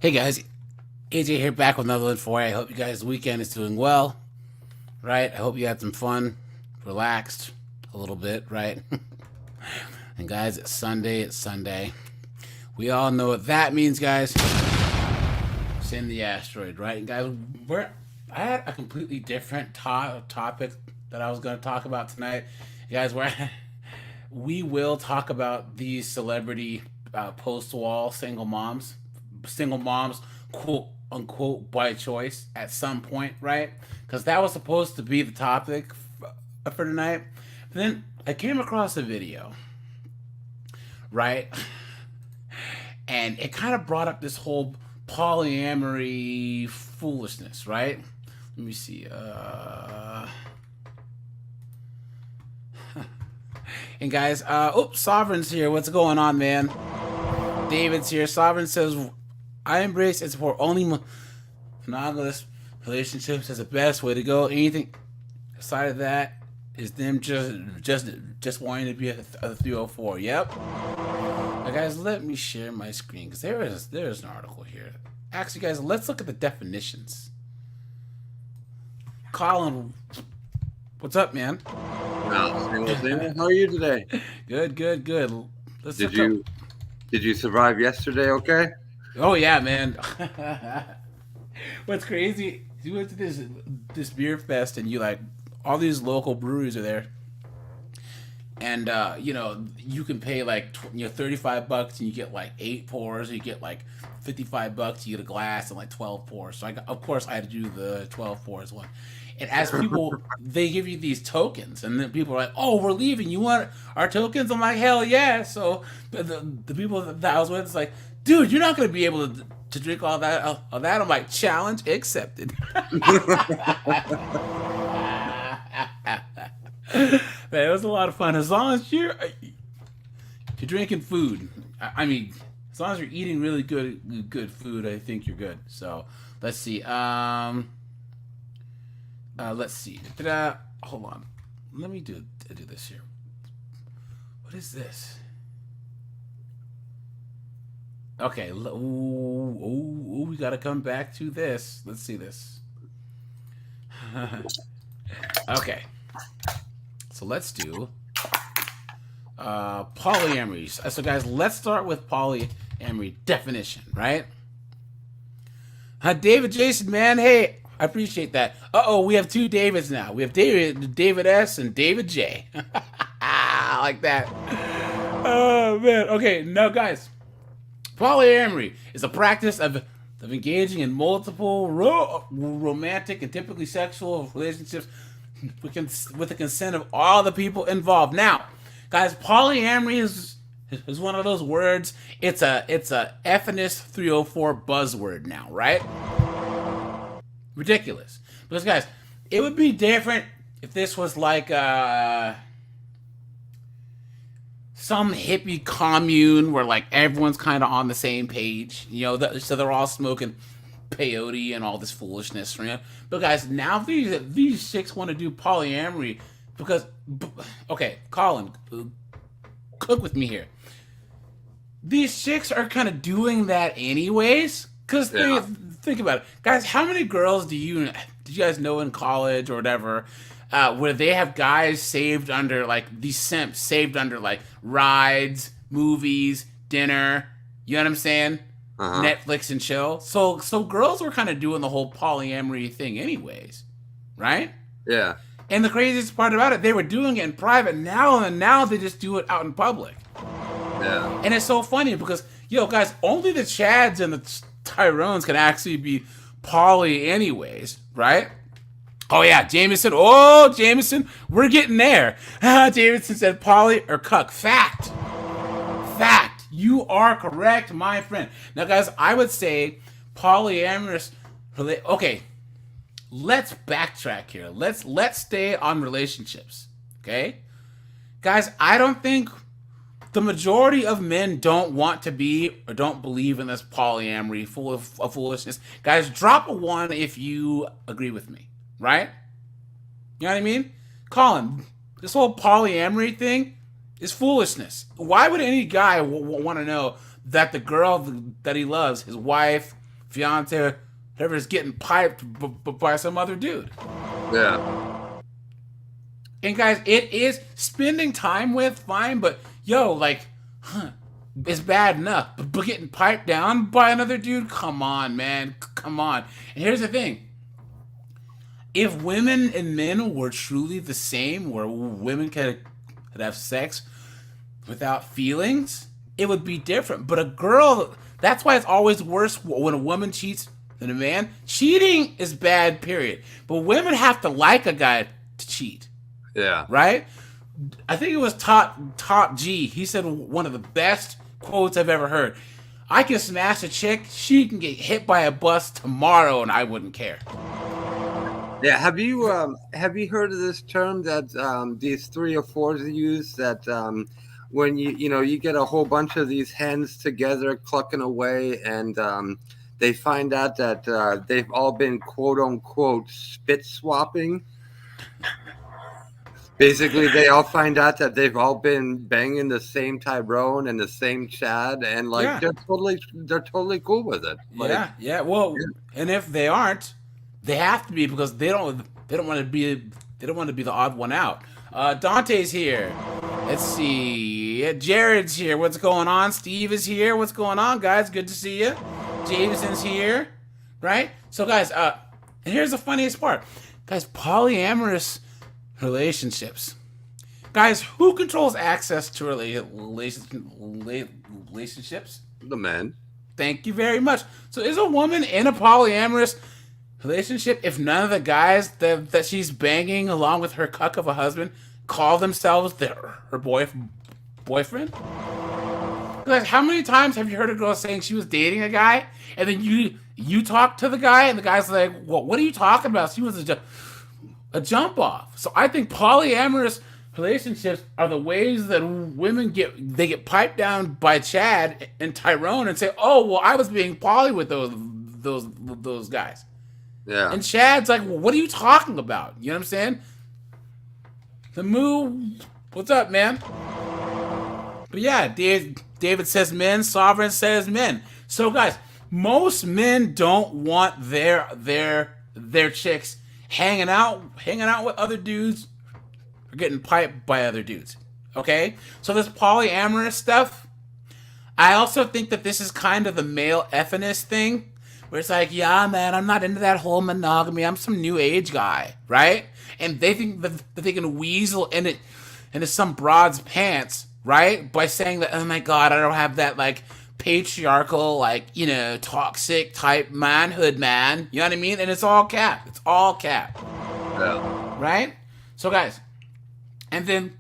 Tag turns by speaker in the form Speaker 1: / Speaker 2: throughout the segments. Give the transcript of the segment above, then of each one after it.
Speaker 1: Hey guys, AJ here back with another one for you. I hope you guys' weekend is doing well, right? I hope you had some fun, relaxed a little bit, right? And guys, it's Sunday. It's Sunday. We all know what that means, guys. Send the asteroid, right? And guys, I had a completely different topic that I was going to talk about tonight. Guys, we will talk about these celebrity post-wall single moms, quote unquote, by choice at some point, right? Because that was supposed to be the topic for tonight. But then I came across a video, right? And it kind of brought up this whole polyamory foolishness, right? Let me see. And guys, Sovereign's here. What's going on, man? David's here. Sovereign says, I embrace and support only monogamous relationships as the best way to go. Anything aside of that is them just wanting to be a 304. Yep. Now, guys, let me share my screen because there's an article here. Actually, guys, let's look at the definitions. Colin, what's up, man?
Speaker 2: How are you today?
Speaker 1: Good.
Speaker 2: Did you survive yesterday? Okay.
Speaker 1: Oh yeah, man. What's crazy? You went to this beer fest and you like all these local breweries are there, and you can pay like $35 and you get like 8 pours. You get like $55, you get a glass and like 12 pours. So of course I had to do the 12 pours one. And as people, they give you these tokens, and then people are like, "Oh, we're leaving. You want our tokens?" I'm like, "Hell yeah!" So the people that I was with, it's like, "Dude, you're not gonna be able to drink all that." I'm like, "Challenge accepted." Man, it was a lot of fun. As long as you're drinking food, I mean, as long as you're eating really good food, I think you're good. So let's see. Let's see. Hold on. Let me do this here. What is this? Okay. We gotta come back to this. Let's see this. Okay. So let's do polyamory. So guys, let's start with polyamory definition, right? David Jason, man, hey, I appreciate that. We have 2 Davids now. We have David S and David J. I like that. Oh man. Okay, now guys, polyamory is a practice of engaging in multiple romantic and typically sexual relationships with the consent of all the people involved. Now, guys, polyamory is one of those words. It's a FNS 304 buzzword now, right? Ridiculous. Because guys, it would be different if this was like some hippie commune where like everyone's kind of on the same page, so they're all smoking peyote and all this foolishness, right? But guys, now these chicks want to do polyamory because, okay, Colin, cook with me here. These chicks are kind of doing that anyways, because think about it, guys. How many girls did you guys know in college or whatever, where they have guys saved under like these simps saved under like rides, movies, dinner? You know what I'm saying? Netflix and chill. So girls were kind of doing the whole polyamory thing anyways, right?
Speaker 2: Yeah.
Speaker 1: And the craziest part about it, they were doing it in private. Now they just do it out in public.
Speaker 2: Yeah.
Speaker 1: And it's so funny because guys, only the Chads and the Tyrones can actually be poly anyways, right? Oh yeah, Jameson. Oh, Jameson, we're getting there. Jameson said poly or cuck. Fact. You are correct, my friend. Now, guys, I would say polyamorous. Okay, let's backtrack here. Let's stay on relationships. Okay, guys, I don't think the majority of men don't want to be or don't believe in this polyamory full of foolishness. Guys, drop a 1 if you agree with me, right? You know what I mean? Colin, this whole polyamory thing is foolishness. Why would any guy want to know that the girl that he loves, his wife, fiance, whoever is getting piped by some other dude.
Speaker 2: Yeah.
Speaker 1: And guys, it is spending time with fine, but yo, like, it's bad enough. But getting piped down by another dude, come on, man, come on. And here's the thing: if women and men were truly the same, where women could have sex without feelings, it would be different. But a girl, that's why it's always worse when a woman cheats than a man. Cheating is bad, period. But women have to like a guy to cheat.
Speaker 2: Yeah.
Speaker 1: Right? I think it was Top G. He said one of the best quotes I've ever heard. I can smash a chick, she can get hit by a bus tomorrow and I wouldn't care.
Speaker 2: Yeah, have you heard of this term that these 3 or 4s use, that when you get a whole bunch of these hens together clucking away, and they find out that they've all been quote unquote spit swapping. Basically, they all find out that they've all been banging the same Tyrone and the same Chad, and they're totally cool with it.
Speaker 1: Yeah. Well, and if they aren't, they have to be, because they don't want to be the odd one out. Dante's here. Let's see. Jared's here. What's going on? Steve is here. What's going on, guys? Good to see you. Jameson's here. Right? So, guys, and here's the funniest part. Guys, polyamorous relationships. Guys, who controls access to relationships?
Speaker 2: The men.
Speaker 1: Thank you very much. So is a woman in a polyamorous relationship if none of the guys that she's banging along with her cuck of a husband call themselves her boyfriend? Like, how many times have you heard a girl saying she was dating a guy, and then you talk to the guy and the guy's like, well, what are you talking about? She was a jump off. So I think polyamorous relationships are the ways that women get piped down by Chad and Tyrone and say, oh, well, I was being poly with those guys.
Speaker 2: Yeah.
Speaker 1: And Chad's like, well, what are you talking about? You know what I'm saying? The Moo, what's up, man? But yeah, David says men, Sovereign says men. So guys, most men don't want their chicks hanging out with other dudes or getting piped by other dudes. Okay? So this polyamorous stuff, I also think that this is kind of the male effiness thing, where it's like, yeah, man, I'm not into that whole monogamy. I'm some new age guy, right? And they think that they can weasel into some broad's pants, right? By saying that, oh my God, I don't have that like patriarchal, like, toxic type manhood, man. You know what I mean? And it's all cap. It's all cap.
Speaker 2: Yeah.
Speaker 1: Right? So guys, and then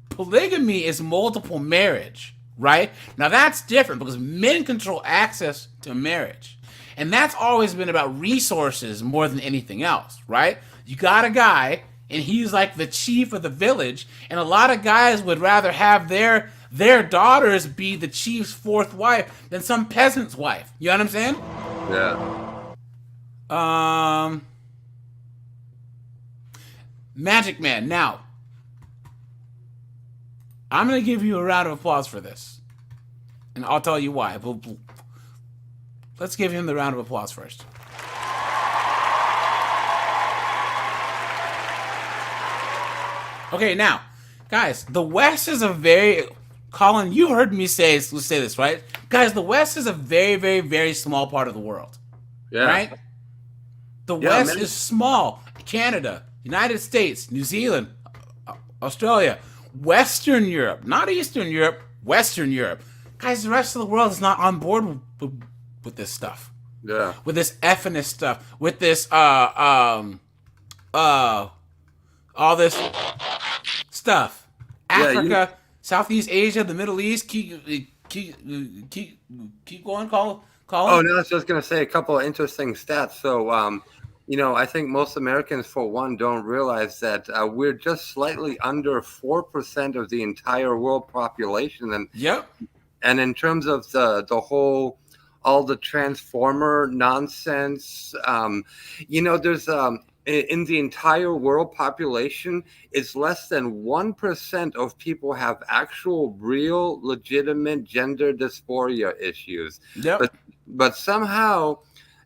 Speaker 1: polygamy is multiple marriage, right? Now that's different because men control access to marriage. And that's always been about resources more than anything else, right? You got a guy, and he's like the chief of the village, and a lot of guys would rather have their daughters be the chief's fourth wife than some peasant's wife. You know what I'm saying?
Speaker 2: Yeah.
Speaker 1: Magic Man. Now, I'm going to give you a round of applause for this. And I'll tell you why. Let's give him the round of applause first. Okay, now, guys, the West is a very... Colin, you heard me say this, right? Guys, the West is a very, very, very small part of the world.
Speaker 2: Yeah.
Speaker 1: Right? The West is small. Canada, United States, New Zealand, Australia, Western Europe, not Eastern Europe, Western Europe. Guys, the rest of the world is not on board with this stuff.
Speaker 2: Yeah.
Speaker 1: With this effiness stuff. With this all this stuff. Africa, Southeast Asia, the Middle East. Keep going, Colin.
Speaker 2: Oh no, I was just gonna say a couple of interesting stats. So I think most Americans, for one, don't realize that we're just slightly under 4% of the entire world population. And
Speaker 1: yep.
Speaker 2: And in terms of the whole, all the transformer nonsense, there's in the entire world population, it's less than 1% of people have actual, real, legitimate gender dysphoria issues.
Speaker 1: Yep.
Speaker 2: But somehow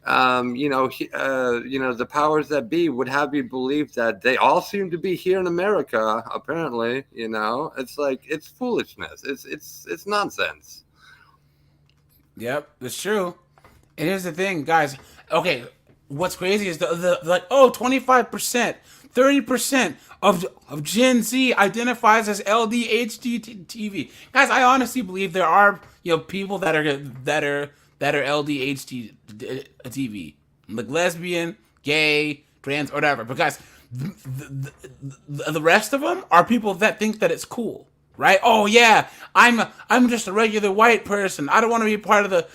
Speaker 2: The powers that be would have you believe that they all seem to be here in America. Apparently, it's like it's foolishness. It's nonsense.
Speaker 1: Yep, that's true. And here's the thing, guys. Okay, what's crazy is the like 25%, 30% of Gen Z identifies as LDHD TV. Guys, I honestly believe there are people that are LDHD TV, like lesbian, gay, trans, whatever. Because the rest of them are people that think that it's cool, right? Oh yeah, I'm just a regular white person. I don't want to be part of the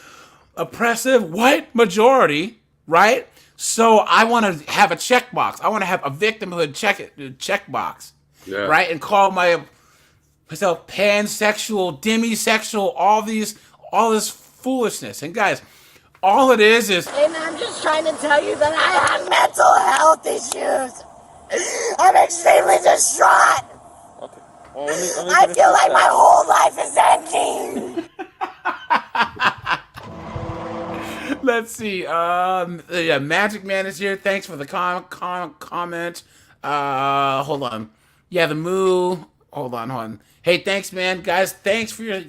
Speaker 1: oppressive white majority, right? So I want to have a checkbox. I want to have a victimhood checkbox, right? And call myself pansexual, demisexual, all this foolishness. And guys, all it is.
Speaker 3: And I'm just trying to tell you that I have mental health issues. I'm extremely distraught.
Speaker 4: Okay. Well, let me
Speaker 3: I feel like my whole life is ending.
Speaker 1: Let's see. Yeah, Magic Man is here. Thanks for the comment. Hold on. Yeah, the Moo. Hold on. Hey, thanks, man. Guys, thanks for your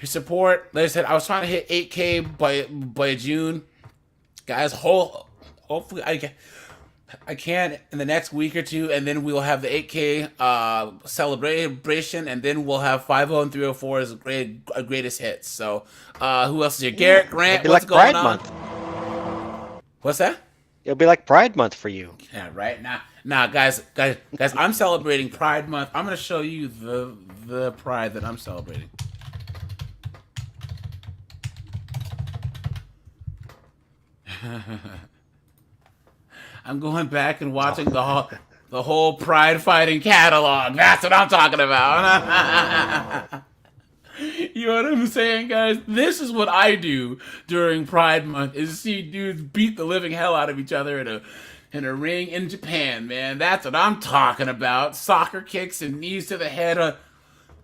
Speaker 1: support. Like I said, I was trying to hit 8K by June. Guys, hopefully I can in the next week or two, and then we'll have the 8K celebration, and then we'll have 50 and 304 as greatest hits. So, who else is here? Garrett Grant, what's going
Speaker 5: Pride
Speaker 1: on?
Speaker 5: Month.
Speaker 1: What's that?
Speaker 5: It'll be like Pride Month for you.
Speaker 1: Yeah, right. Nah, guys, I'm celebrating Pride Month. I'm gonna show you the pride that I'm celebrating. I'm going back and watching the whole pride fighting catalog. That's what I'm talking about. You know what I'm saying, guys? This is what I do during Pride Month: is see dudes beat the living hell out of each other in a ring in Japan. Man, that's what I'm talking about. Soccer kicks and knees to the head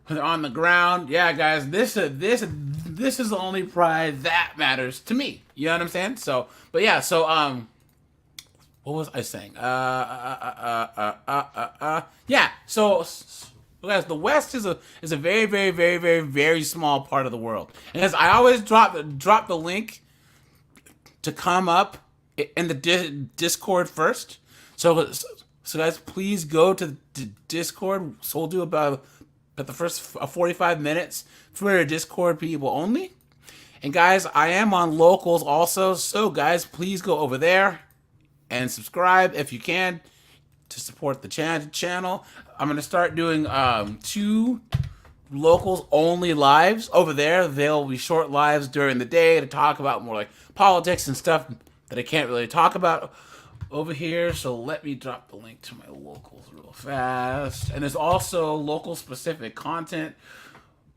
Speaker 1: on the ground. Yeah, guys, this is the only pride that matters to me. You know what I'm saying? So, but yeah, so what was I saying? Yeah. So, guys, the West is a very, very, very, very, very small part of the world. And as I always drop the link to come up in the Discord first. So guys, please go to the Discord. So we'll do about the first 45 minutes for Discord people only. And guys, I am on Locals also. So guys, please go over there and subscribe if you can to support the channel. I'm going to start doing 2 Locals only lives over there. They'll be short lives during the day to talk about more like politics and stuff that I can't really talk about over here. So let me drop the link to my Locals real fast. And there's also local specific content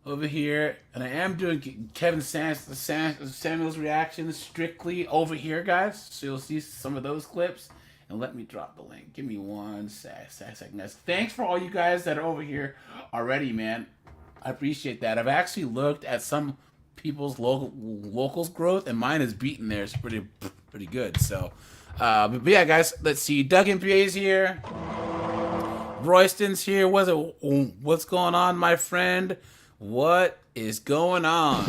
Speaker 1: over here, and I am doing Kevin Samuel's reactions strictly over here, guys. So you'll see some of those clips. And let me drop the link. Give me one second, guys. Thanks for all you guys that are over here already, man. I appreciate that. I've actually looked at some people's locals growth, and mine is beating theirs pretty good. So, but yeah, guys. Let's see. Doug MPA's here. Royston's here. What's going on, my friend? What is going on?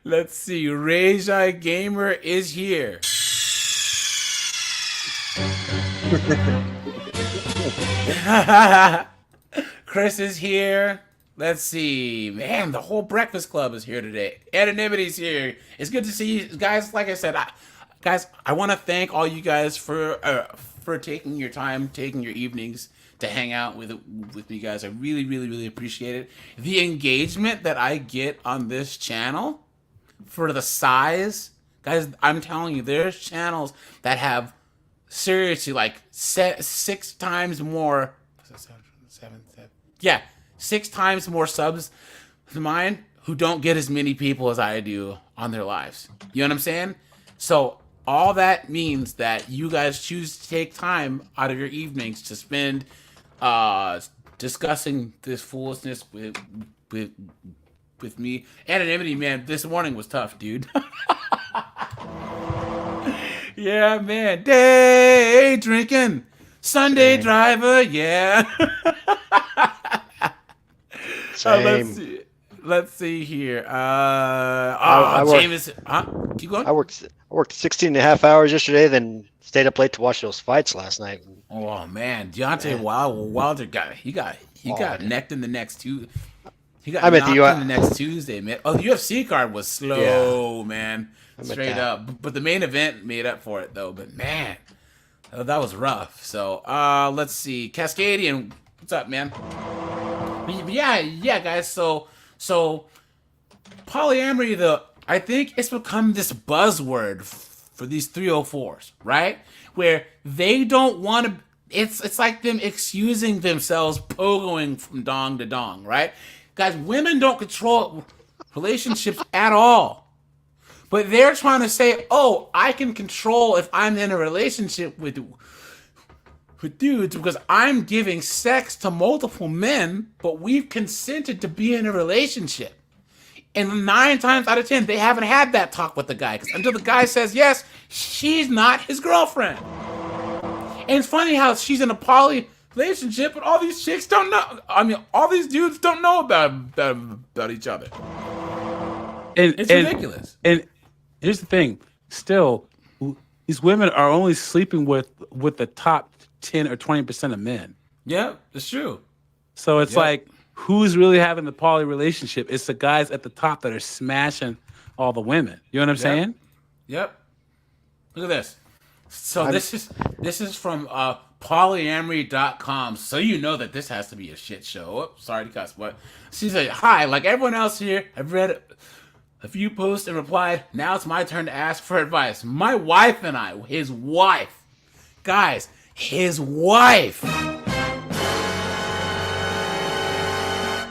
Speaker 1: Let's see. Rejai Gamer is here. Chris is here. Let's see. Man, the whole Breakfast Club is here today. Anonymity's here. It's good to see you guys. Like I said, guys, I want to thank all you guys for taking your time, taking your evenings to hang out with me, guys. I really, really, really appreciate it. The engagement that I get on this channel for the size, guys, I'm telling you, there's channels that have seriously like 6 times more. 6 times more subs than mine who don't get as many people as I do on their lives. You know what I'm saying? So all that means that you guys choose to take time out of your evenings to spend to discussing this foolishness with me. Anonymity, man, this morning was tough, dude. Yeah, man. Day drinking. Sunday
Speaker 5: Same.
Speaker 1: driver, yeah.
Speaker 5: Same.
Speaker 1: Let's see here.
Speaker 5: I worked-
Speaker 1: James. Huh? Keep going.
Speaker 5: I worked 16 and a half hours yesterday, then stayed up late to watch those fights last night.
Speaker 1: Oh man, Deontay Wilder got necked in the next two. He got
Speaker 5: I'm at
Speaker 1: knocked
Speaker 5: the
Speaker 1: in the next Tuesday, man. Oh, the UFC card was slow, man.
Speaker 5: I'm at
Speaker 1: Straight
Speaker 5: that.
Speaker 1: up. But the main event made up for it though. But man, that was rough. So let's see. Cascadian, what's up, man? Yeah, guys. So polyamory, I think it's become this buzzword for these 304s, right? Where they don't want to. It's like them excusing themselves, pogoing from dong to dong, right? Guys, women don't control relationships at all. But they're trying to say, oh, I can control if I'm in a relationship with dudes because I'm giving sex to multiple men, but we've consented to be in a relationship. And 9 times out of 10, they haven't had that talk with the guy. Because until the guy says yes, she's not his girlfriend. And it's funny how she's in a poly relationship, but all these chicks don't know. I mean, all these dudes don't know about each other. It's ridiculous.
Speaker 6: And here's the thing: still, these women are only sleeping with the top 10 or 20% of men.
Speaker 1: Yeah, it's true.
Speaker 6: So it's like, who's really having the poly relationship? It's the guys at the top that are smashing all the women. You know what I'm saying?
Speaker 1: Yep. Look at this. So this is from polyamory.com. So you know that this has to be a shit show. Oh, sorry to cuss, but she said, "Hi, like everyone else here, I've read a few posts and replied. Now it's my turn to ask for advice. My wife and I, his wife, guys, his wife.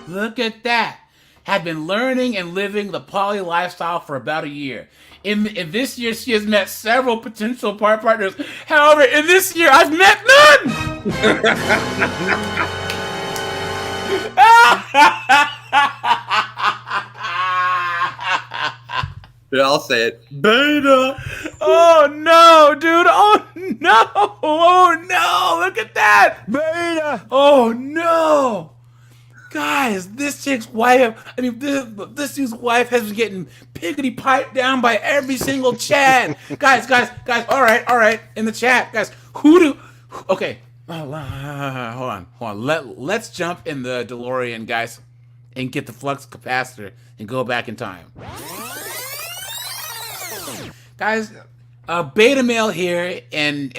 Speaker 1: Look at that. Had been learning and living the poly lifestyle for about a year. In this year, she has met several potential partners. However, in this year, I've met none.
Speaker 2: Yeah, I'll say it.
Speaker 1: Beta. Oh no, dude. Oh no. Oh no. Look at that.
Speaker 6: Beta.
Speaker 1: Oh no. Guys, this chick's wife, this dude's wife has been getting piggity piped down by every single Chad. guys, all right, in the chat, guys, okay, hold on, let's jump in the DeLorean, guys, and get the flux capacitor and go back in time. Guys, beta male here and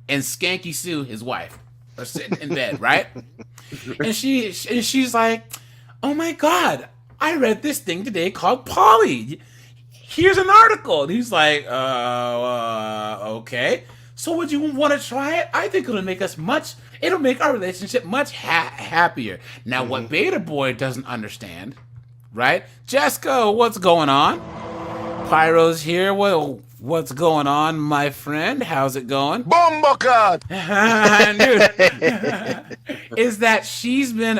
Speaker 1: Skanky Sue, his wife, are sitting in bed, right? And she's like, oh my God, I read this thing today called Poly. Here's an article. And he's like, okay. So would you want to try it? I think it'll make our relationship much happier. Now, what Beta Boy doesn't understand, right? Jessica, what's going on? Pyro's here. Well, what's going on, my friend? How's it going?
Speaker 7: Bombocard!
Speaker 1: Dude, is that she's been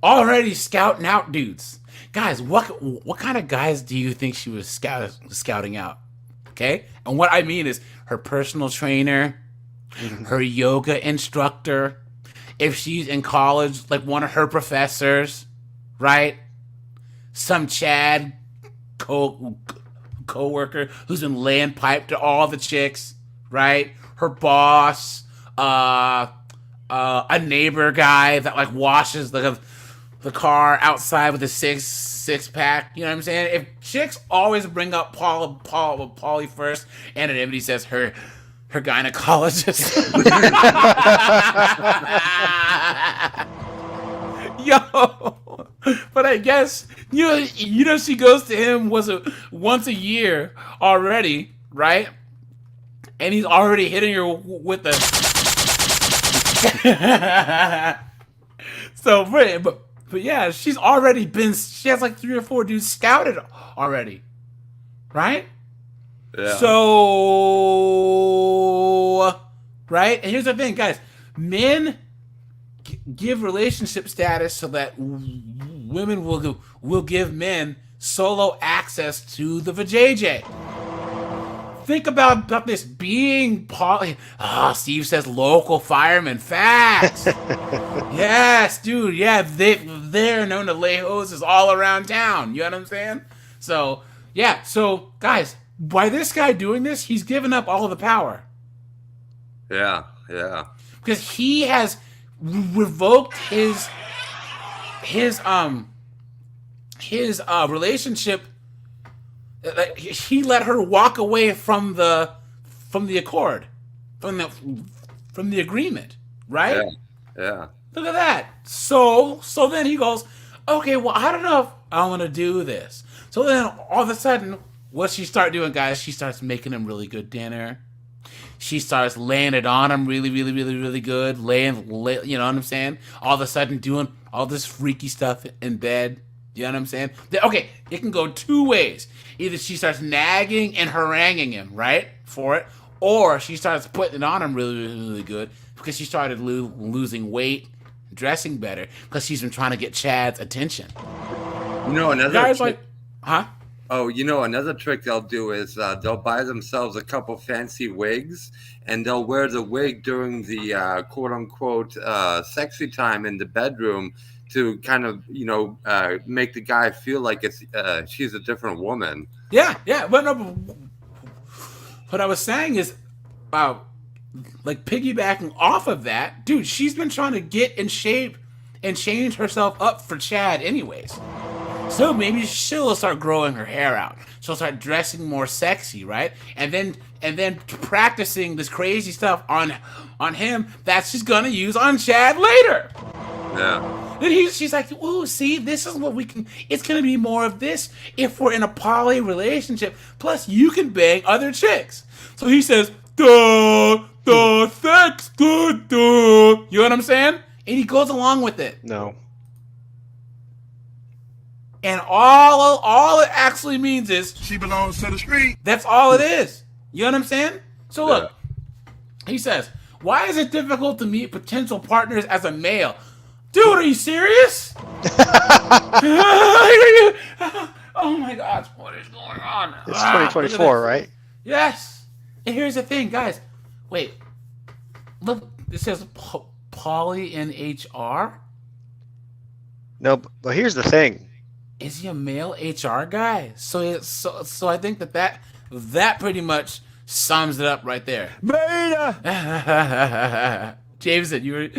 Speaker 1: already scouting out dudes. Guys, what kind of guys do you think she was scouting out? Okay? And what I mean is her personal trainer, her yoga instructor, if she's in college, like one of her professors, right? Some Chad co-worker who's been laying pipe to all the chicks, right? Her boss, a neighbor guy that like washes the car outside with a six pack. You know what I'm saying? If chicks always bring up Polly first, anonymity says her gynecologist. Yo, but I guess you know she goes to him once a year already, right? And he's already hitting her with the. So, but yeah, she has like 3 or 4 dudes scouted already, right?
Speaker 2: Yeah.
Speaker 1: So right? And here's the thing, guys. Men give relationship status so that women will give men solo access to the vajayjay. Think about this being poly. Steve says local firemen. Facts. Yes, dude. Yeah, they're known to lay hoses all around town. You know what I'm saying? So, yeah. So, guys, by this guy doing this, he's given up all of the power.
Speaker 2: Yeah.
Speaker 1: Because he has revoked his relationship. He let her walk away from the accord, from the agreement, right?
Speaker 2: Yeah.
Speaker 1: Look at that. So then he goes, okay, well, I don't know if I want to do this. So then all of a sudden, what she start doing, guys? She starts making him really good dinner. She starts laying it on him really, really, really, really good. You know what I'm saying? All of a sudden doing all this freaky stuff in bed. You know what I'm saying? Okay, it can go two ways. Either she starts nagging and haranguing him, right, for it, or she starts putting it on him really, really, really good because she started losing weight, dressing better, because she's been trying to get Chad's attention.
Speaker 2: Another
Speaker 1: guys
Speaker 2: trick,
Speaker 1: huh?
Speaker 2: Oh, another trick they'll do is they'll buy themselves a couple fancy wigs, and they'll wear the wig during the quote-unquote sexy time in the bedroom to kind of, make the guy feel like she's a different woman.
Speaker 1: Yeah. But no, what I was saying is, like piggybacking off of that, dude, she's been trying to get in shape and change herself up for Chad anyways. So maybe she'll start growing her hair out. She'll start dressing more sexy, right? And then practicing this crazy stuff on him that she's gonna use on Chad later.
Speaker 2: Yeah.
Speaker 1: Then she's like, "Ooh, see, this is what we can. It's gonna be more of this if we're in a poly relationship. Plus, you can bang other chicks." So he says, "Duh, sex, duh." You know what I'm saying? And he goes along with it.
Speaker 5: No.
Speaker 1: And all it actually means is
Speaker 7: she belongs to the street.
Speaker 1: That's all it is. You know what I'm saying? So look, he says, "Why is it difficult to meet potential partners as a male?" Dude, are you serious? Oh my God, what is going on?
Speaker 5: It's 2024, right?
Speaker 1: Yes. And here's the thing, guys. Wait. Look, it says poly in HR.
Speaker 5: No, but here's the thing.
Speaker 1: Is he a male HR guy? So I think that pretty much sums it up right there.
Speaker 7: Beta.
Speaker 1: Jameson, you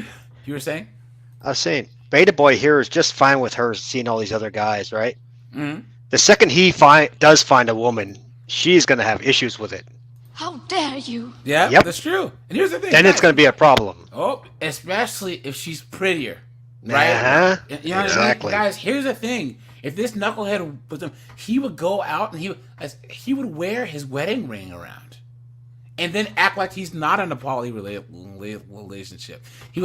Speaker 1: were saying?
Speaker 5: I was saying, Beta Boy here is just fine with her seeing all these other guys, right?
Speaker 1: Mm-hmm.
Speaker 5: The second he does find a woman, she's going to have issues with it.
Speaker 3: How dare you?
Speaker 1: Yeah,
Speaker 5: Yep.
Speaker 1: That's true. And here's the thing.
Speaker 5: Then
Speaker 1: guys,
Speaker 5: it's going to be a problem.
Speaker 1: Oh, especially if she's prettier, right?
Speaker 5: Uh-huh.
Speaker 1: You know
Speaker 5: Exactly.
Speaker 1: what I mean? Guys, here's the thing. If this knucklehead was him, he would go out and he would wear his wedding ring around, and then act like he's not in a poly relationship. He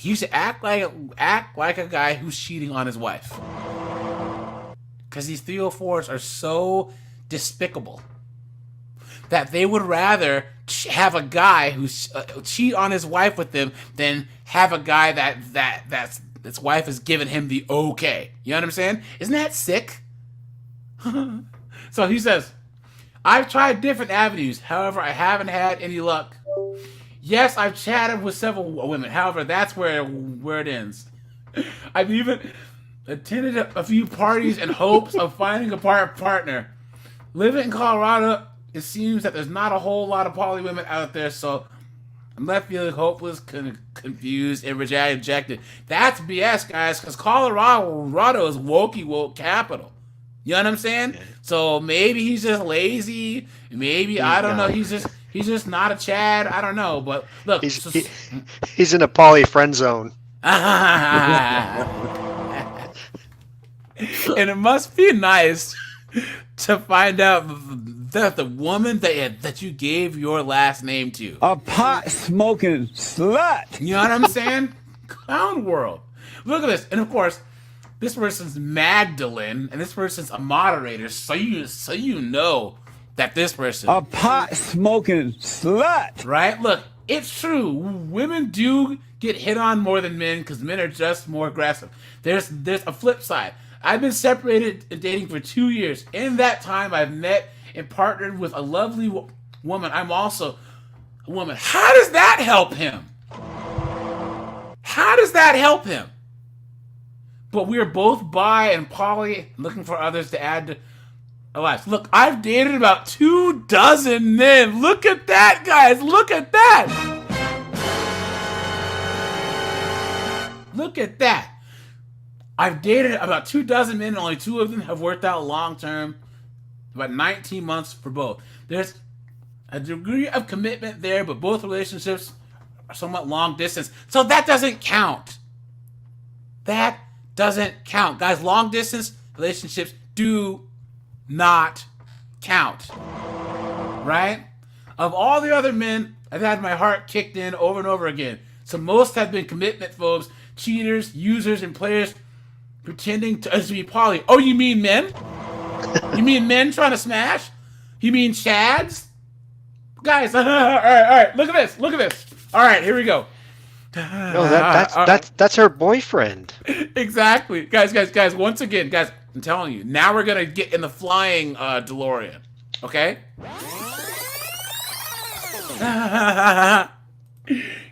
Speaker 1: used to act like a guy who's cheating on his wife. Because these 304s are so despicable that they would rather have a guy who's cheat on his wife with them than have a guy that's his wife has given him the okay. You know what I'm saying? Isn't that sick? So he says, "I've tried different avenues. However, I haven't had any luck. Yes, I've chatted with several women. However, that's where it ends. I've even attended a few parties in hopes of finding a partner. Living in Colorado, it seems that there's not a whole lot of poly women out there, so I'm left feeling hopeless, confused, and rejected." That's BS, guys, because Colorado is woke capital. You know what I'm saying? Yeah. So maybe he's just lazy. Maybe I don't know. He's just not a Chad. I don't know. But look,
Speaker 5: he's in a poly friend zone.
Speaker 1: And it must be nice to find out that the woman that you gave your last name to,
Speaker 7: a pot smoking slut.
Speaker 1: You know what I'm saying? Clown world. Look at this, and of course, this person's Magdalene, and this person's a moderator, so you know that this person,
Speaker 7: a pot smoking slut,
Speaker 1: right? Look, it's true. Women do get hit on more than men because men are just more aggressive. There's a flip side. I've been separated and dating for 2 years. In that time, I've met and partnered with a lovely woman. I'm also a woman. How does that help him? How does that help him? But we're both bi and poly, looking for others to add to our lives. Look, I've dated about 24 men. Look at that, guys. Look at that. Look at that. I've dated about 24 men, and only 2 of them have worked out long term. About 19 months for both. There's a degree of commitment there, but both relationships are somewhat long distance. So that doesn't count. That doesn't count. Guys, long distance relationships do not count. Right? Of all the other men, I've had my heart kicked in over and over again. So most have been commitment phobes, cheaters, users, and players pretending to be poly. Oh, you mean men? You mean men trying to smash? You mean chads? Guys, all right, look at this. All right, here we go.
Speaker 5: No, that's her boyfriend.
Speaker 1: Exactly. Guys, once again, guys, I'm telling you, now we're going to get in the flying DeLorean. Okay?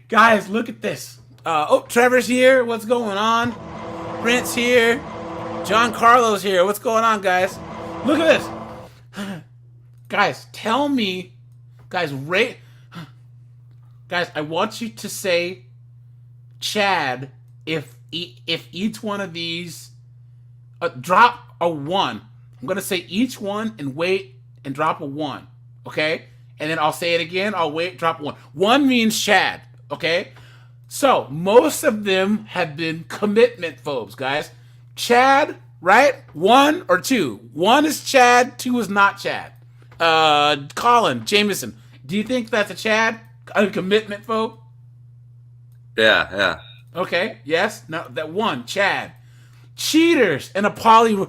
Speaker 1: Guys, look at this. Trevor's here. What's going on? Brent's here. John Carlo's here. What's going on, guys? Look at this. Guys, tell me. Guys, Guys, I want you to say Chad if each one of these drop a 1. I'm going to say each one and wait and drop a 1. Okay? And then I'll say it again. I'll wait, drop 1. 1 means Chad. Okay? So, most of them have been commitment phobes, guys. Chad, right? 1 or 2. 1 is Chad, 2 is not Chad. Colin, Jameson, do you think that's a Chad? A commitment phobe?
Speaker 2: Yeah.
Speaker 1: Okay, yes. No, that 1, Chad. Cheaters in a poly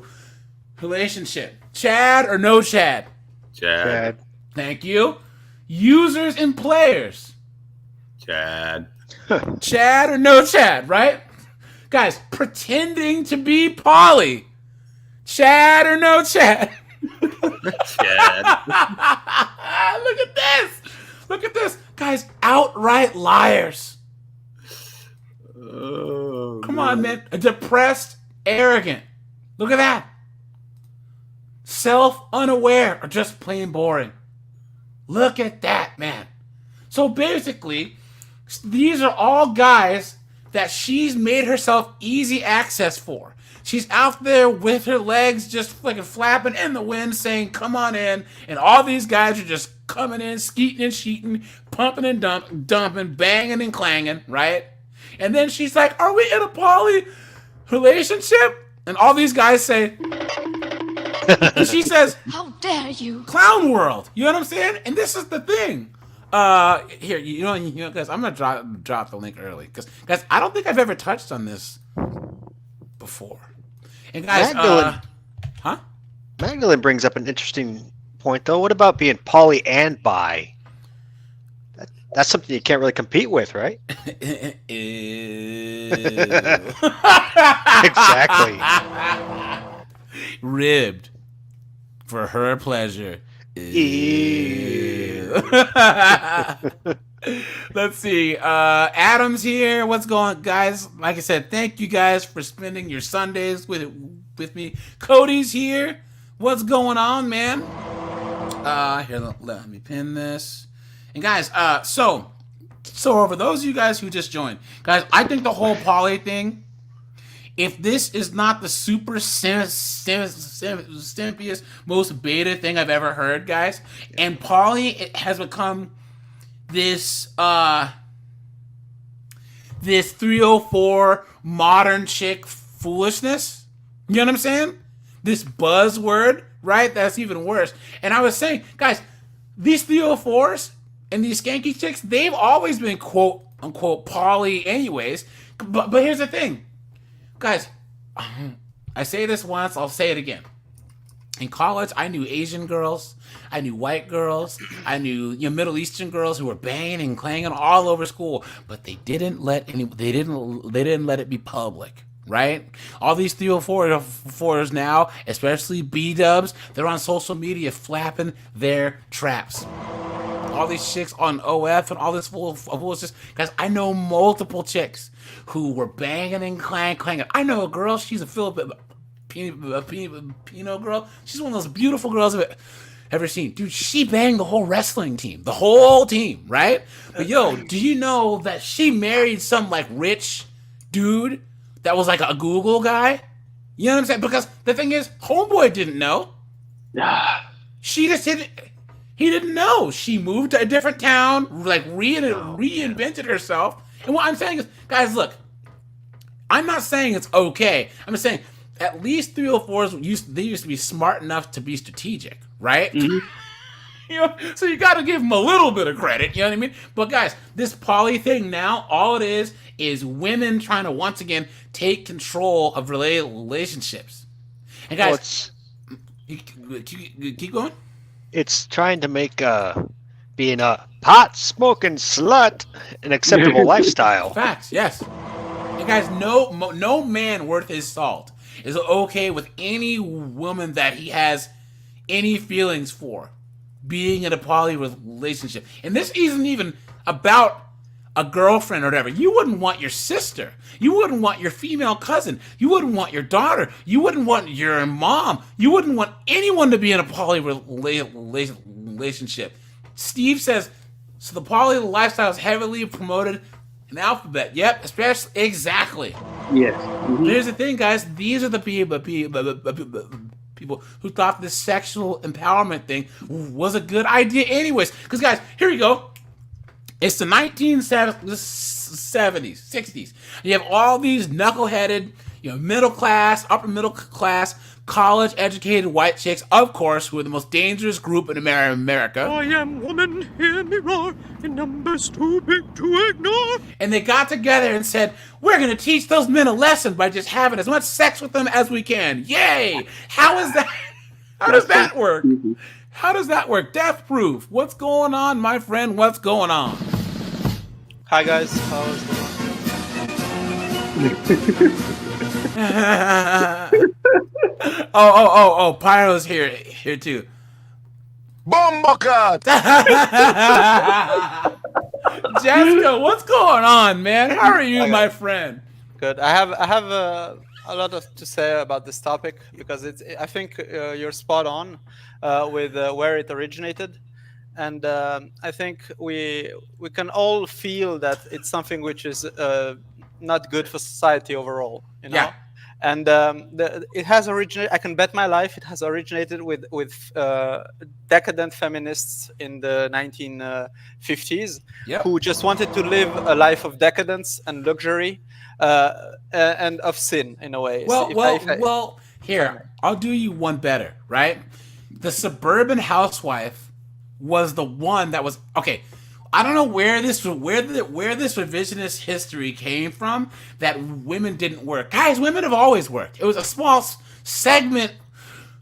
Speaker 1: relationship. Chad or no Chad?
Speaker 2: Chad.
Speaker 1: Thank you. Users and players.
Speaker 2: Chad.
Speaker 1: Chad or no Chad, right? Guys, pretending to be poly. Chad or no Chad?
Speaker 2: Chad.
Speaker 1: Look at this. Look at this. Guys, outright liars.
Speaker 2: Oh,
Speaker 1: come on, man. Depressed, arrogant. Look at that. Self-unaware or just plain boring. Look at that, man. So basically, these are all guys that she's made herself easy access for. She's out there with her legs just fucking flapping in the wind saying, come on in. And all these guys are just coming in, skeeting and sheeting, pumping and dumping, banging and clanging, right? And then she's like, are we in a poly relationship? And all these guys say, and she says,
Speaker 8: how dare you?
Speaker 1: Clown world. You know what I'm saying? And this is the thing. Here, you know, guys, I'm gonna drop the link early because, guys, I don't think I've ever touched on this before. And guys,
Speaker 5: Magdalene brings up an interesting point, though. What about being poly and bi? That's something you can't really compete with, right? Exactly.
Speaker 1: Ribbed for her pleasure. Ew. Let's see. Adam's here. What's going on, guys? Like I said, thank you guys for spending your Sundays with me. Cody's here. What's going on, man? Here, let me pin this. And guys, so for those of you guys who just joined, guys, I think the whole poly thing, if this is not the super simpiest, most beta thing I've ever heard, guys, and poly, it has become this 304 modern chick foolishness. You know what I'm saying? This buzzword, right? That's even worse. And I was saying, guys, these 304s and these skanky chicks, they've always been quote unquote poly anyways. But here's the thing. Guys, I say this once, I'll say it again. In college, I knew Asian girls, I knew white girls, I knew Middle Eastern girls who were banging and clanging all over school, but they didn't let it be public, right? All these 304s now, especially B dubs, they're on social media flapping their traps. All these chicks on OF and all this foolishness. Guys, I know multiple chicks who were banging and clanging. I know a girl, she's a Filipino girl. She's one of those beautiful girls I've ever seen. Dude, she banged the whole wrestling team. The whole team, right? But yo, do you know that she married some like rich dude that was like a Google guy? You know what I'm saying? Because the thing is, homeboy didn't know. She just didn't. He didn't know. She moved to a different town, like reinvented herself. And what I'm saying is, guys, look, I'm not saying it's okay. I'm just saying at least 304s used to be smart enough to be strategic, right? Mm-hmm. So you got to give them a little bit of credit. You know what I mean? But guys, this poly thing now, all it is women trying to once again take control of relationships. And guys, keep going.
Speaker 5: It's trying to make being a pot smoking slut an acceptable lifestyle.
Speaker 1: Facts, yes. And guys, no man worth his salt is okay with any woman that he has any feelings for being in a poly relationship. And this isn't even about a girlfriend or whatever. You wouldn't want your sister. You wouldn't want your female cousin. You wouldn't want your daughter. You wouldn't want your mom. You wouldn't want anyone to be in a poly relationship. Steve says, so the poly lifestyle is heavily promoted in Alphabet. Yep, especially, exactly.
Speaker 8: Yes. Mm-hmm.
Speaker 1: Here's the thing, guys. These are the people who thought this sexual empowerment thing was a good idea anyways. Because, guys, here you go. It's the 1970s, 60s. You have all these knuckleheaded, middle class, upper middle class, college-educated white chicks, of course, who are the most dangerous group in America.
Speaker 9: I am woman, hear me roar, in numbers too big to ignore.
Speaker 1: And they got together and said, we're going to teach those men a lesson by just having as much sex with them as we can. Yay! How is that? How does that work? How does that work? Death proof. What's going on, my friend? What's going on?
Speaker 4: Hi guys, how's it
Speaker 1: Oh, Pyro's here too.
Speaker 7: Bombacat!
Speaker 1: Jessica, what's going on, man? How are you, my friend?
Speaker 4: good? I have a lot to say about this topic because I think you're spot on with where it originated. And I think we can all feel that it's something which is not good for society overall, Yeah. And it has originated. I can bet my life it has originated with decadent feminists in the 1950s who just wanted to live a life of decadence and luxury and of sin in a way.
Speaker 1: Well, here I'll do you one better, right? The suburban housewife was the one that was okay. I don't know where this revisionist history came from that women didn't work. Guys, women have always worked. It was a small segment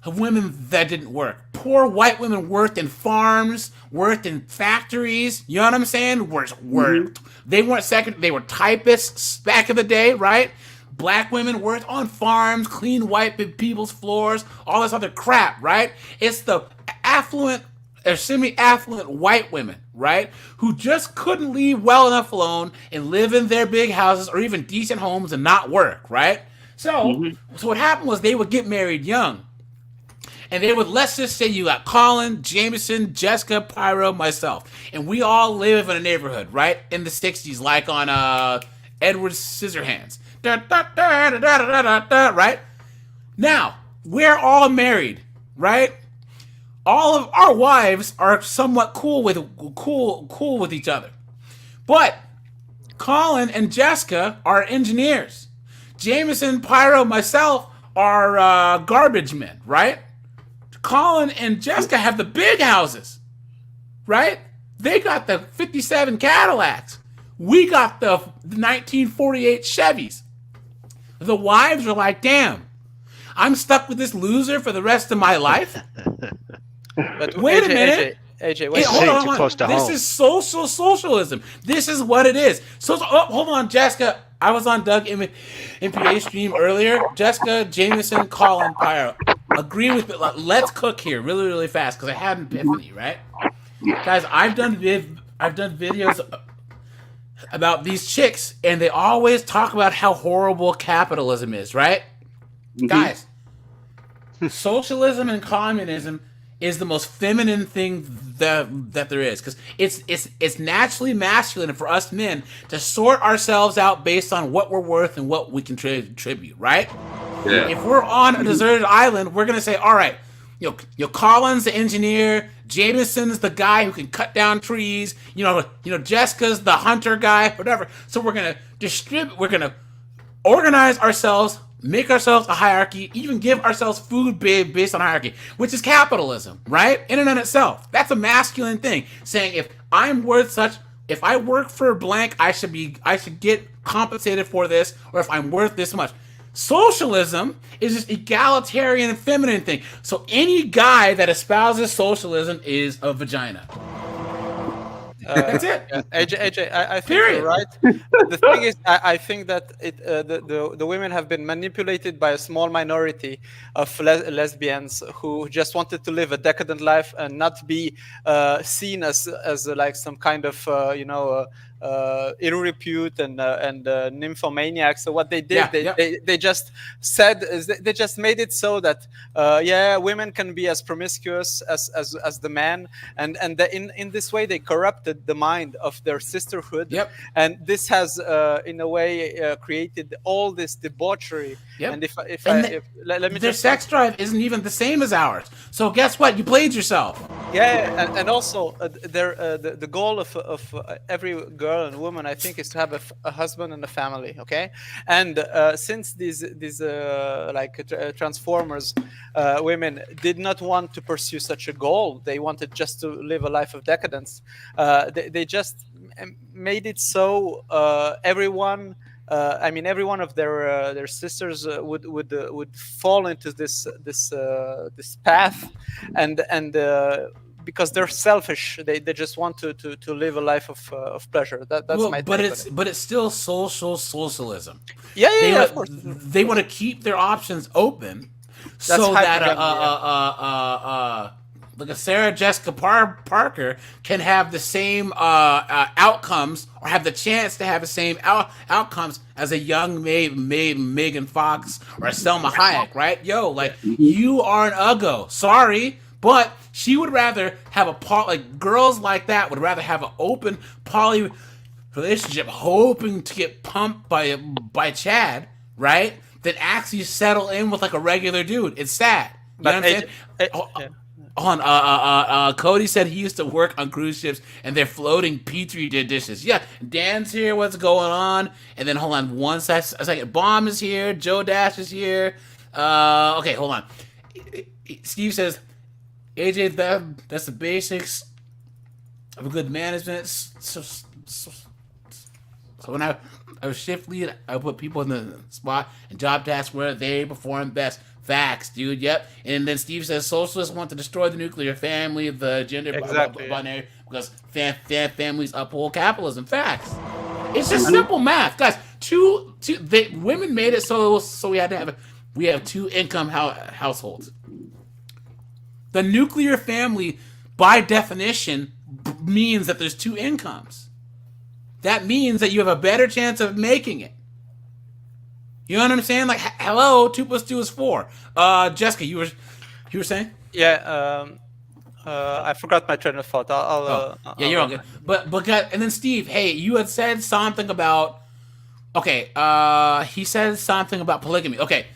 Speaker 1: of women that didn't work. Poor white women worked in farms, worked in factories. You know what I'm saying? Worked. They weren't second. They were typists back in the day, right? Black women worked on farms, cleaned white people's floors, all this other crap, right? It's the affluent or semi-affluent white women, right, who just couldn't leave well enough alone and live in their big houses or even decent homes and not work, right? So what happened was they would get married young. And they would, let's just say you got Colin, Jameson, Jessica, Pyro, myself. And we all live in a neighborhood, right, in the 60s, like on Edward Scissorhands. Right? Now, we're all married, right? All of our wives are somewhat cool with each other. But Colin and Jessica are engineers. Jameson, Pyro, myself are garbage men, right? Colin and Jessica have the big houses, right? They got the 57 Cadillacs. We got the 1948 Chevys. The wives are like, damn, I'm stuck with this loser for the rest of my life.
Speaker 4: But
Speaker 1: Wait a minute.
Speaker 4: AJ,
Speaker 1: Hey, hold
Speaker 5: Sitting
Speaker 1: on,
Speaker 5: too
Speaker 1: hold
Speaker 5: close
Speaker 1: on.
Speaker 5: to
Speaker 1: This
Speaker 5: home.
Speaker 1: is socialism. This is what it is. Hold on, Jessica. I was on Doug MPA stream earlier. Jessica, Jameson, Colin, Pyro. Agree with me. Let's cook here really, really fast because I had an epiphany, right? Guys, I've done videos about these chicks, and they always talk about how horrible capitalism is, right? Guys, socialism and communism is the most feminine thing that there is, because it's naturally masculine for us men to sort ourselves out based on what we're worth and what we can contribute, right?
Speaker 2: Yeah.
Speaker 1: If we're on a deserted island, we're gonna say, all right, Colin's the engineer, Jameson's the guy who can cut down trees, Jessica's the hunter guy, whatever. So we're gonna we're gonna organize ourselves, make ourselves a hierarchy, even give ourselves food based on hierarchy, which is capitalism, right? In and of itself. That's a masculine thing. Saying if I'm worth such, if I work for blank, I should get compensated for this, or if I'm worth this much. Socialism is just egalitarian and feminine thing. So any guy that espouses socialism is a vagina. That's it.
Speaker 4: AJ, I think
Speaker 1: Period.
Speaker 4: you're right. But the thing is, I think that the women have been manipulated by a small minority of lesbians who just wanted to live a decadent life and not be seen as like some kind of ill repute and nymphomaniac. So what they did, they just said, they just made it so that women can be as promiscuous as the man, and in this way they corrupted the mind of their sisterhood.
Speaker 1: Yep.
Speaker 4: And this has in a way created all this debauchery.
Speaker 1: Yep.
Speaker 4: And let me
Speaker 1: their
Speaker 4: just
Speaker 1: sex drive isn't even the same as ours. So guess what? You played yourself.
Speaker 4: and also the goal of every girl and woman, I think, is to have a husband and a family. Okay, and since these transformers women did not want to pursue such a goal, they wanted just to live a life of decadence. They just made it so everyone. Every one of their sisters would fall into this path, and because they're selfish, they just want to live a life of pleasure. That's my take.
Speaker 1: But it's still socialism.
Speaker 4: Yeah, of course.
Speaker 1: They want to keep their options open, so that like a Sarah Jessica Parker can have the same outcomes, or have the chance to have the same outcomes as a young Megan Fox or a Selma Hayek, right? You are an uggo. Sorry, but she would rather have girls like that would rather have an open poly relationship, hoping to get pumped by Chad, right? Than actually settle in with like a regular dude. It's sad. You know what I'm saying? Cody said he used to work on cruise ships and they're floating Petri dishes. Yeah, Dan's here. What's going on? And then hold on one second. Bomb is here. Joe Dash is here. Okay, hold on. Steve says, AJ, that's the basics of a good management. So when I was shift lead, I would put people in the spot and job tasks where they perform best. Facts, dude. Yep. And then Steve says socialists want to destroy the nuclear family, the gender binary, because families uphold capitalism. Facts. It's just simple math, guys. Women made it so we have two income households. The nuclear family, by definition, means that there's two incomes. That means that you have a better chance of making it. You know what I'm saying? Like, hello, 2 + 2 is 4. Jessica, you were saying?
Speaker 4: Yeah. I forgot my train of thought.
Speaker 1: You're all good. But guys, and then Steve, hey, you had said something about. Okay. He said something about polygamy. Okay.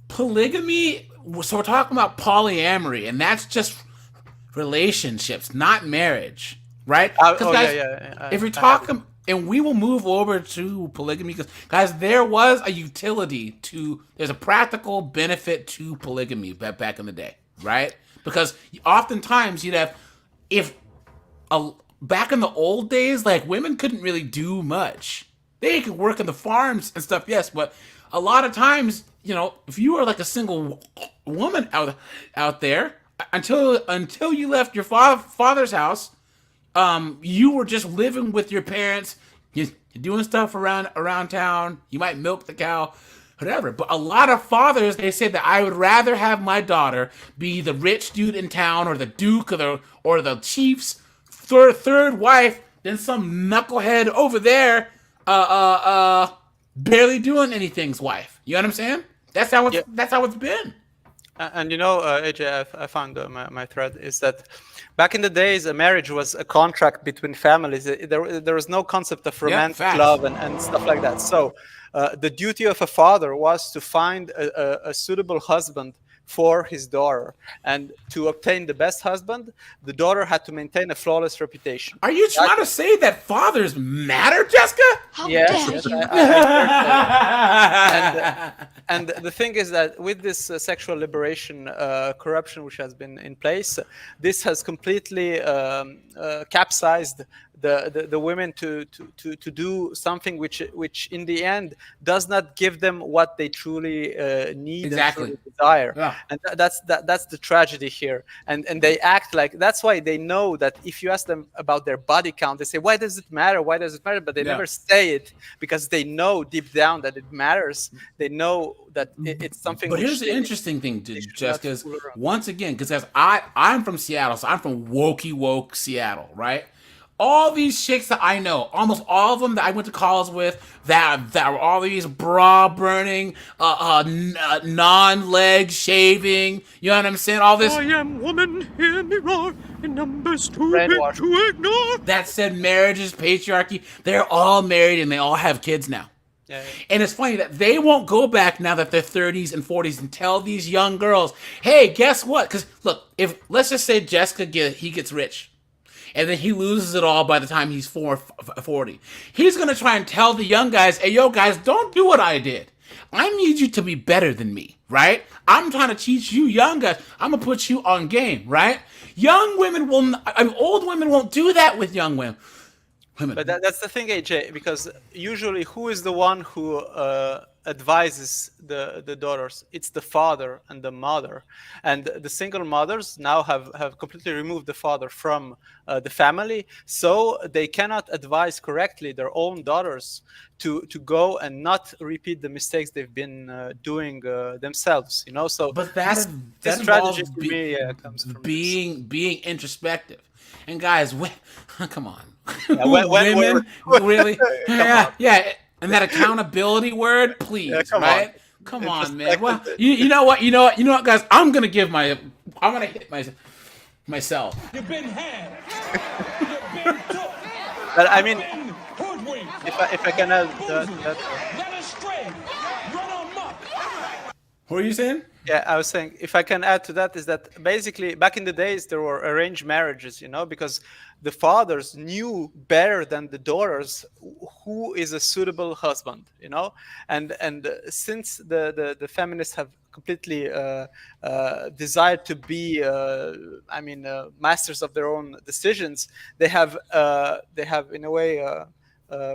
Speaker 1: Polygamy. So we're talking about polyamory, and that's just relationships, not marriage, right? Because if you're talking. And we will move over to polygamy because, guys, there's a practical benefit to polygamy back in the day, right? Because oftentimes you'd have, back in the old days, like women couldn't really do much. They could work in the farms and stuff, yes, but a lot of times, if you are like a single woman out there, until you left your father's house, you were just living with your parents, you're doing stuff around town. You might milk the cow, whatever. But a lot of fathers, they say that I would rather have my daughter be the rich dude in town, or the duke, or the chief's third wife, than some knucklehead over there, barely doing anything's wife. You know what I'm saying? That's how it's been.
Speaker 4: And AJ, I found my thread is that back in the days, a marriage was a contract between families. There was no concept of romantic love and stuff like that. So the duty of a father was to find a suitable husband for his daughter. And to obtain the best husband, the daughter had to maintain a flawless reputation.
Speaker 1: Are you trying to say that fathers matter, Jessica?
Speaker 4: Yes. And the thing is that with this sexual liberation corruption which has been in place, this has completely capsized the women to do something which in the end does not give them what they truly need and truly desire. Yeah. And that's the tragedy here. And they act like, that's why they know that if you ask them about their body count, they say, why does it matter? But they never say it, because they know deep down that it matters. They know that it's something.
Speaker 1: But here's the interesting thing, Jessica, is once again, because I'm from Seattle, so I'm from woke Seattle, right? All these chicks that I know, almost all of them that I went to college with, that were all these bra burning, non-leg shaving, you know what I'm saying? All this.
Speaker 9: I am woman, hear me roar, in numbers too big to ignore.
Speaker 1: That said marriage is patriarchy. They're all married and they all have kids now.
Speaker 4: Yeah.
Speaker 1: And it's funny that they won't go back now that they're 30s and 40s and tell these young girls, hey, guess what? Because look, let's just say Jessica gets rich, and then he loses it all by the time he's 40. He's going to try and tell the young guys, hey, yo, guys, don't do what I did. I need you to be better than me, right? I'm trying to teach you young guys. I'm going to put you on game, right? Old women won't do that with young women.
Speaker 4: But that's the thing, AJ, because usually who is the one who advises the daughters? It's the father and the mother. And the single mothers now have completely removed the father from the family, so they cannot advise correctly their own daughters to go and not repeat the mistakes they've been doing themselves. So
Speaker 1: but this
Speaker 4: strategy for me comes from
Speaker 1: being introspective. And guys, come on.
Speaker 4: Yeah,
Speaker 1: women really, yeah, and that accountability word, please, right? Come on, man. Well, you know what, guys. I'm gonna hit myself.
Speaker 7: You've been had.
Speaker 4: But I mean, if I can add that.
Speaker 1: What are you saying?
Speaker 4: Yeah, I was saying, if I can add to that, is that basically back in the days there were arranged marriages, because the fathers knew better than the daughters who is a suitable husband, and since the feminists have completely desired to be, masters of their own decisions, they have in a way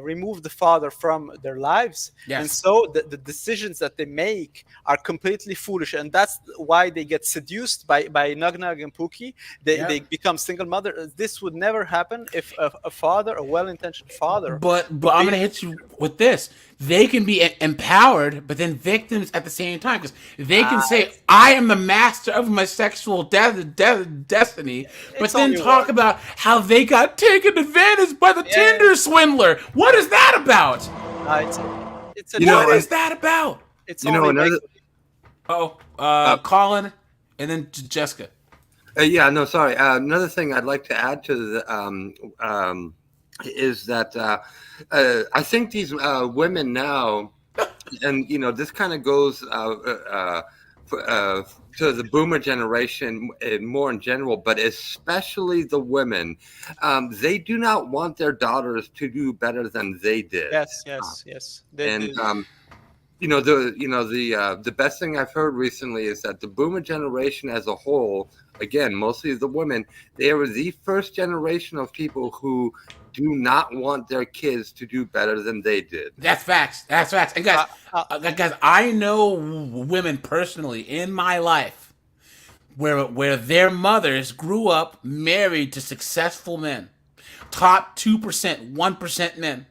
Speaker 4: remove the father from their lives.
Speaker 1: Yes.
Speaker 4: And so the decisions that they make are completely foolish, and that's why they get seduced by Nug and Pookie. They become single mother. This would never happen if a father, a well-intentioned father.
Speaker 1: But I'm gonna hit you with this. They can be empowered, but then victims at the same time, because they can say, I am the master of my sexual destiny, but then talk about how they got taken advantage by the Tinder swindler. What is that about? What is that about?
Speaker 4: It's another.
Speaker 1: Colin, and then Jessica.
Speaker 2: Sorry. Another thing I'd like to add to the is that I think these women now, and this kind of goes to the boomer generation more in general, but especially the women, they do not want their daughters to do better than they did.
Speaker 4: Yes.
Speaker 2: The best thing I've heard recently is that the boomer generation as a whole, again, mostly the women, they were the first generation of people who do not want their kids to do better than they did.
Speaker 1: That's facts. That's facts. And guys, I know women personally in my life where their mothers grew up married to successful men, top 2%, 1% men.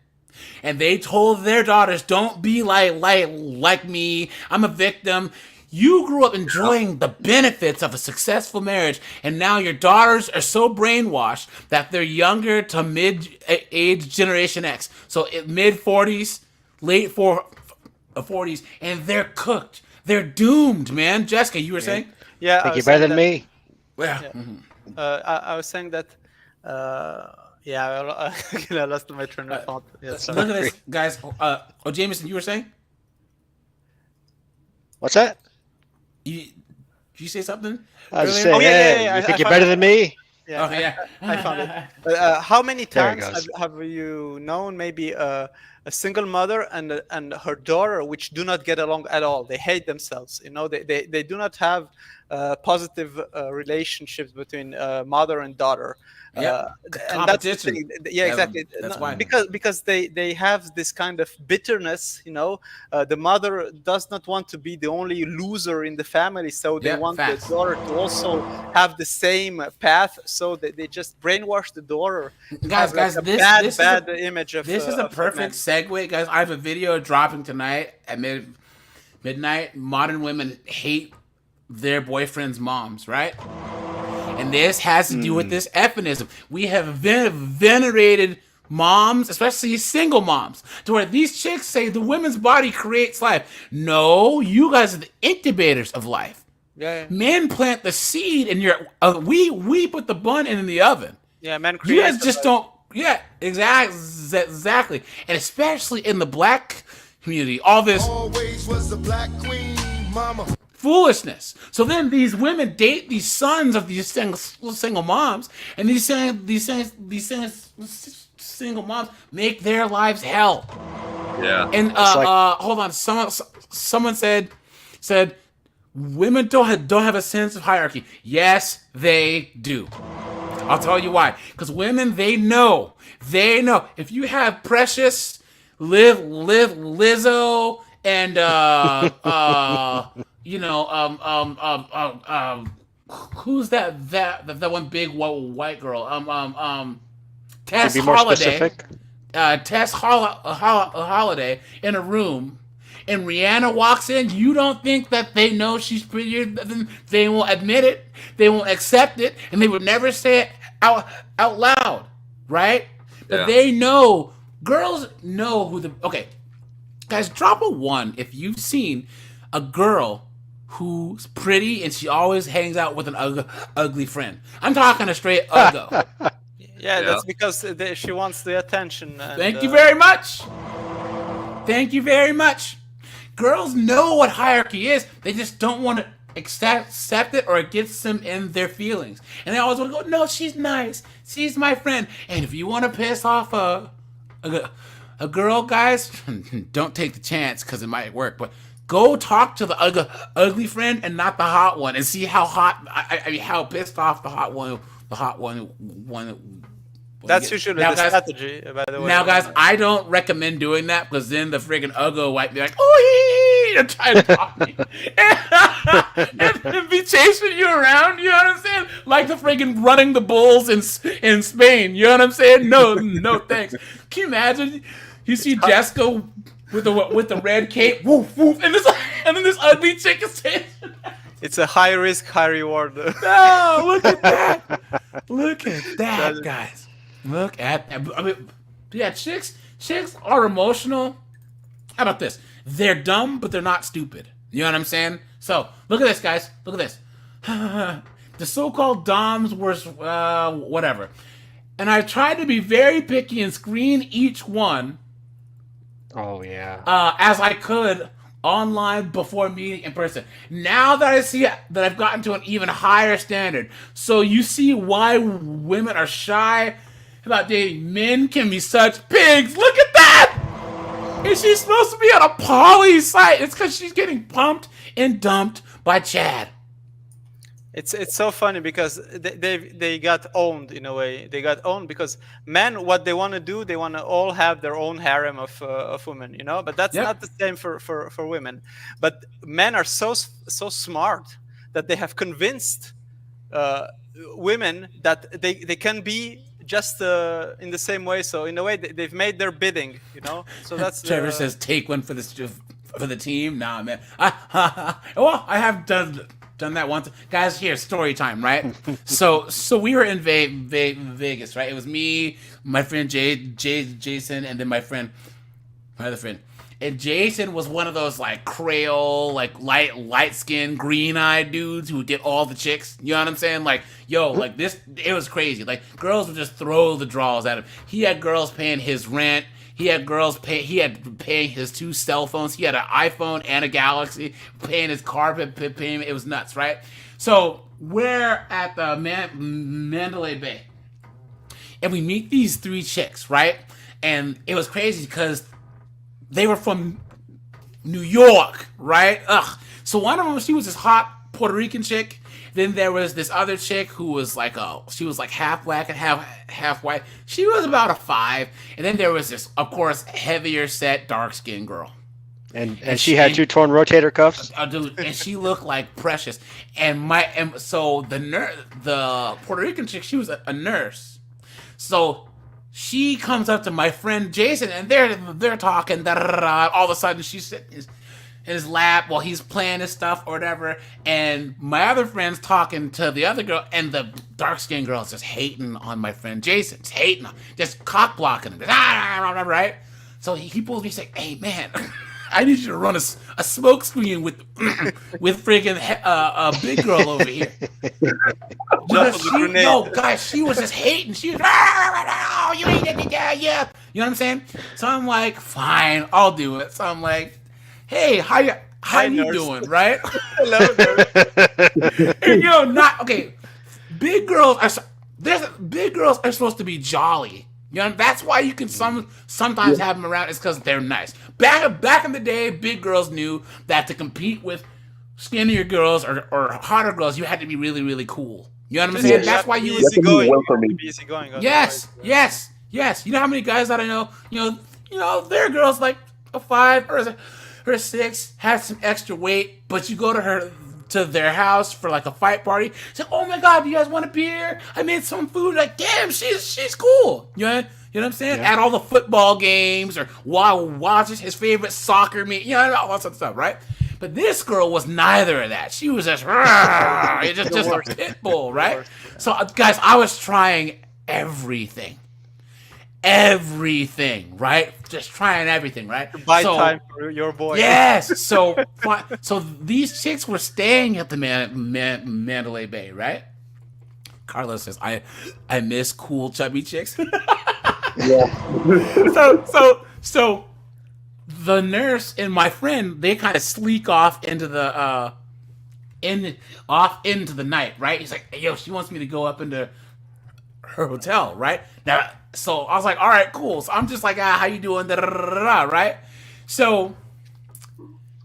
Speaker 1: And they told their daughters, don't be like me. I'm a victim. You grew up enjoying the benefits of a successful marriage, and now your daughters are so brainwashed that they're younger to mid-age Generation X. So mid-40s, late 40s, and they're cooked. They're doomed, man. Jessica, you were saying?
Speaker 4: Yeah.
Speaker 5: Think you're better than me?
Speaker 1: Yeah.
Speaker 4: I was saying that. I lost my train of thought. Yeah, sorry.
Speaker 1: Look at this, guys. Jameson, you were saying?
Speaker 5: What's that?
Speaker 1: Did you say something?
Speaker 5: I was
Speaker 1: earlier?
Speaker 5: saying,
Speaker 4: yeah.
Speaker 5: You think you're better than me?
Speaker 4: Yeah,
Speaker 1: Okay, yeah.
Speaker 4: I found it. How many
Speaker 5: There it
Speaker 4: times
Speaker 5: goes.
Speaker 4: have you known maybe a single mother and her daughter which do not get along at all? They hate themselves. They do not have positive relationships between mother and daughter.
Speaker 1: Yeah,
Speaker 4: and that's the
Speaker 1: competition.
Speaker 4: thing. Yeah, exactly.
Speaker 1: That's why.
Speaker 4: Because they have this kind of bitterness. The mother does not want to be the only loser in the family, so they want
Speaker 1: facts.
Speaker 4: the daughter to also have the same path. So they just brainwash the daughter.
Speaker 1: Guys,
Speaker 4: This bad image of.
Speaker 1: This is a
Speaker 4: of
Speaker 1: perfect segue, guys. I have a video dropping tonight at midnight. Modern women hate their boyfriend's moms, right? And this has to do with this feminism. We have venerated moms, especially single moms, to where these chicks say the women's body creates life. No, you guys are the incubators of life.
Speaker 4: Yeah.
Speaker 1: Men plant the seed, and we put the bun in the oven.
Speaker 4: Yeah, men
Speaker 1: You
Speaker 4: create.
Speaker 1: guys just don't. Yeah, exactly, and especially in the black community, all this
Speaker 8: Always was the black queen, mama.
Speaker 1: foolishness. So then these women date these sons of these single moms, and these single moms make their lives hell.
Speaker 2: Yeah.
Speaker 1: And hold on, someone said women don't have a sense of hierarchy. Yes, they do. I'll tell you why. Because women, they know. If you have Precious, Lizzo, and who's that one big white girl? Tess
Speaker 5: To be more
Speaker 1: Holiday.
Speaker 5: specific?
Speaker 1: Tess Holiday in a room, and Rihanna walks in. You don't think that they know she's prettier than they won't admit it, they won't accept it, and they would never say it out loud, right? But they know. Girls know who the guys, drop a 1 if you've seen a girl who's pretty and she always hangs out with an ugly friend. I'm talking a straight uggo.
Speaker 4: Yeah, that's because she wants the attention. And,
Speaker 1: Thank you very much. Thank you very much. Girls know what hierarchy is. They just don't want to accept it, or it gets them in their feelings. And they always want to go, no, she's nice. She's my friend. And if you want to piss off a girl, guys, don't take the chance because it might work. But go talk to the ugly friend and not the hot one, and see how hot, how pissed off the hot one.
Speaker 4: That's usually the strategy, by the way.
Speaker 1: Now, guys, I don't recommend doing that, because then the friggin' uggo might be like, oh, and try to talk me, and be chasing you around. You know what I'm saying? Like the friggin' running the bulls in Spain. You know what I'm saying? No, thanks. Can you imagine? You see Jessica with the red cape, woof woof, and then this ugly chick is saying.
Speaker 4: It's a high risk, high reward.
Speaker 1: No, look at that! Look at that, guys. Look at that. I mean, yeah, chicks are emotional. How about this? They're dumb, but they're not stupid. You know what I'm saying? So look at this, guys. Look at this. The so-called doms were whatever, and I tried to be very picky and screen each one.
Speaker 5: Oh yeah.
Speaker 1: As I could online before meeting in person. Now that I see that I've gotten to an even higher standard, so you see why women are shy about dating. Men can be such pigs. Look at that! And she's supposed to be on a poly site. It's because she's getting pumped and dumped by Chad.
Speaker 4: It's so funny because they got owned in a way. They got owned because men, what they want to do, they want to all have their own harem of women, you know. But that's not the same for women. But men are so smart that they have convinced women that they can be just in the same way. So in a way, they've made their bidding, you know. So that's
Speaker 1: Trevor says, "Take one for the team." Nah, man. Well, I have done that once, guys. Here, story time, right? so we were in Vegas, right? It was me, my friend Jason, and then my other friend. And Jason was one of those like Creole, like light skinned, green eyed dudes who get all the chicks. You know what I'm saying? Like, yo, like this, it was crazy. Like girls would just throw the draws at him. He had girls paying his rent. He had paying his 2 cell phones. He had an iPhone and a Galaxy, paying his carpet payment. It was nuts, right? So we're at the Mandalay Bay, and we meet these 3 chicks, right? And it was crazy because they were from New York, right? So one of them, she was this hot Puerto Rican chick. Then there was this other chick who was like she was like half black and half white. She was about a 5. And then there was this, of course, heavier set, dark skinned girl.
Speaker 5: And she had 2 torn rotator cuffs.
Speaker 1: Dude, and she looked like Precious. And so the Puerto Rican chick, she was a nurse. So she comes up to my friend Jason, and they're talking. All of a sudden, she's sitting in his lap while he's playing his stuff or whatever. And my other friend's talking to the other girl, and the dark skinned girl is just hating on my friend Jason, just cock blocking him, right? So he pulls me, he's like, "Hey man, I need you to run a smoke screen with freaking a big girl over here." Guys, she was just hating. She was, "Oh, you ain't that, yeah." You know what I'm saying? So I'm like, fine, I'll do it. So I'm like, "Hey, how you doing?" Right?
Speaker 4: Hello, nurse.
Speaker 1: And okay. Big girls are supposed to be jolly. You know, that's why you can sometimes have them around. It's because they're nice. Back in the day, big girls knew that to compete with skinnier girls or hotter girls, you had to be really, really cool. You know what I'm saying? That's why you
Speaker 4: easy going. Easy going.
Speaker 1: Yes. You know how many guys that I know? You know, their girls like a 5 or a 6, has some extra weight, but you go to their house for like a fight party. Say, "Oh my God, do you guys want a beer? I made some food." Like, damn, she's cool. You know what I'm saying?
Speaker 5: Yeah.
Speaker 1: At all the football games or watches his favorite soccer meet. You know, all that sort of stuff, right? But this girl was neither of that. She was just just a pit bull, right? So, guys, I was trying everything, right? Just trying everything, right?
Speaker 4: Buy time for your boy.
Speaker 1: Yes. So these chicks were staying at the Mandalay Bay, right? Carlos says, "I miss cool chubby chicks." Yeah. So the nurse and my friend, they kind of sleek off into the into the night, right? He's like, "Hey, yo, she wants me to go up into her hotel," right? Now, so I was like, "All right, cool." So I'm just like, "How you doing?" Right? So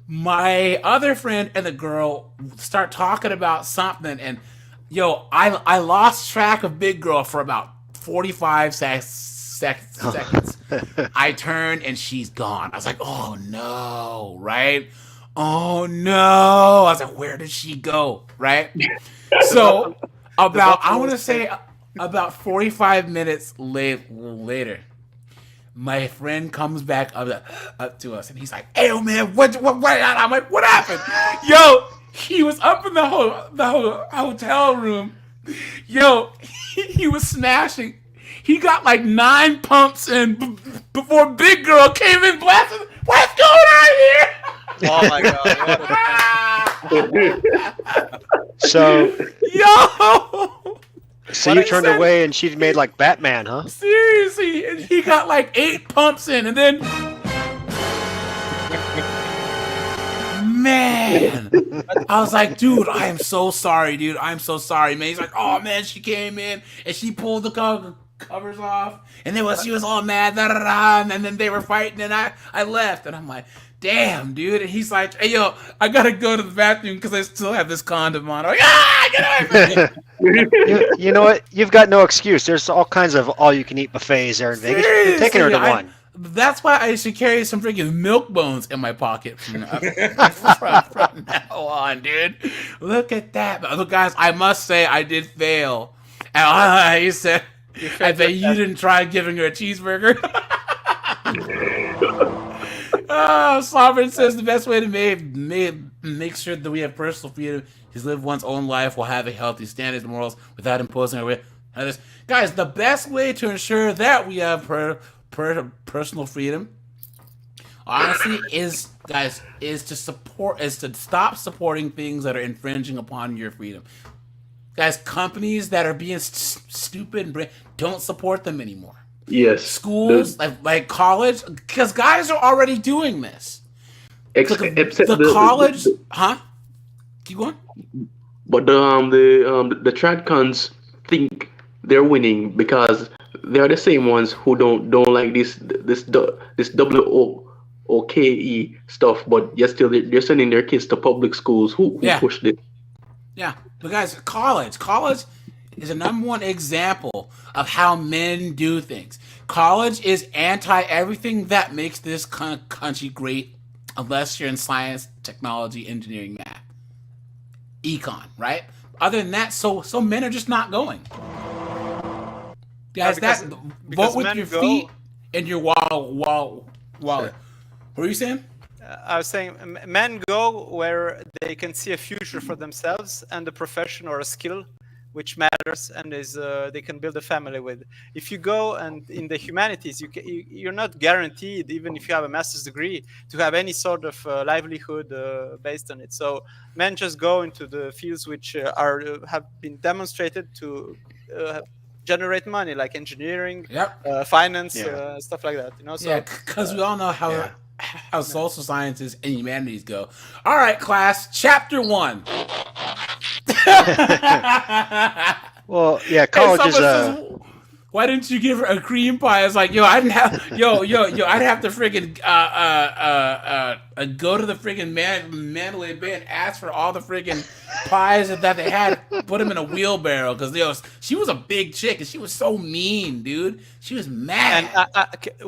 Speaker 1: my other friend and the girl start talking about something, and I lost track of big girl for about 45 seconds. I turned and she's gone. I was like, "Oh no!" Right? "Oh no!" I was like, "Where did she go?" Right? So about 45 minutes later, my friend comes back up to us, and he's like, "Hey, man, what?" I'm like, "What happened?" Yo, he was up in the hotel room. Yo, he was smashing. He got like 9 pumps in before big girl came in blasting. "What's going on here?"
Speaker 4: Oh my God!
Speaker 5: So you turned
Speaker 1: said,
Speaker 5: away, and she'd made like Batman, huh?
Speaker 1: Seriously, and he got like 8 pumps in, and then, man, I was like, "Dude, I am so sorry, dude. I'm so sorry, man." He's like, "Oh man, she came in and she pulled the covers off, and then she was all mad, da, da, da, and then they were fighting, and I left, and I'm like, damn, dude. And he's like, hey, yo, I gotta go to the bathroom because I still have this condom on. I'm like, get away from me.
Speaker 5: You know what? You've got no excuse. There's all kinds of all-you-can-eat buffets there in Vegas. You're taking her to one.
Speaker 1: That's why I should carry some freaking milk bones in my pocket from now on, dude. Look at that. But look, guys, I must say I did fail. And he said, I bet you didn't try giving her a cheeseburger. Sovereign says the best way to make sure that we have personal freedom is live one's own life while having healthy standards and morals without imposing our way on others. Guys, the best way to ensure that we have personal freedom, honestly, is to stop supporting things that are infringing upon your freedom. Guys, companies that are being stupid and don't support them anymore.
Speaker 10: Yes.
Speaker 1: Schools like college, because guys are already doing this.
Speaker 10: Except
Speaker 1: the college, huh? Keep going.
Speaker 10: But the tradcons think they're winning because they're the same ones who don't like this WOKE stuff, but yet still they're sending their kids to public schools who pushed it.
Speaker 1: Yeah, but guys, college is a number one example of how men do things. College is anti everything that makes this country great, unless you're in science, technology, engineering, math, econ, right? Other than that, so men are just not going. Guys, vote with your feet and your wallet. What were you saying?
Speaker 4: I was saying men go where they can see a future for themselves and a profession or a skill which matters and they can build a family with. If you go and in the humanities, you're not guaranteed, even if you have a master's degree, to have any sort of livelihood based on it. So men just go into the fields which have been demonstrated to generate money, like engineering, finance, stuff like that. You know, so
Speaker 1: because we all know how social sciences and humanities go. All right, class, chapter 1.
Speaker 5: Well, yeah, college is
Speaker 1: why didn't you give her a cream pie? It's like, I didn't have, I'd have to friggin' go to the friggin' Mandalay Bay and ask for all the friggin' pies that they had, put them in a wheelbarrow, because she was a big chick and she was so mean, dude. She was mad.
Speaker 4: And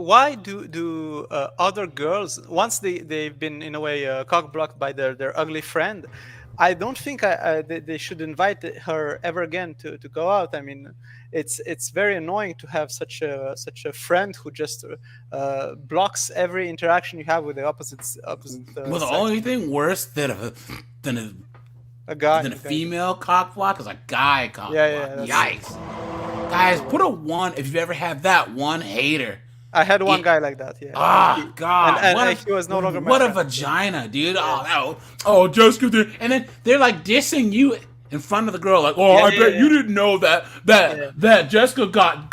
Speaker 4: why do other girls, once they've been in a way cock-blocked by their ugly friend, I don't think they should invite her ever again to go out. I mean, it's very annoying to have such a friend who just blocks every interaction you have with the opposite.
Speaker 1: Well, the only thing worse than a female cock block is a guy cock block. Yikes! Guys, put a 1 if you've ever had that one hater.
Speaker 4: I had one guy like that. Yeah.
Speaker 1: Ah, God!
Speaker 4: And he was no longer my
Speaker 1: friend.
Speaker 4: friend.
Speaker 1: A vagina, dude! Oh, Jessica, and then they're like dissing you in front of the girl, like, I bet you didn't know that Jessica got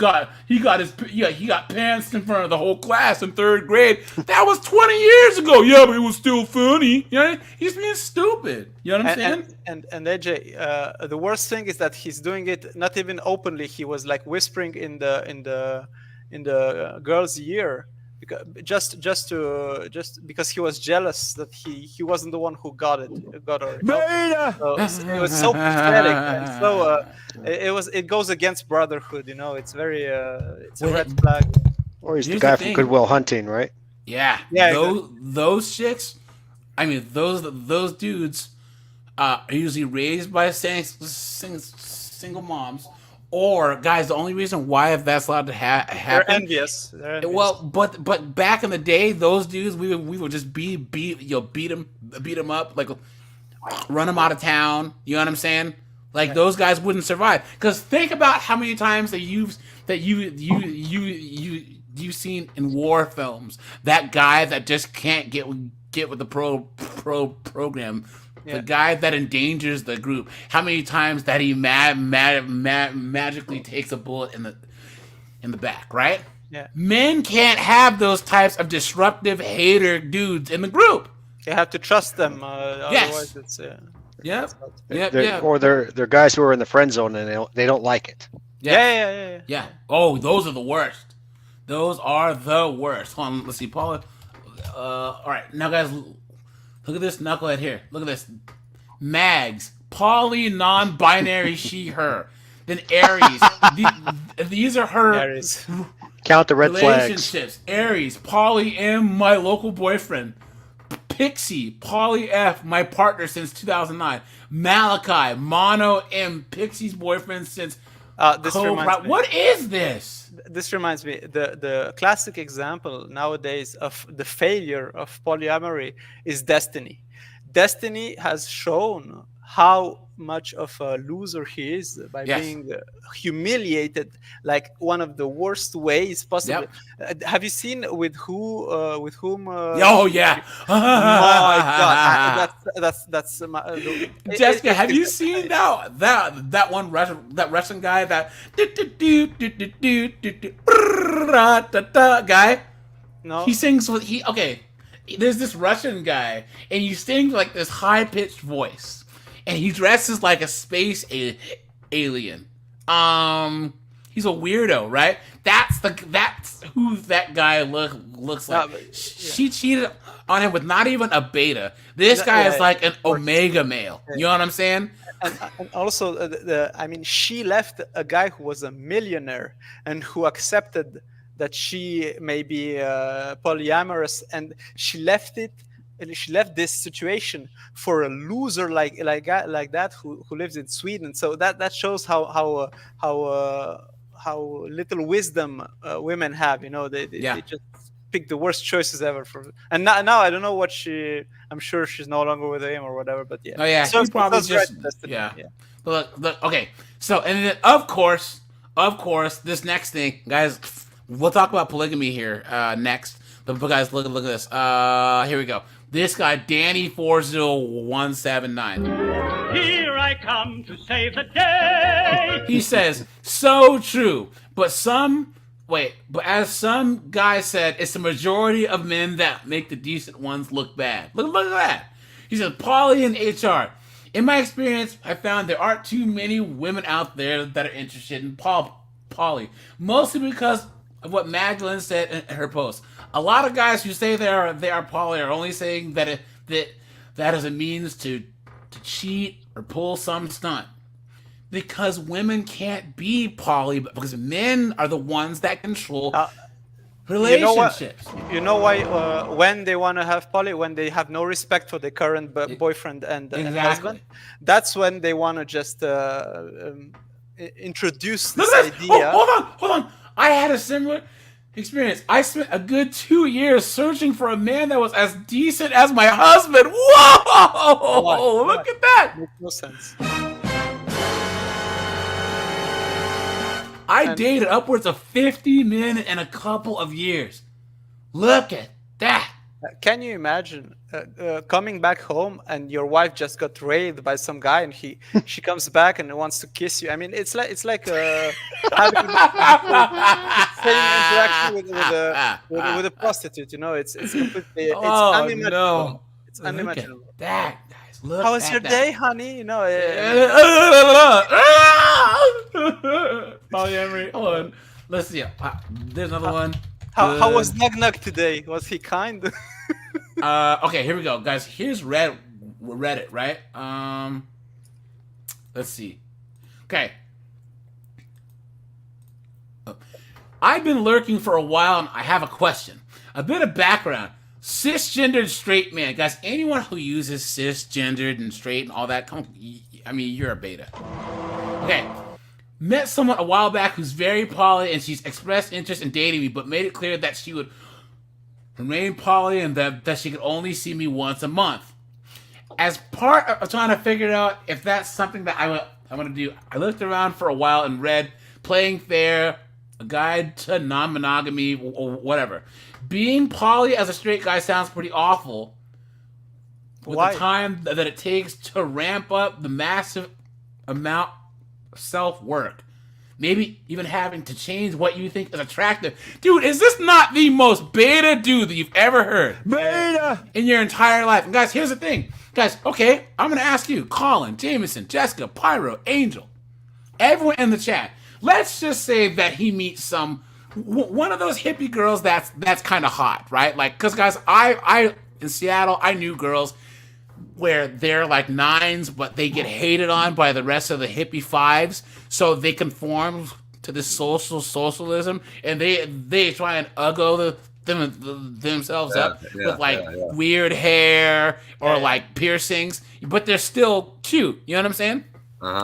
Speaker 1: pants in front of the whole class in 3rd grade. That was 20 years ago. Yeah, but it was still funny. You know, he's being stupid. You know what I'm saying?
Speaker 4: And AJ, the worst thing is that he's doing it not even openly. He was like whispering in the girl's ear, because because he was jealous that he wasn't the one who got her. So it was so pathetic, and so it goes against brotherhood. You know, it's very it's a red flag.
Speaker 5: Or he's the guy from Good Will Hunting, right?
Speaker 1: Yeah. Those chicks, I mean, those dudes are usually raised by single moms. Or, guys, the only reason why that's allowed to happen...
Speaker 4: They're envious.
Speaker 1: Well, but back in the day, those dudes, we would just beat them up, like, run them out of town. You know what I'm saying? Like, those guys wouldn't survive. Because think about how many times that you've seen in war films, that guy that just can't get with the program. The guy that endangers the group. How many times that he magically takes a bullet in the back, right?
Speaker 4: Yeah.
Speaker 1: Men can't have those types of disruptive hater dudes in the group.
Speaker 4: You have to trust them. Otherwise, it's
Speaker 1: Yep.
Speaker 5: Or they're guys who are in the friend zone and they don't like it.
Speaker 1: Yes. Yeah. Oh, those are the worst. Those are the worst. Hold on, let's see, Paula. All right, now guys, look at this knucklehead here. Look at this. Mags, poly, non-binary, she, her. Then Aries. These are her
Speaker 4: Aries.
Speaker 5: Count the red flags.
Speaker 1: relationships. Aries, poly M, my local boyfriend. Pixie, poly F, my partner since 2009. Malachi, mono M, Pixie's boyfriend since. What is this?
Speaker 4: This reminds me, the classic example nowadays of the failure of polyamory is Destiny. Destiny has shown how much of a loser he is by being humiliated, like one of the worst ways possible. Have you seen with whom?
Speaker 1: Oh yeah!
Speaker 4: My God, that's
Speaker 1: Jessica, have you seen that one Russian guy guy?
Speaker 4: No,
Speaker 1: he sings with There's this Russian guy, and he sings like this high-pitched voice, and he dresses like a space alien. He's a weirdo, right? That's who that guy looks like. She cheated on him with not even a beta. This guy is like an omega male. You know what I'm saying?
Speaker 4: And also, she left a guy who was a millionaire and who accepted that she may be polyamorous, and she left it. And she left this situation for a loser like that who lives in Sweden. So that shows how little wisdom women have. They just pick the worst choices ever and now I don't know what I'm sure she's no longer with him or whatever. But yeah.
Speaker 1: Oh yeah, he probably just But look, okay. So and then of course, this next thing, guys. We'll talk about polygamy here next. But guys, look at this. Here we go. This guy, Danny40179.
Speaker 9: Here I come to save the day.
Speaker 1: He says, so true. But as some guy said, it's the majority of men that make the decent ones look bad. Look at that. He says, poly and HR. In my experience, I found there aren't too many women out there that are interested in poly. Mostly because of what Magdalene said in her post. A lot of guys who say they are poly are only saying that as a means to cheat or pull some stunt. Because women can't be poly, because men are the ones that control relationships.
Speaker 4: You know why? When they want to have poly, when they have no respect for their current boyfriend and husband, that's when they want to just introduce this idea.
Speaker 1: Hold on. I had a similar experience. I spent a good 2 years searching for a man that was as decent as my husband. Whoa! Look at that.
Speaker 4: Makes no sense.
Speaker 1: I dated upwards of 50 men in a couple of years. Look at that.
Speaker 4: Can you imagine coming back home and your wife just got raped by some guy and she comes back and wants to kiss you? I mean, it's like having the same interaction with a prostitute. It's completely unimaginable.
Speaker 1: No.
Speaker 4: It's unimaginable.
Speaker 1: Look at that, guys. Look.
Speaker 4: How was your day, honey?
Speaker 1: Polyamory. Hold on. Let's see. There's another one.
Speaker 4: How was Nug Nug today? Was he kind?
Speaker 1: Okay, here we go, guys. Here's Reddit, right? Let's see. Okay. I've been lurking for a while, and I have a question. A bit of background. Cisgendered straight man, guys. Anyone who uses cisgendered and straight and all that, you're a beta. Okay. Met someone a while back who's very poly, and she's expressed interest in dating me, but made it clear that she would remain poly and that she could only see me once a month. As part of trying to figure out if that's something that I want to do, I looked around for a while and read Playing Fair, A Guide to Non-Monogamy, or whatever. Being poly as a straight guy sounds pretty awful. With the time that it takes to ramp up the massive amount of self-work. Maybe even having to change what you think is attractive. Dude, is this not the most beta dude that you've ever heard?
Speaker 7: Beta!
Speaker 1: In your entire life. And guys, here's the thing. Guys, okay, I'm going to ask you, Colin, Jameson, Jessica, Pyro, Angel, everyone in the chat. let's just say that he meets one of those hippie girls that's kind of hot, right? Like, because guys, I in Seattle, I knew girls where they're like 9s, but they get hated on by the rest of the hippie 5s, so they conform to this socialism, and they try and uggo themselves up with like weird hair or like piercings, but they're still cute. You know what I'm saying?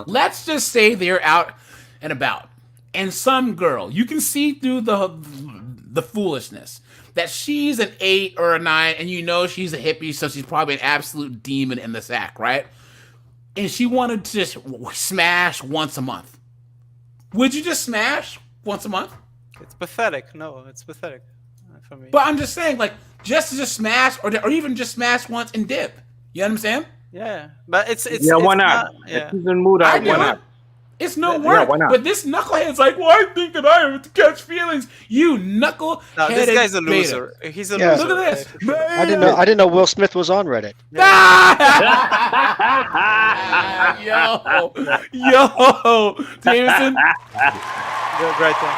Speaker 1: Let's just say they're out and about, and some girl, you can see through the foolishness that she's an 8 or a 9, and you know she's a hippie, so she's probably an absolute demon in the sack, right? And she wanted to just smash once a month. Would you just smash once a month?
Speaker 4: It's pathetic. No, it's pathetic for me.
Speaker 1: But I'm just saying, like, just smash, or even just smash once and dip. You know what I'm saying?
Speaker 4: Yeah, but it's
Speaker 11: why not?
Speaker 4: Yeah.
Speaker 11: It's in mood. Why not?
Speaker 1: It's no work.
Speaker 11: why not?
Speaker 1: But this knucklehead's like, well, I think that I have to catch feelings. You knucklehead.
Speaker 4: No, this guy's a loser. He's a loser.
Speaker 1: Look at this.
Speaker 5: I didn't know Will Smith was on Reddit.
Speaker 1: Yo, Jameson.
Speaker 4: Great one.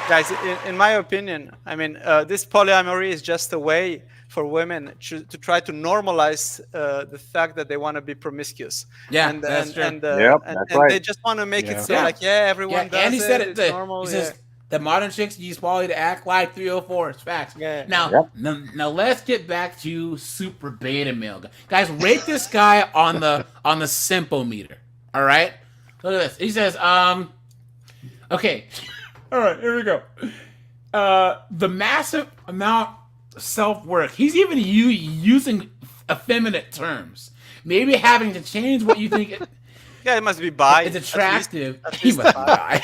Speaker 4: Guys, in my opinion, I mean, this polyamory is just a way for women to try to normalize the fact that they want to be promiscuous.
Speaker 1: Yeah,
Speaker 4: and
Speaker 1: that's true.
Speaker 4: And
Speaker 11: right.
Speaker 4: they just want to make it seem like, everyone does
Speaker 1: and he said
Speaker 4: it's
Speaker 1: it.
Speaker 4: normal.
Speaker 1: He says the modern chicks use poly to act like 304. It's facts.
Speaker 4: Yeah.
Speaker 1: Now let's get back to super beta male. Guys, rate this guy on the simpometer. All right? Look at this. He says, okay. All right, here we go. The massive amount of self-work. He's even using effeminate terms. Maybe having to change what you think
Speaker 4: Yeah, it must be bi.
Speaker 1: it's attractive.
Speaker 4: At
Speaker 1: He
Speaker 4: least
Speaker 1: must
Speaker 4: bi.
Speaker 1: die.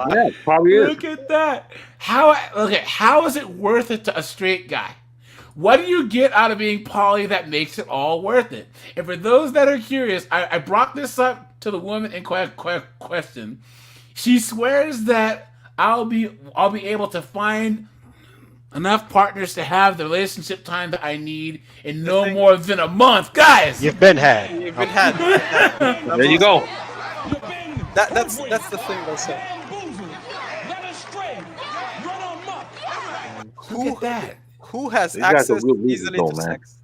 Speaker 11: Yeah, probably is.
Speaker 1: Look at that. How is it worth it to a straight guy? What do you get out of being poly that makes it all worth it? And for those that are curious, I brought this up to the woman in question. She swears that I'll be able to find enough partners to have the relationship time that I need in no more than a month. Guys!
Speaker 5: You've been had.
Speaker 4: You've been had.
Speaker 11: There you go.
Speaker 4: That's the thing they'll say.
Speaker 1: Look at that.
Speaker 4: Who has
Speaker 11: These guys are
Speaker 4: access
Speaker 11: real losers,
Speaker 4: easily
Speaker 11: though,
Speaker 4: to
Speaker 11: man.
Speaker 4: sex?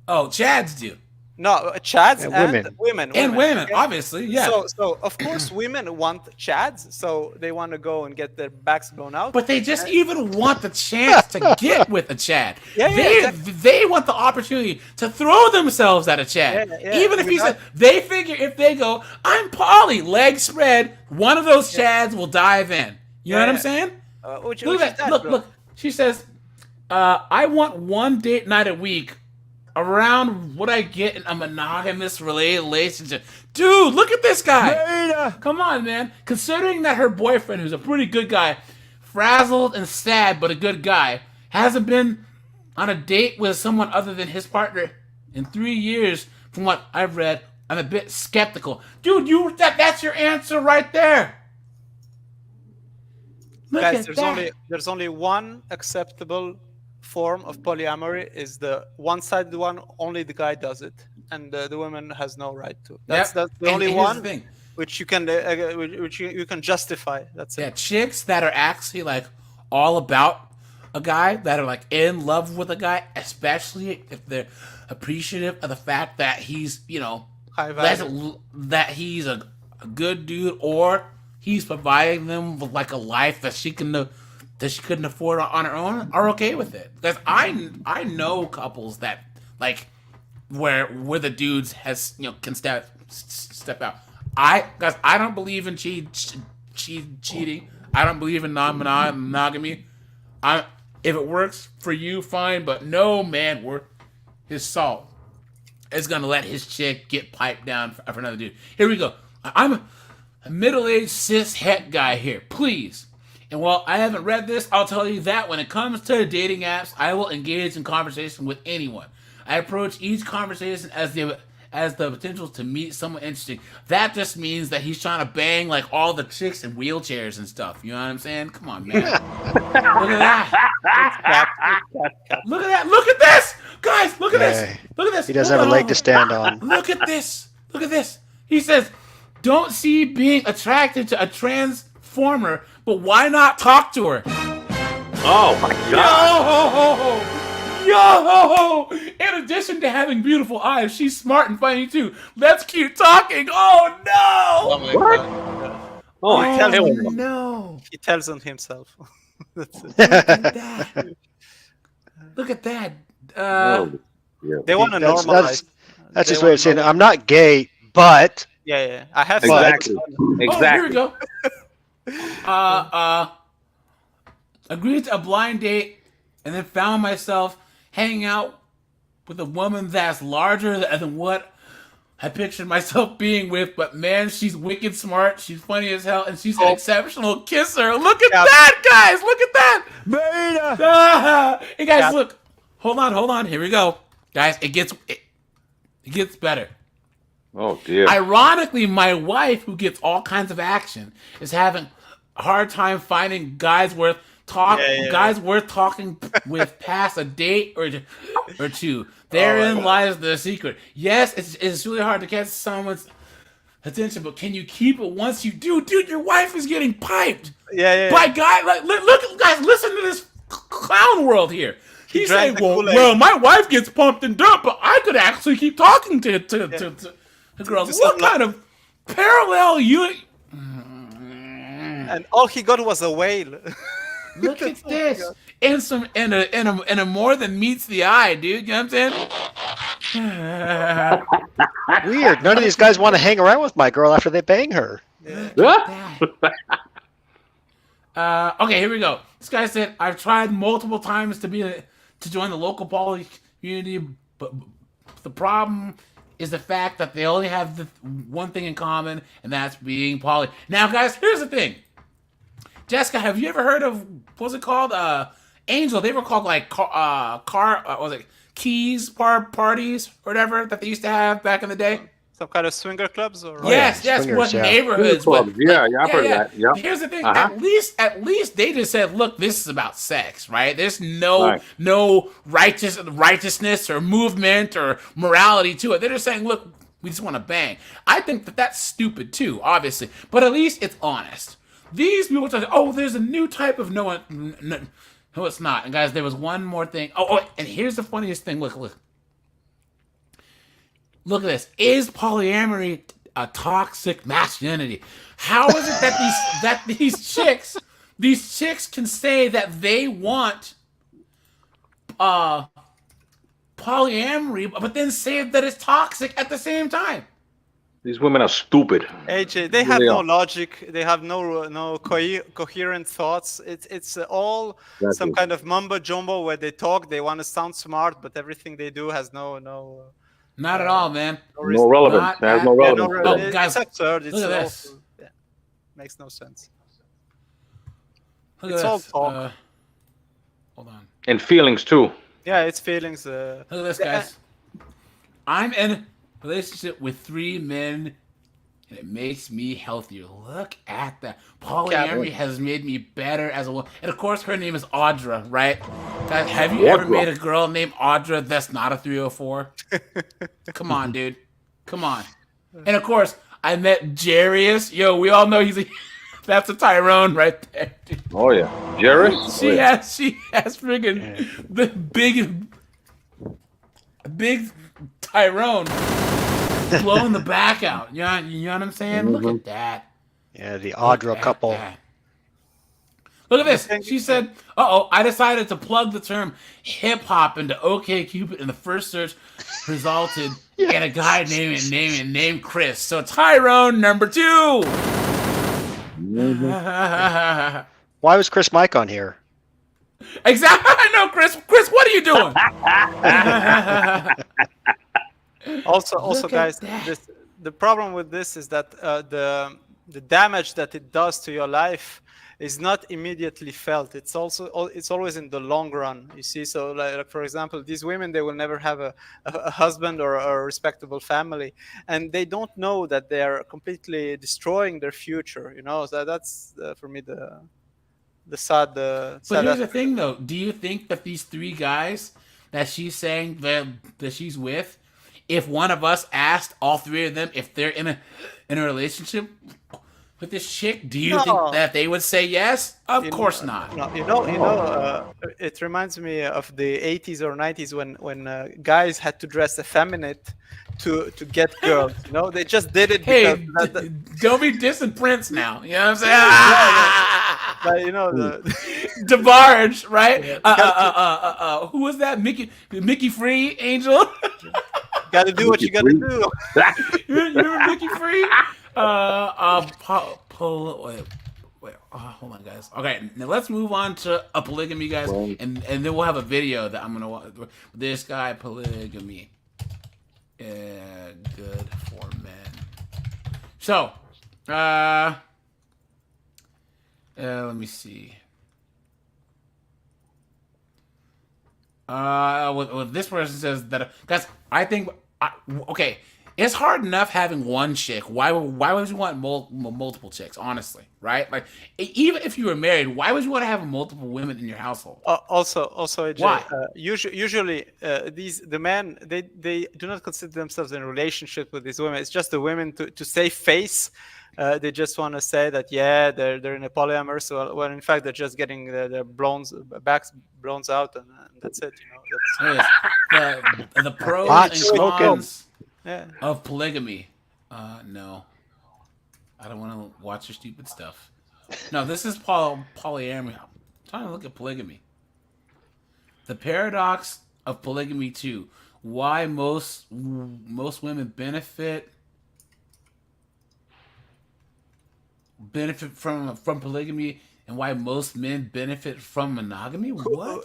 Speaker 1: Oh, Chads do.
Speaker 4: No, Chads
Speaker 5: And
Speaker 4: and
Speaker 5: women.
Speaker 4: women,
Speaker 1: Okay? Obviously, yeah.
Speaker 4: So of course women want Chads, so they want to go and get their backs blown out.
Speaker 1: But they just even want the chance to get with a Chad.
Speaker 4: Exactly.
Speaker 1: They want the opportunity to throw themselves at a Chad. Even if they figure if they go, I'm poly, legs spread, one of those Chads will dive in. You know what I'm saying? Look at that. Look. She says, I want one date night a week around what I get in a monogamous relationship. Dude, look at this guy. Come on, man. Considering that her boyfriend, who's a pretty good guy, frazzled and sad, but a good guy, hasn't been on a date with someone other than his partner in 3 years, from what I've read, I'm a bit skeptical. Dude, that's your answer right there. Look
Speaker 4: Guys,
Speaker 1: at that.
Speaker 4: there's only one acceptable form of polyamory, is the one-sided one. Only the guy does it, and the woman has no right to. That's the only
Speaker 1: here's
Speaker 4: one
Speaker 1: the thing.
Speaker 4: which you can you can justify. That's it.
Speaker 1: Yeah, chicks that are actually like all about a guy, that are like in love with a guy, especially if they're appreciative of the fact that he's,
Speaker 4: High value.
Speaker 1: that he's a good dude, or he's providing them with like a life that she couldn't afford on her own, are okay with it. Because I know couples that like where the dudes can step out. I don't believe in cheating. I don't believe in non-monogamy. If it works for you, fine. But no man worth his salt is gonna let his chick get piped down for another dude. Here we go. I'm a middle-aged cis het guy here, please. And while I haven't read this, I'll tell you that when it comes to dating apps, I will engage in conversation with anyone. I approach each conversation as the potential to meet someone interesting. That just means that he's trying to bang like all the chicks in wheelchairs and stuff. You know what I'm saying? Come on, man. Look at that. Look at that. Look at this. Guys, look at this.
Speaker 5: Yeah.
Speaker 1: Look at this.
Speaker 5: He doesn't
Speaker 1: Hold
Speaker 5: have a
Speaker 1: on,
Speaker 5: leg to stand on.
Speaker 1: Look at this. Look at this. He says, don't see being attracted to a transformer, but why not talk to her?
Speaker 11: Oh my God.
Speaker 1: Yo! In addition to having beautiful eyes, she's smart and funny too. Let's keep talking. Oh no!
Speaker 4: my God.
Speaker 11: Oh,
Speaker 4: hell no.
Speaker 1: No!
Speaker 4: He tells on himself. That's it.
Speaker 1: Look at that. Look at that.
Speaker 11: Oh, yeah.
Speaker 4: They want to
Speaker 5: That's-
Speaker 4: normalize.
Speaker 5: That's
Speaker 4: They
Speaker 5: his way of
Speaker 4: want
Speaker 5: saying,
Speaker 4: to-
Speaker 5: I'm not gay, but
Speaker 4: Yeah. I have
Speaker 11: Exactly.
Speaker 1: Oh, here we
Speaker 11: Exactly.
Speaker 1: go. Agreed to a blind date and then found myself hanging out with a woman that's larger than what I pictured myself being with, but man, she's wicked smart, she's funny as hell, and she's an exceptional kisser. Look at that, guys! Look at that!
Speaker 7: Beta.
Speaker 1: Hey guys, look. Hold on. Here we go. Guys, it gets better.
Speaker 11: Oh dear.
Speaker 1: Ironically, my wife, who gets all kinds of action, is having a hard time finding guys worth talking with past a date or two. Therein lies the secret. Yes, it's really hard to catch someone's attention, but can you keep it once you do? Dude, your wife is getting piped by guy. Like, look, guys, listen to this clown world here. He's saying, well, my wife gets pumped and dumped, but I could actually keep talking to girls. What kind of parallel you?
Speaker 4: And all he got was a whale.
Speaker 1: Look at this. And a more than meets the eye, dude. You know what I'm saying?
Speaker 5: weird. None of these guys want to hang around with my girl after they bang her.
Speaker 1: Okay, here we go. This guy said, I've tried multiple times to join the local poly community, but the problem is the fact that they only have the one thing in common, and that's being poly. Now, guys, here's the thing. Jessica, have you ever heard of, what's it called? Angel. They were called like keys parties or whatever that they used to have back in the day.
Speaker 4: Some kind of swinger clubs, or
Speaker 1: Yes,
Speaker 5: swingers,
Speaker 1: what
Speaker 5: yeah.
Speaker 1: neighborhoods?
Speaker 11: Yeah, I've heard of that. Yeah.
Speaker 1: Here's the thing.
Speaker 11: Uh-huh.
Speaker 1: At least they just said, look, this is about sex, right? There's no
Speaker 11: Right.
Speaker 1: righteousness or movement or morality to it. They're just saying, look, we just want to bang. I think that that's stupid too, obviously, but at least it's honest. These people say, oh, there's a new type of no, it's not. And guys, there was one more thing. Oh, and here's the funniest thing. Look. Look at this. Is polyamory a toxic masculinity? How is it that these chicks can say that they want polyamory, but then say that it's toxic at the same time?
Speaker 11: These women are stupid.
Speaker 4: AJ, they have no logic. They have no coherent thoughts. It's all some kind of mumbo jumbo where they talk. They want to sound smart, but everything they do has no.
Speaker 1: Not at all, man.
Speaker 11: No relevance. There's no relevance.
Speaker 1: Oh, guys,
Speaker 4: it's absurd. It's
Speaker 1: look at
Speaker 4: all,
Speaker 1: this.
Speaker 4: Makes no sense.
Speaker 1: Look at
Speaker 4: It's
Speaker 1: this.
Speaker 4: all talk.
Speaker 1: Hold on.
Speaker 11: And feelings too.
Speaker 4: Yeah, it's feelings.
Speaker 1: Look at this, guys. I'm in a relationship with 3 men, and it makes me healthier. Look at that. Polyamory has made me better as a woman. And of course, her name is Audra, right? Guys, have you ever made a girl named Audra that's not a 304? Come on, dude. Come on. And of course, I met Jarius. Yo, we all know that's a Tyrone right there, dude.
Speaker 11: Oh yeah, Jairus.
Speaker 1: She has friggin' the big Tyrone blowing the back out. You know what I'm saying? Look at that.
Speaker 5: Yeah, the Audra couple.
Speaker 1: Look at this. She said, I decided to plug the term hip hop into OkCupid, and the first search resulted in a guy named Chris. So Tyrone number 2.
Speaker 5: Why was Chris Mike on here?
Speaker 1: Exactly. I know, Chris. Chris, what are you doing?
Speaker 4: Also, guys, the problem with this is that the damage that it does to your life is not immediately felt. It's always in the long run. You see, so like for example, these women, they will never have a husband or a respectable family, and they don't know that they are completely destroying their future. You know, so that's for me the sad.
Speaker 1: But here's the thing, though. Do you think that these 3 guys that she's saying that she's with, if one of us asked all three of them if they're in a relationship with this chick, do you think that they would say yes? Of course not.
Speaker 4: No, it reminds me of the 80s or 90s when guys had to dress effeminate to get girls. You know, they just did it because
Speaker 1: don't be dissing Prince now. You know what I'm saying?
Speaker 4: But you know the
Speaker 1: DeBarge, right? Who was that? Mickey Free, Angel.
Speaker 4: Gotta do what you gotta do.
Speaker 1: You remember Mickey Free? Wait, hold on, guys. Okay, now let's move on to a polygamy, guys, and then we'll have a video that I'm gonna watch. This guy, polygamy, good for men. So, let me see. What this person says that, guys, I think, okay, it's hard enough having one chick. Why would you want multiple chicks? Honestly, right? Like, even if you were married, why would you want to have multiple women in your household?
Speaker 4: Also, AJ,
Speaker 1: why?
Speaker 4: Usually, the men they do not consider themselves in a relationship with these women. It's just the women to save face. They just want to say that they're in a polyamory. So when in fact they're just getting their backs blown out, and that's it. You know,
Speaker 1: that's the pros and cons of polygamy. No, I don't want to watch your stupid stuff. No, this is polyamory. I'm trying to look at polygamy. The paradox of polygamy 2. Why most women benefit from polygamy, and why most men benefit from monogamy. What?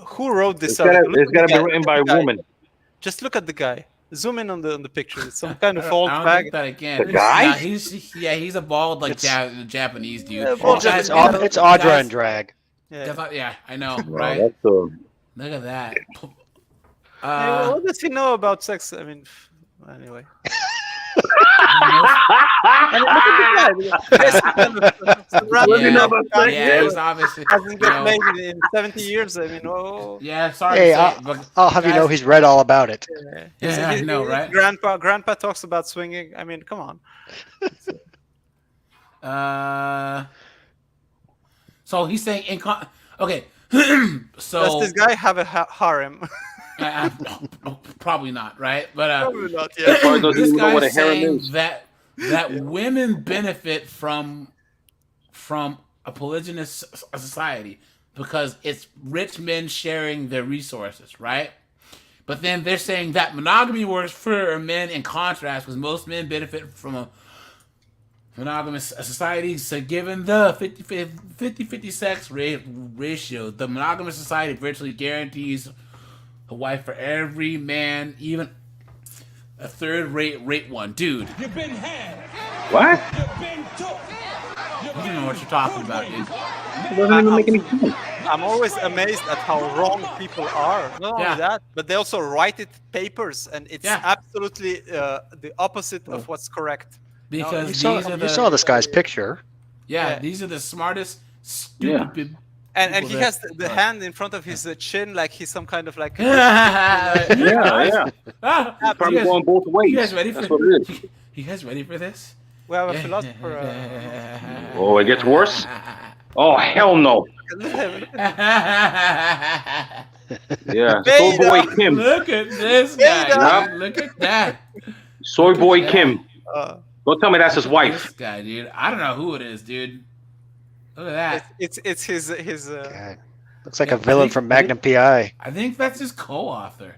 Speaker 4: Who wrote this?
Speaker 11: It's got to be written by a woman.
Speaker 4: Just look at the guy. Zoom in on the picture. It's some kind of old bag.
Speaker 1: That again.
Speaker 11: The guy?
Speaker 1: Yeah, he's a bald Japanese dude.
Speaker 5: It's Audra and drag.
Speaker 1: Yeah, I know, right?
Speaker 11: Look
Speaker 1: at that.
Speaker 4: What does he know about sex? I mean, anyway.
Speaker 1: He's obviously
Speaker 4: hasn't been made in 70 years. I mean,
Speaker 1: yeah, sorry.
Speaker 5: Hey, I'll have you know he's read all about it.
Speaker 1: I know, right?
Speaker 4: Grandpa talks about swinging. I mean, come
Speaker 1: on. So he's saying okay. So
Speaker 4: does this guy have a harem?
Speaker 1: Probably not, right? But
Speaker 4: probably not. Yeah.
Speaker 1: This guy is saying that women benefit from a polygynous society because it's rich men sharing their resources, right? But then they're saying that monogamy works for men in contrast, because most men benefit from a monogamous society. So given the 50-50 sex ratio, the monogamous society virtually guarantees a wife for every man, even a third-rate one. Dude.
Speaker 7: You've been had.
Speaker 11: What?
Speaker 7: You've been took.
Speaker 1: You don't know what you're talking about, dude.
Speaker 11: It doesn't even make any sense.
Speaker 4: I'm always amazed at how wrong people are. Not only that, but they also write it papers, and it's absolutely the opposite of what's correct.
Speaker 1: Because
Speaker 5: you saw this guy's picture.
Speaker 1: Yeah, these are the smartest, stupid.
Speaker 4: And he has the hand in front of his chin, like he's some kind of like.
Speaker 11: Yeah. Probably going both ways.
Speaker 1: You guys ready
Speaker 11: That's
Speaker 1: for
Speaker 11: what it is.
Speaker 1: You guys ready for this?
Speaker 4: We have a philosopher.
Speaker 11: Oh, it gets worse. Oh, hell no. Yeah, Soy Boy Kim.
Speaker 1: Look at this guy. Look at that.
Speaker 11: Soy Boy Kim. Don't tell me that's his wife.
Speaker 1: This guy, dude. I don't know who it is, dude. Look at that.
Speaker 4: It's his.
Speaker 5: God. Looks like a villain from Magnum PI.
Speaker 1: I think that's his co-author.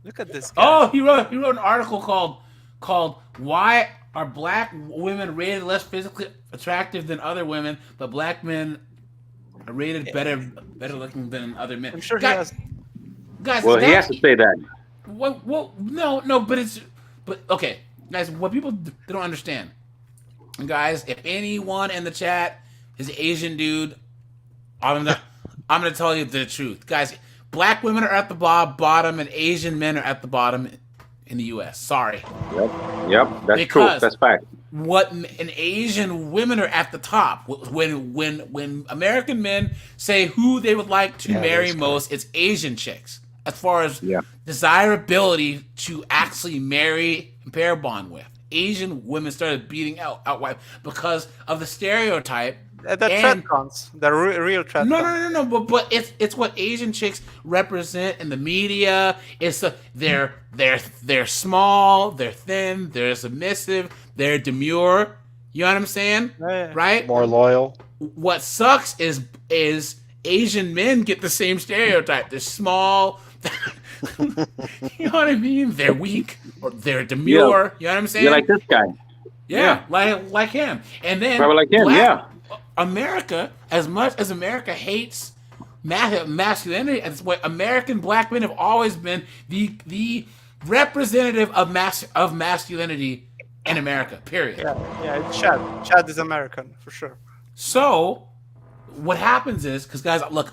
Speaker 4: Look at this guy.
Speaker 1: Oh, he wrote an article called "Why Are Black Women Rated Less Physically Attractive Than Other Women, but Black Men are rated better looking than other men."
Speaker 4: I'm sure he has.
Speaker 1: Guys,
Speaker 11: well, he has to say that.
Speaker 1: Well, no, but okay, guys. What people don't understand, guys. If anyone in the chat is an Asian dude, I'm gonna tell you the truth, guys. Black women are at the bottom, and Asian men are at the bottom in the U.S. Sorry.
Speaker 11: Yep, that's true. That's fact.
Speaker 1: an Asian women are at the top. When American men say who they would like to marry most, it's Asian chicks. As far as desirability to actually marry and pair bond with, Asian women started beating out white because of the stereotype.
Speaker 4: The trad the real trad.
Speaker 1: No. But it's what Asian chicks represent in the media. It's they're small, they're thin, they're submissive, they're demure. You know what I'm saying?
Speaker 4: Yeah.
Speaker 1: Right?
Speaker 5: More loyal.
Speaker 1: What sucks is Asian men get the same stereotype. They're small. You know what I mean? They're weak or they're demure. You know what I'm saying?
Speaker 11: You're like this guy.
Speaker 1: Yeah. like him. And then
Speaker 11: Probably like him,
Speaker 1: America, as much as America hates masculinity, that's what American black men have always been the representative of masculinity in America. Period.
Speaker 4: Yeah. Chad is American for sure.
Speaker 1: So, what happens is, because guys, look,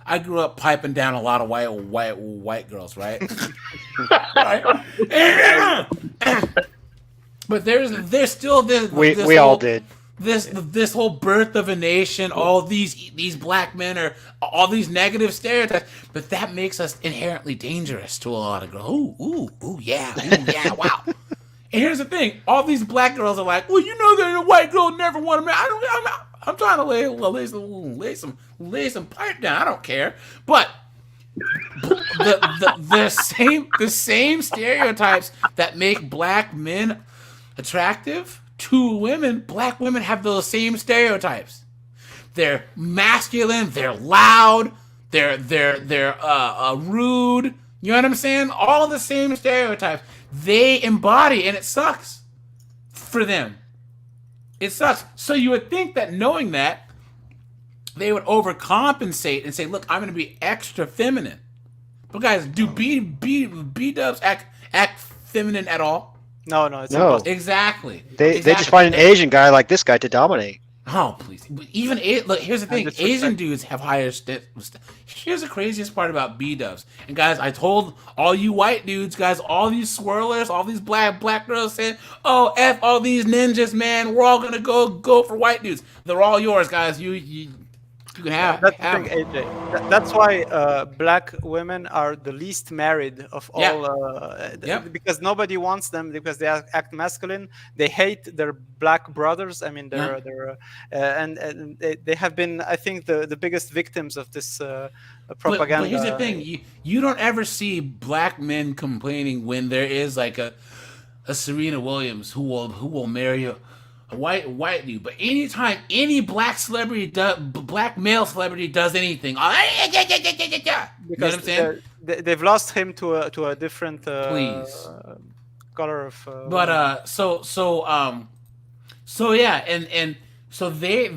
Speaker 1: I grew up piping down a lot of white girls, right? Right? But there's still this.
Speaker 5: We all did.
Speaker 1: This whole birth of a nation, all these black men are all these negative stereotypes, but that makes us inherently dangerous to a lot of girls. Ooh, yeah, wow. And here's the thing: all these black girls are like, well, you know that a white girl never want to marry. I'm trying to lay some pipe down. I don't care, but the same stereotypes that make black men attractive to women, black women have those same stereotypes. They're masculine, they're loud, they're rude. You know what I'm saying? All the same stereotypes they embody, and it sucks for them. It sucks. So you would think that knowing that, they would overcompensate and say, "Look, I'm going to be extra feminine." But guys, do B-dubs act feminine at all?
Speaker 4: No, it's
Speaker 5: No.
Speaker 4: impossible.
Speaker 1: Exactly.
Speaker 5: They just find an Asian guy like this guy to dominate.
Speaker 1: Oh, please. Even look, here's the thing. Asian dudes have higher Here's the craziest part about B-dubs. And guys, I told all you white dudes, guys, all these swirlers, all these black girls saying, "Oh, F all these ninjas, man. We're all gonna go for white dudes." They're all yours, guys. You can have.
Speaker 4: That's the thing, AJ. That's why black women are the least married of all. Because nobody wants them because they act masculine. They hate their black brothers. I mean, and they have been, I think, the biggest victims of this propaganda.
Speaker 1: But here's the thing: you don't ever see black men complaining when there is like a Serena Williams who will marry a white dude. But anytime any black male celebrity does anything, you know what I'm saying?
Speaker 4: They've lost him to a different
Speaker 1: please
Speaker 4: color of.
Speaker 1: But so yeah, and so they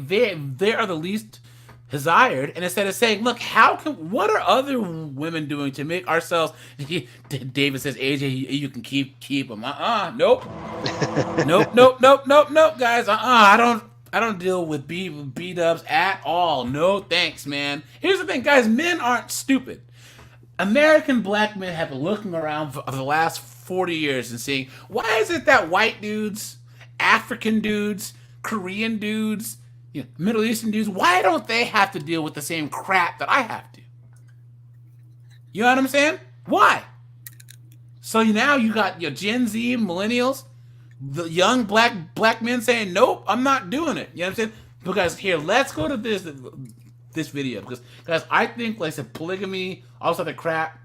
Speaker 1: are the least desired, and instead of saying, "Look, what are other women doing to make ourselves?" David says, "AJ, you can keep them." Nope, nope, guys. I don't deal with B-dubs at all. No, thanks, man. Here's the thing, guys. Men aren't stupid. American black men have been looking around for the last 40 years and seeing, why is it that white dudes, African dudes, Korean dudes, Middle Eastern dudes, why don't they have to deal with the same crap that I have to? You know what I'm saying? Why? So now you got your Gen Z, millennials, the young black men saying, "Nope, I'm not doing it." You know what I'm saying? Because here, let's go to this video, because guys, I think, like I said, polygamy, all this other crap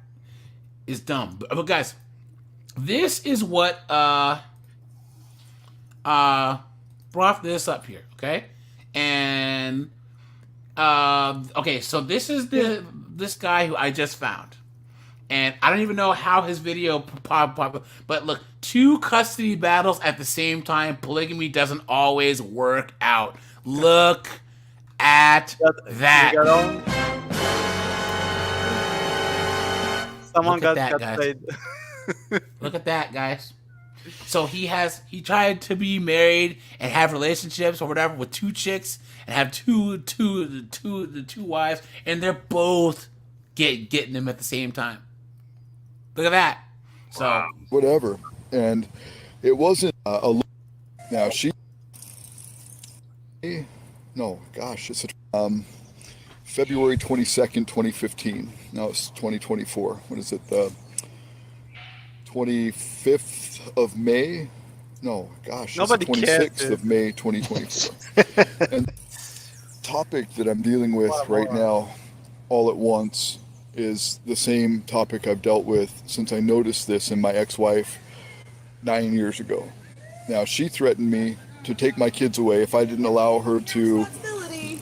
Speaker 1: is dumb. But guys, this is what brought this up here, okay? And okay, so this is this guy who I just found, and I don't even know how his video popped up. But look, 2 custody battles at the same time. Polygamy doesn't always work out. Look at that.
Speaker 4: Someone
Speaker 1: Look
Speaker 4: got
Speaker 1: at that,
Speaker 4: played.
Speaker 1: Look at that, guys. So he tried to be married and have relationships or whatever with 2 chicks and have two wives, and they're both getting him at the same time. Look at that. So
Speaker 12: whatever, and it wasn't Now no, gosh, it's February 22nd, 2015. Now it's 2024. What is it? The 25th of May? No, gosh, it's the
Speaker 4: Nobody cares,
Speaker 12: 26th of May, 2024. And the topic that I'm dealing with right now, all at once, is the same topic I've dealt with since I noticed this in my ex-wife 9 years ago. Now, she threatened me to take my kids away if I didn't allow her to,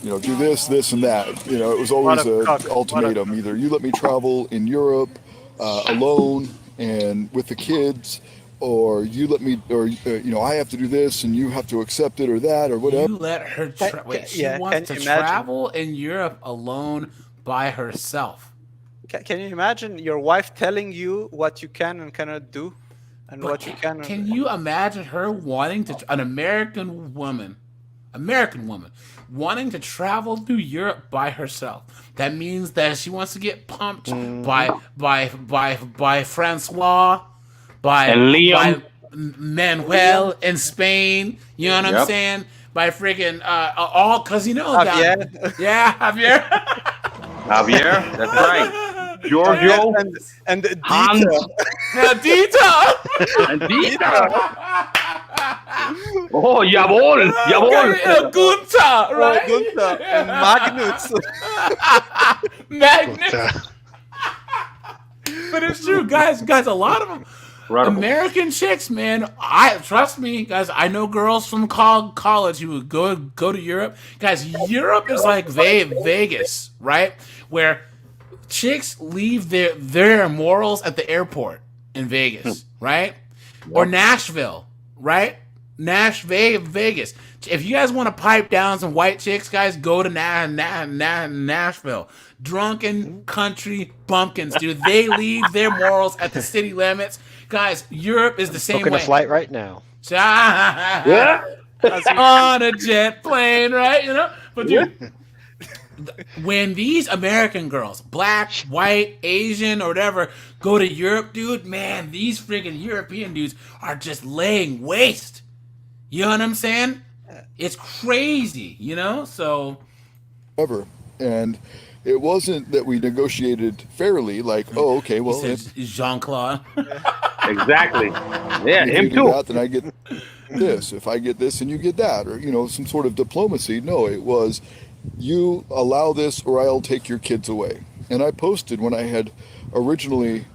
Speaker 12: do this, this, and that. It was always an ultimatum. Either you let me travel in Europe alone and with the kids, or you let me, or I have to do this and you have to accept it or that or whatever.
Speaker 1: You let her she wants to travel in Europe alone by herself.
Speaker 4: Can you imagine your wife telling you what you can and cannot do, and what you can?
Speaker 1: Can you imagine her wanting to an American woman, wanting to travel through Europe by herself? That means that she wants to get pumped by Francois, by Manuel in Spain. You know what I'm saying? By freaking all, because
Speaker 4: Javier.
Speaker 1: Javier.
Speaker 11: Javier, that's right. Giorgio
Speaker 4: and Dita.
Speaker 1: Dita.
Speaker 11: And Dita. Oh, Jawohl.
Speaker 1: Gunther, right?
Speaker 4: Gunther and Magnus.
Speaker 1: Magnus. But it's true, guys. A lot of them. Incredible. American chicks, man. Trust me, guys. I know girls from college who would go to Europe. Guys, Europe is like Vegas, right? Where chicks leave their morals at the airport in Vegas, right? Yep. Or Nashville, right? Vegas. If you guys want to pipe down some white chicks, guys, go to Nashville. Drunken country bumpkins, dude. They leave their morals at the city limits. Guys, Europe is the same way.
Speaker 5: Booking a flight right now.
Speaker 1: Yeah. On a jet plane, right? But dude, when these American girls, black, white, Asian, or whatever, go to Europe, dude, man, these freaking European dudes are just laying waste. You know what I'm saying? It's crazy, So,
Speaker 12: and it wasn't that we negotiated fairly. Like, oh, okay, well,
Speaker 1: Jean-Claude.
Speaker 11: Exactly. Yeah, him too.
Speaker 12: That, then I get this. If I get this, and you get that, or some sort of diplomacy. No, it was, you allow this, or I'll take your kids away. And I posted when I had originally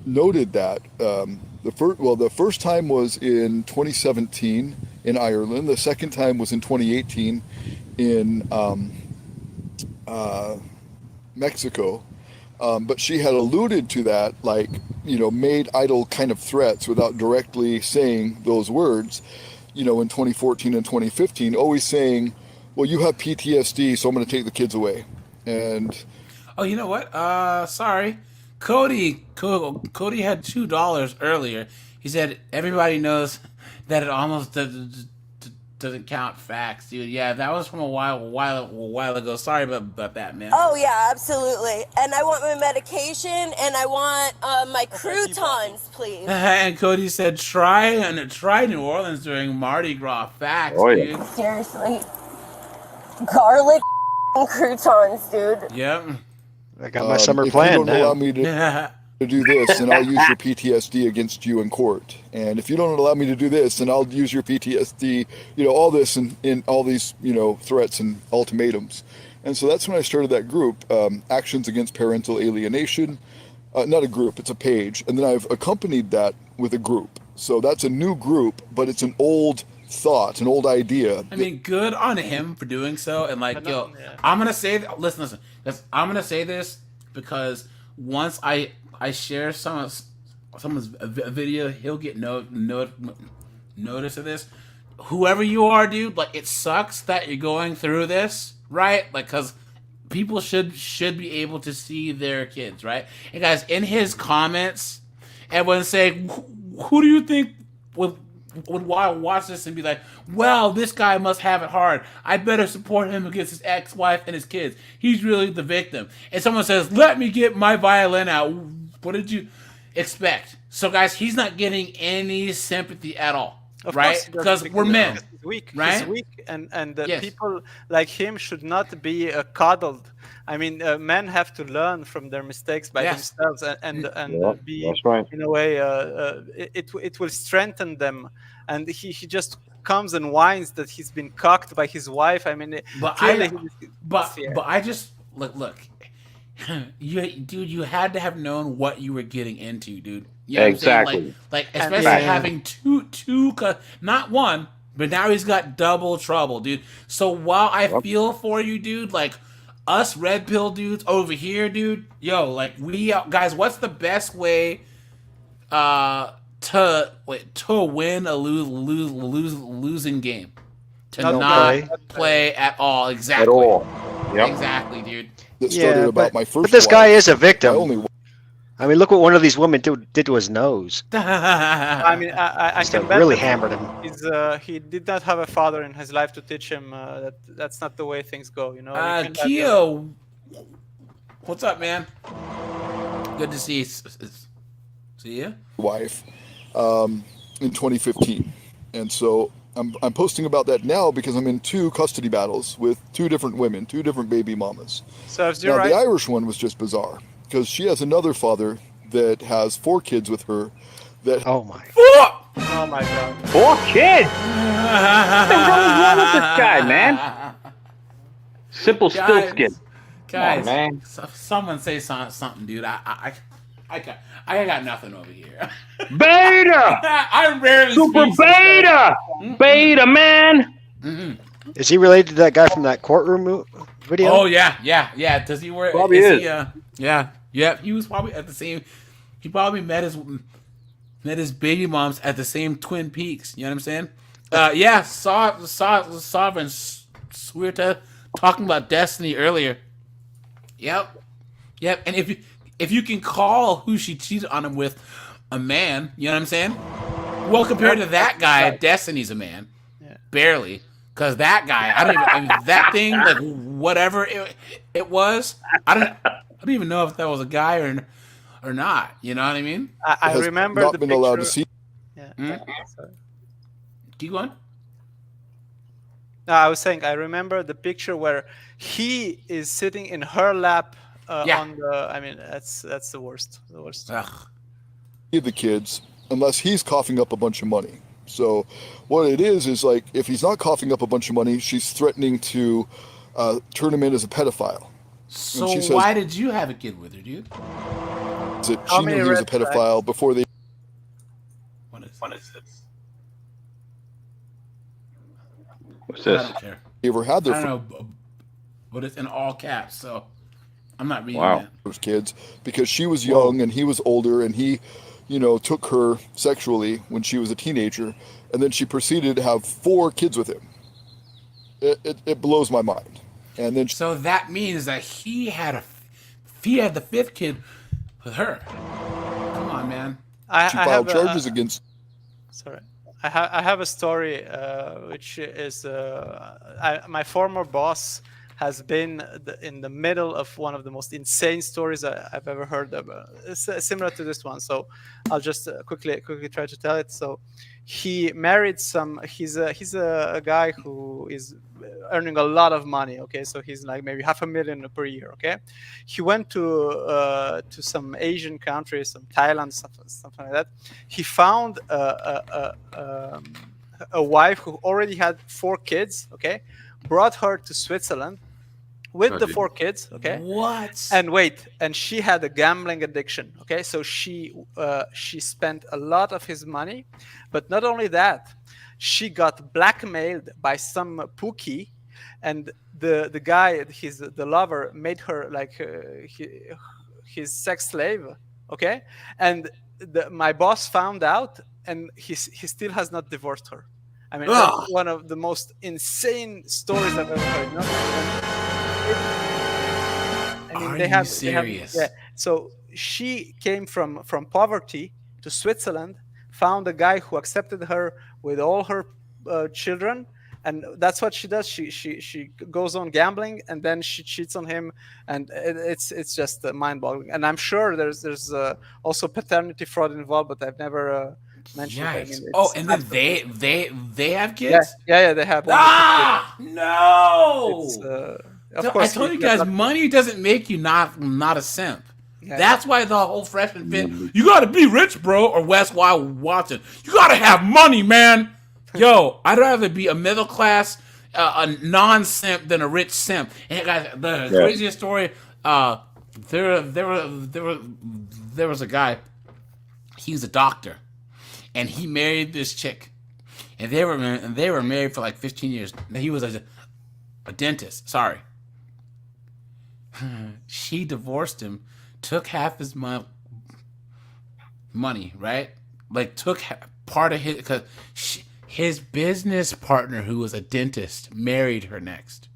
Speaker 12: noted that. The first time was in 2017 in Ireland. The second time was in 2018 in Mexico. But she had alluded to that, like, made idle kind of threats without directly saying those words, in 2014 and 2015, always saying, well, you have PTSD, so I'm going to take the kids away. And
Speaker 1: oh, you know what? Sorry. Cody had $2 earlier. He said everybody knows that it almost doesn't count facts, dude. Yeah, that was from a while ago. Sorry about that, man.
Speaker 13: Oh yeah, absolutely. And I want my medication, and I want my croutons, please.
Speaker 1: And Cody said, try New Orleans during Mardi Gras. Facts, dude.
Speaker 13: Seriously, garlic croutons, dude.
Speaker 1: Yep.
Speaker 5: I got my summer plan
Speaker 12: now. If you don't allow me to do this, then I'll use your PTSD against you in court. And if you don't allow me to do this, then I'll use your PTSD, all this in all these, threats and ultimatums. And so that's when I started that group, Actions Against Parental Alienation. Not a group, it's a page. And then I've accompanied that with a group. So that's a new group, but it's an old thought, an old idea.
Speaker 1: I mean, good on him for doing so. And I'm going to say, listen, I'm going to say this because once I share someone's video, he'll get notice of this. Whoever you are, dude, like, it sucks that you're going through this, right? Like, because people should be able to see their kids, right? And guys, in his comments, everyone's saying, who do you think would watch this and be like, well, this guy must have it hard. I better support him against his ex-wife and his kids. He's really the victim. And someone says, let me get my violin out. What did you expect? So, guys, he's not getting any sympathy at all.
Speaker 4: Of
Speaker 1: right?
Speaker 4: course he does,
Speaker 1: Because we're men,
Speaker 4: he's weak.
Speaker 1: right?
Speaker 4: He's weak, and
Speaker 1: Yes.
Speaker 4: people like him should not be coddled. I mean, men have to learn from their mistakes by
Speaker 1: Yes.
Speaker 4: themselves, and
Speaker 11: Yeah,
Speaker 4: be
Speaker 11: that's right.
Speaker 4: in a way. It will strengthen them. And he just comes and whines that he's been cocked by his wife. I mean,
Speaker 1: But
Speaker 4: clearly,
Speaker 1: I just look. You had to have known what you were getting into, dude. You know what I'm saying?
Speaker 11: Exactly.
Speaker 1: Like especially having two, not one, but now he's got double trouble, dude. So while I feel for you, dude, like us red pill dudes over here, dude, yo, like guys, what's the best way to win a losing game? To not play at all. Exactly.
Speaker 11: At all. Yep.
Speaker 1: Exactly, dude.
Speaker 12: That started about my first
Speaker 5: But this guy is a victim.
Speaker 12: My only
Speaker 5: I mean, look what one of these women did to his nose.
Speaker 4: I mean, I can bet
Speaker 5: really
Speaker 4: that
Speaker 5: hammered him.
Speaker 4: he did not have a father in his life to teach him that's not the way things go. You know.
Speaker 1: Keo, what's up, man? Good to see you. See ya.
Speaker 12: wife in 2015, and so I'm posting about that now because I'm in 2 custody battles with 2 different women, 2 different baby mamas.
Speaker 4: Serves you
Speaker 12: Now
Speaker 4: right.
Speaker 12: the Irish one was just bizarre because she has another father that has 4 kids with her. That
Speaker 5: oh my
Speaker 4: god,
Speaker 11: 4 kids. What the hell is wrong with this guy, man? Simple still skin.
Speaker 1: Guys,
Speaker 11: Come on, man.
Speaker 1: Someone say something, dude. I got nothing over here.
Speaker 11: Beta.
Speaker 1: I'm rarely
Speaker 11: Super beta. Beta, man.
Speaker 5: Is he related to that guy from that courtroom video?
Speaker 1: Oh yeah. Does he wear?
Speaker 11: Probably is.
Speaker 1: Yeah. He was probably at the same. He probably met his baby moms at the same Twin Peaks. You know what I'm saying? Yeah. Saw Sovereign Swirta talking about Destiny earlier. Yep. And if you can call who she cheated on him with a man, you know what I'm saying? Well, compared to that guy, Destiny's a man.
Speaker 4: Yeah.
Speaker 1: Barely. Because that guy, I mean, that thing, like, whatever it was, I don't even know if that was a guy or not. You know what I mean?
Speaker 4: I remember
Speaker 12: not
Speaker 4: the
Speaker 12: been
Speaker 4: picture.
Speaker 12: allowed to see.
Speaker 4: Yeah. Sorry.
Speaker 1: Keep going.
Speaker 4: No, I was saying I remember the picture where he is sitting in her lap on the. I mean, that's the worst. The worst.
Speaker 1: Ugh.
Speaker 12: The kids unless he's coughing up a bunch of money. So what it is like if he's not coughing up a bunch of money, she's threatening to turn him in as a pedophile.
Speaker 1: So why did you have a kid with her, dude?
Speaker 12: That she knew he was a pedophile before they.
Speaker 1: What is this?
Speaker 11: What's this?
Speaker 1: I don't care.
Speaker 12: They ever had their
Speaker 1: I don't know, but it's in all caps, so I'm not reading
Speaker 11: Wow.
Speaker 1: that.
Speaker 12: first kids because she was young and he was older and he, took her sexually when she was a teenager, and then she proceeded to have 4 kids with him. It blows my mind. And then
Speaker 1: So that means that he had the 5th kid with her. Come on, man.
Speaker 12: she filed charges against.
Speaker 4: Sorry, I have a story which is my former boss has been in the middle of one of the most insane stories I've ever heard of. It's similar to this one, so I'll just quickly try to tell it. So he married he's a guy who is earning a lot of money. Okay, so he's like maybe $500,000 per year. Okay, he went to some Asian countries, some Thailand, something like that. He found a wife who already had 4 kids. Okay, brought her to Switzerland with the 4 kids. Okay,
Speaker 1: What?
Speaker 4: and she had a gambling addiction. Okay, so she spent a lot of his money, but not only that, she got blackmailed by some pookie, and the guy, the lover, made her like his sex slave. Okay, and my boss found out, and he still has not divorced her. I mean, that's one of the most insane stories I've ever heard. They have
Speaker 1: serious?
Speaker 4: So she came from poverty to Switzerland, found a guy who accepted her with all her children, and that's what she does. She goes on gambling, and then she cheats on him, and it's just mind-boggling. And I'm sure there's also paternity fraud involved, but I've never mention it. I mean,
Speaker 1: Yikes. Oh, and then they have kids?
Speaker 4: Yeah, they have.
Speaker 1: No!
Speaker 4: It's, of course,
Speaker 1: I told you guys, money doesn't make you not a simp.
Speaker 4: Yeah.
Speaker 1: That's why the whole freshman fit, you gotta be rich, bro, or Wes Watson. You gotta have money, man. Yo, I'd rather be a middle class, a non-simp than a rich simp. And guys, the craziest story, there was a guy, he was a doctor, and he married this chick. And they were married for like 15 years. He was a dentist, sorry. She divorced him, took half his money, right? Like took part of his, because his business partner, who was a dentist, married her next.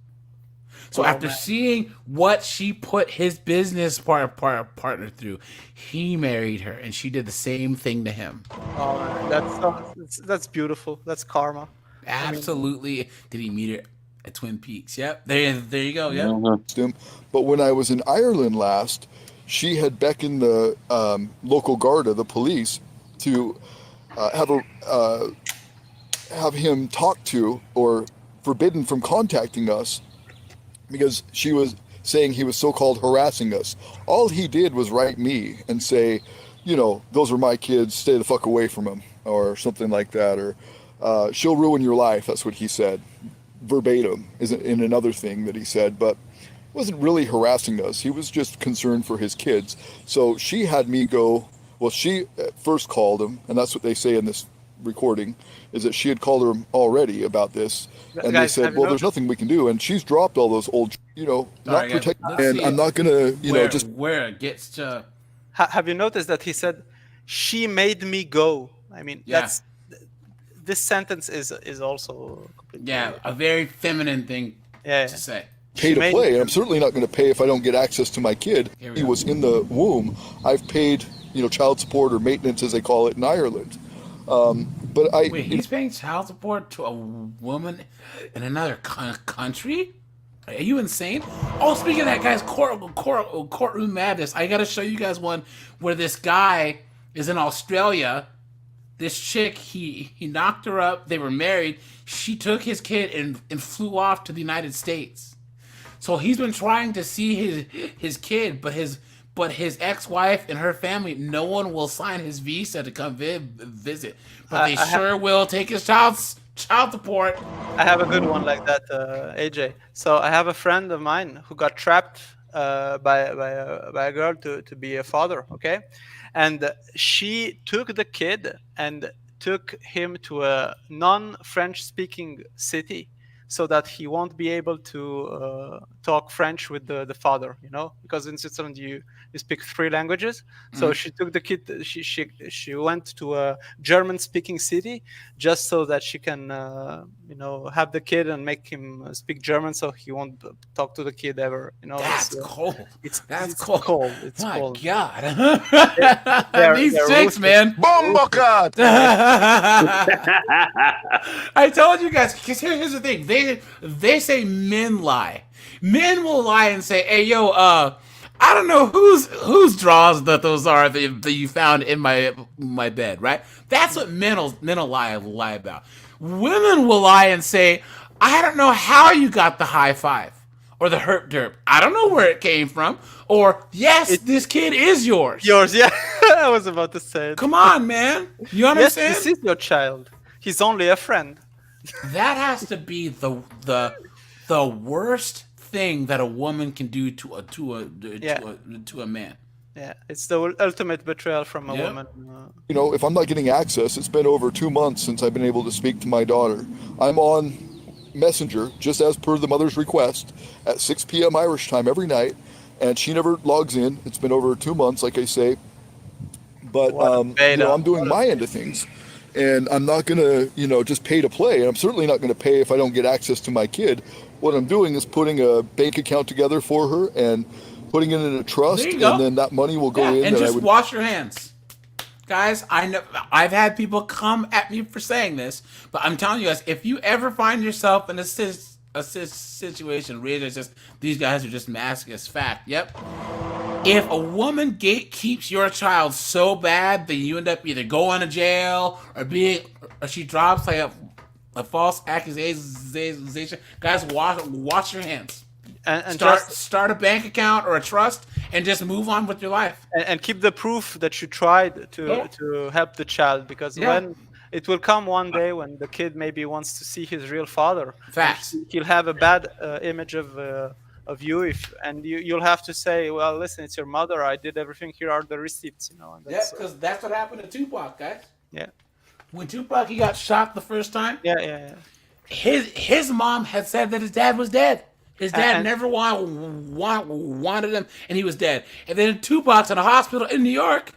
Speaker 1: So after seeing what she put his business partner through, he married her, and she did the same thing to him.
Speaker 4: Oh man, that's beautiful. That's karma.
Speaker 1: Absolutely. Did he meet her at Twin Peaks? Yep. There you go. Yep.
Speaker 12: But when I was in Ireland last, she had beckoned the local Garda, the police, to have him talked to or forbidden from contacting us because she was saying he was so-called harassing us. All he did was write me and say, you know, those are my kids, stay the fuck away from them, or something like that, or she'll ruin your life. That's what he said. Verbatim is in another thing that he said, but wasn't really harassing us. He was just concerned for his kids. So she had me go, well, she first called him, and that's what they say in this recording, is that she had called her already about this, and they said, well, there's nothing we can do, and she's dropped all those old, not protect, and I'm not gonna, just
Speaker 1: where it gets to.
Speaker 4: Have you noticed that he said, she made me go? I mean, that's this sentence is also
Speaker 12: completely
Speaker 1: a very feminine thing to say.
Speaker 12: Pay to play, and I'm certainly not going to pay if I don't get access to my kid. He was in the womb. I've paid, child support or maintenance, as they call it in Ireland. But
Speaker 1: wait, he's paying child support to a woman in another country? Are you insane? Oh, speaking of that, guys, courtroom madness. I got to show you guys one where this guy is in Australia. This chick, he knocked her up. They were married. She took his kid and flew off to the United States. So he's been trying to see his kid, but his ex-wife and her family, no one will sign his visa to come visit. But they sure will take his child support.
Speaker 4: I have a good one like that, AJ. So I have a friend of mine who got trapped by a girl to be a father, okay? And she took the kid and took him to a non-French speaking city so that he won't be able to talk French with the father, because in Switzerland you speak 3 languages. So she took the kid, she went to a German-speaking city just so that she can, have the kid and make him speak German so he won't talk to the kid ever.
Speaker 1: That's cold.
Speaker 4: That's cold. It's
Speaker 1: my
Speaker 4: cold.
Speaker 1: God. These chicks,
Speaker 4: ruthless.
Speaker 1: man.
Speaker 8: Bombocat!
Speaker 1: I told you guys, because here's the thing. They say men lie. Men will lie and say, hey, yo, I don't know whose drawers those are that you found in my bed, right? That's what men will lie about. Women will lie and say, I don't know how you got the high five or the herp derp. I don't know where it came from. Or, yes, this kid is yours.
Speaker 4: Yours, yeah. I was about to say it.
Speaker 1: Come on, man. You understand?
Speaker 4: Yes, this is your child. He's only a friend.
Speaker 1: That has to be the worst thing that a woman can do to a man.
Speaker 4: Yeah, it's the ultimate betrayal from a woman.
Speaker 12: If I'm not getting access, it's been over 2 months since I've been able to speak to my daughter. I'm on Messenger, just as per the mother's request, at 6 p.m. Irish time every night, and she never logs in. It's been over 2 months, like I say. But I'm doing my end of things, and I'm not gonna, just pay to play. And I'm certainly not gonna pay if I don't get access to my kid. What I'm doing is putting a bank account together for her and putting it in a trust, and then that money will go in.
Speaker 1: And just wash your hands. Guys, I know I've had people come at me for saying this, but I'm telling you guys, if you ever find yourself in a situation where it's just these guys are just masking as fact, if a woman gatekeeps your child so bad that you end up either going to jail or she drops like a false accusation, guys, wash your hands.
Speaker 4: And
Speaker 1: start a bank account or a trust and just move on with your life.
Speaker 4: And keep the proof that you tried to help the child, because when it will come one day when the kid maybe wants to see his real father,
Speaker 1: facts,
Speaker 4: he'll have a bad image of you, and you'll have to say, well, listen, it's your mother, I did everything, here are the receipts, And
Speaker 1: because that's what happened to Tupac, guys.
Speaker 4: Yeah.
Speaker 1: When Tupac, he got shot the first time.
Speaker 4: Yeah.
Speaker 1: His mom had said that his dad was dead. His dad never wanted him, and he was dead. And then Tupac's in a hospital in New York,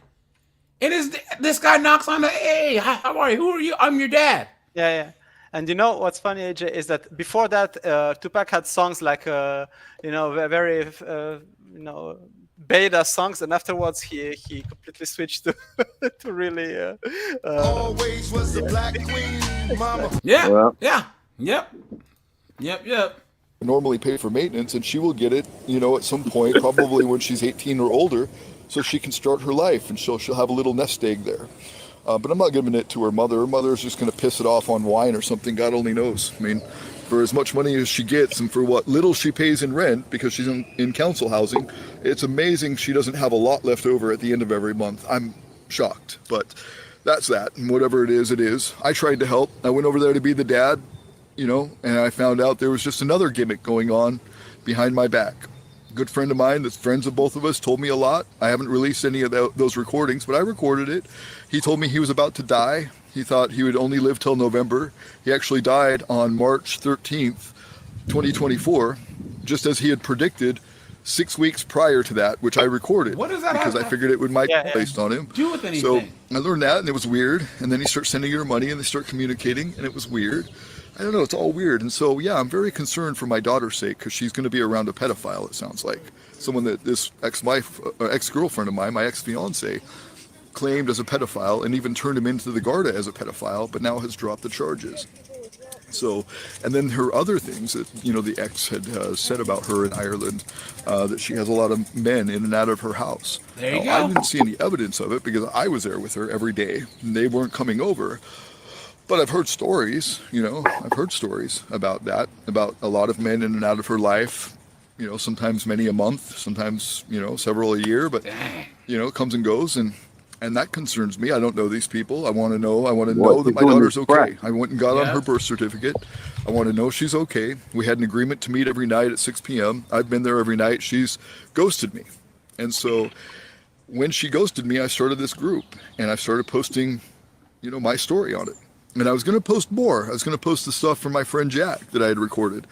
Speaker 1: and this guy knocks on the, hey, how are you? Who are you? I'm your dad.
Speaker 4: Yeah. And you know what's funny, AJ, is that before that, Tupac had songs like, very, beta songs, and afterwards he completely switched to really.
Speaker 8: Always was the black queen, mama.
Speaker 1: Yeah. Yep.
Speaker 12: Normally pay for maintenance, and she will get it, at some point, probably when she's 18 or older, so she can start her life, and she'll have a little nest egg there. But I'm not giving it to her mother. Her mother is just going to piss it off on wine or something. God only knows. I mean, for as much money as she gets and for what little she pays in rent, because she's in council housing, it's amazing she doesn't have a lot left over at the end of every month. I'm shocked, but that's that. And whatever it is. I tried to help. I went over there to be the dad, and I found out there was just another gimmick going on behind my back. A good friend of mine that's friends of both of us told me a lot. I haven't released any of those recordings, but I recorded it. He told me he was about to die. He thought he would only live till November. He actually died on March 13th, 2024, just as he had predicted 6 weeks prior to that, which I recorded.
Speaker 1: What does that
Speaker 12: because I figured it would might be based on him.
Speaker 1: Do with anything.
Speaker 12: So I learned that, and it was weird. And then he starts sending her money, and they start communicating, and it was weird. I don't know, it's all weird. And so, yeah, I'm very concerned for my daughter's sake, because she's going to be around a pedophile, it sounds like. Someone that this ex-wife, or ex-girlfriend of mine, my ex-fiance, claimed as a pedophile, and even turned him into the Garda as a pedophile, but now has dropped the charges. So, and then her other things that, the ex had said about her in Ireland, that she has a lot of men in and out of her house.
Speaker 1: There you go.
Speaker 12: I didn't see any evidence of it because I was there with her every day, and they weren't coming over. But I've heard stories, about that, about a lot of men in and out of her life, sometimes many a month, sometimes, several a year, but, comes and goes, and that concerns me. I don't know these people. I want to know that my daughter's okay. I went and got on her birth certificate. I want to know she's okay. We had an agreement to meet every night at 6 p.m. I've been there every night. She's ghosted me. And so when she ghosted me, I started this group, and I started posting, my story on it. And I was going to post more. I was going to post the stuff from my friend Jack that I had recorded.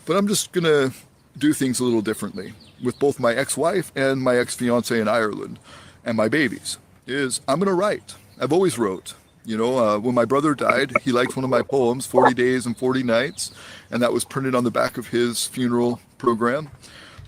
Speaker 12: But I'm just going to do things a little differently with both my ex-wife and my ex-fiance in Ireland and my babies. I'm going to write. I've always wrote. When my brother died, he liked one of my poems, 40 Days and 40 Nights, and that was printed on the back of his funeral program.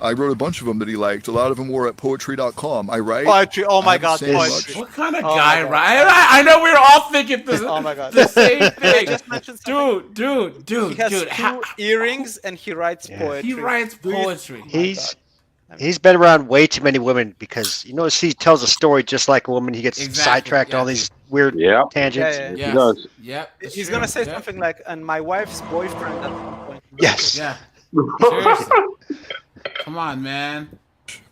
Speaker 12: I wrote a bunch of them that he liked. A lot of them were at poetry.com. I write.
Speaker 4: Poetry. Oh my God, poetry.
Speaker 1: What kind of guy writes? I know we're all thinking this.
Speaker 4: Oh my God.
Speaker 1: The same thing.
Speaker 4: Just mentioned
Speaker 1: dude.
Speaker 4: He has two earrings and he writes poetry.
Speaker 1: He writes poetry.
Speaker 5: He's been around way too many women because he tells a story just like a woman. He gets sidetracked on all these weird tangents.
Speaker 11: He does.
Speaker 1: Yep.
Speaker 4: He's gonna say something like, "And my wife's boyfriend." At some point.
Speaker 5: Yes.
Speaker 1: Yeah. Seriously. Come on, man.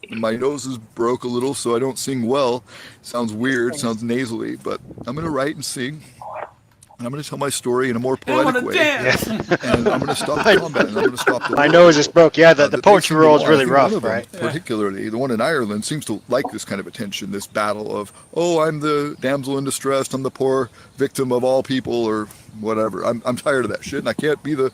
Speaker 12: My nose is broke a little, so I don't sing well. Sounds weird, sounds nasally, but I'm going to write and sing. And I'm going to tell my story in a more poetic way. And I'm going to stop the combat, and I'm going to stop the
Speaker 5: My nose is broke. Yeah, the poetry world's really rough, right?
Speaker 12: Particularly, the one in Ireland seems to like this kind of attention, this battle of, I'm the damsel in distress, I'm the poor victim of all people, or whatever. I'm tired of that shit, and I can't be the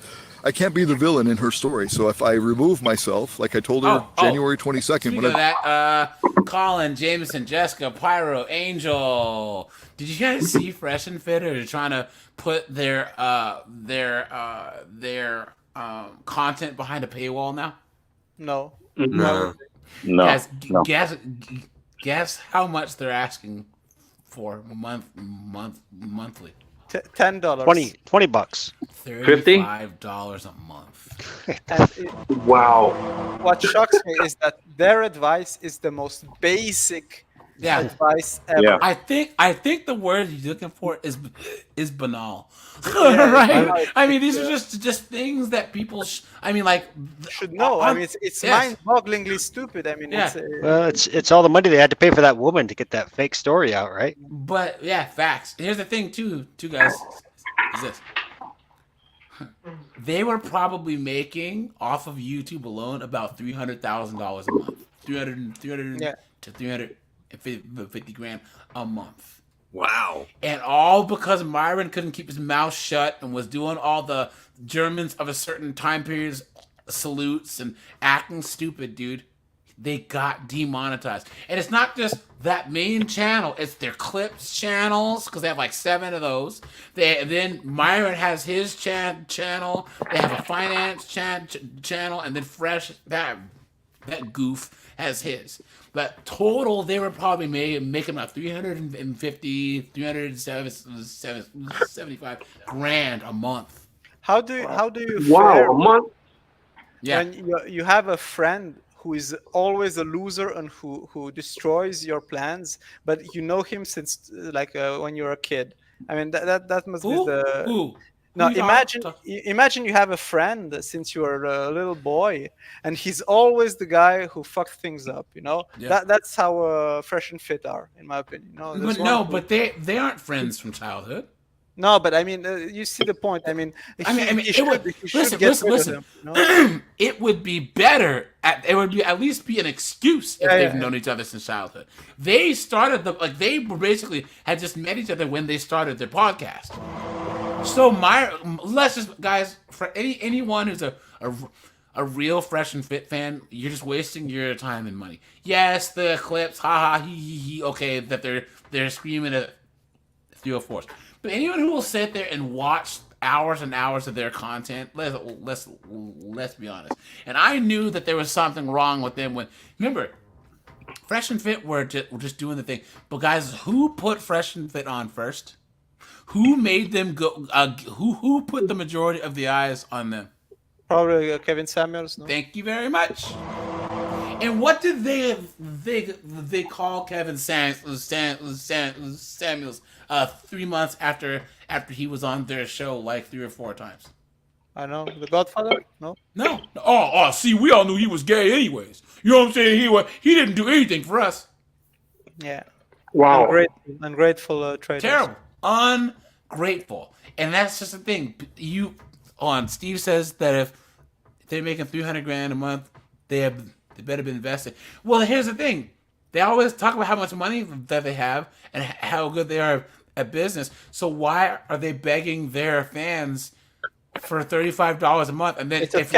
Speaker 12: villain in her story. So if I remove myself, like I told her January 22nd.
Speaker 1: Speaking of that, Colin, Jameson, Jessica, Pyro, Angel. Did you guys see Fresh and Fit are trying to put their content behind a paywall now?
Speaker 4: No.
Speaker 1: Guess how much they're asking for monthly.
Speaker 4: $10.
Speaker 5: 20 bucks.
Speaker 1: $35 a month.
Speaker 4: And
Speaker 10: Wow.
Speaker 4: what shocks me is that their advice is the most basic advice ever.
Speaker 11: Yeah.
Speaker 1: I think the word you're looking for is banal, right? I mean, these are just things that people.
Speaker 4: Should know. I mean, it's mind-bogglingly stupid. I mean,
Speaker 5: Well, it's all the money they had to pay for that woman to get that fake story out, right?
Speaker 1: But yeah, facts. And here's the thing, too, guys, is this. They were probably making off of YouTube alone about $300,000 a month. 300 to 350 grand a month.
Speaker 2: Wow.
Speaker 1: And all because Myron couldn't keep his mouth shut and was doing all the Germans of a certain time period salutes and acting stupid, dude. They got demonetized. And it's not just that main channel, it's their clips channels, because they have like 7 of those. Then Myron has his channel. They have a finance channel, and then Fresh, that goof, has his. But total, they were probably making about 375 grand a month.
Speaker 4: How do you
Speaker 10: Wow, a month?
Speaker 1: Yeah.
Speaker 4: when you have a friend who is always a loser and who destroys your plans, but you know him since when you were a kid? I mean, that must be the.
Speaker 1: Who?
Speaker 4: No,
Speaker 1: Who you
Speaker 4: imagine you have a friend since you were a little boy, and he's always the guy who fucks things up. You know,
Speaker 1: Yeah.
Speaker 4: that's how Fresh and Fit are, in my opinion.
Speaker 1: But they aren't friends from childhood.
Speaker 4: No, but I mean, you see the point. I mean,
Speaker 1: Listen. It would be better. It would be at least be an excuse if they've known each other since childhood. They started they basically had just met each other when they started their podcast. So let's just, guys, for anyone who's a real Fresh and Fit fan, you're just wasting your time and money. Yes, the clips, haha, he, okay, that they're screaming at 304s. But anyone who will sit there and watch hours and hours of their content, let's be honest. And I knew that there was something wrong with them remember, Fresh and Fit were just doing the thing. But guys, who put Fresh and Fit on first? Who made them go? Who put the majority of the eyes on them?
Speaker 4: Probably Kevin Samuels. No?
Speaker 1: Thank you very much. And what did they call Kevin Samuels 3 months after he was on their show like 3 or 4 times?
Speaker 4: I know, The Godfather. No.
Speaker 1: Oh, see, we all knew he was gay anyways. You know what I'm saying? He didn't do anything for us.
Speaker 4: Yeah.
Speaker 10: Wow.
Speaker 4: Ungrateful traders.
Speaker 1: Terrible. Ungrateful. And that's just the thing. Steve says that if they're making 300 grand a month, they better be invested. Well, here's the thing. They always talk about how much money that they have and how good they are at business. So why are they begging their fans for $35 a month? And then because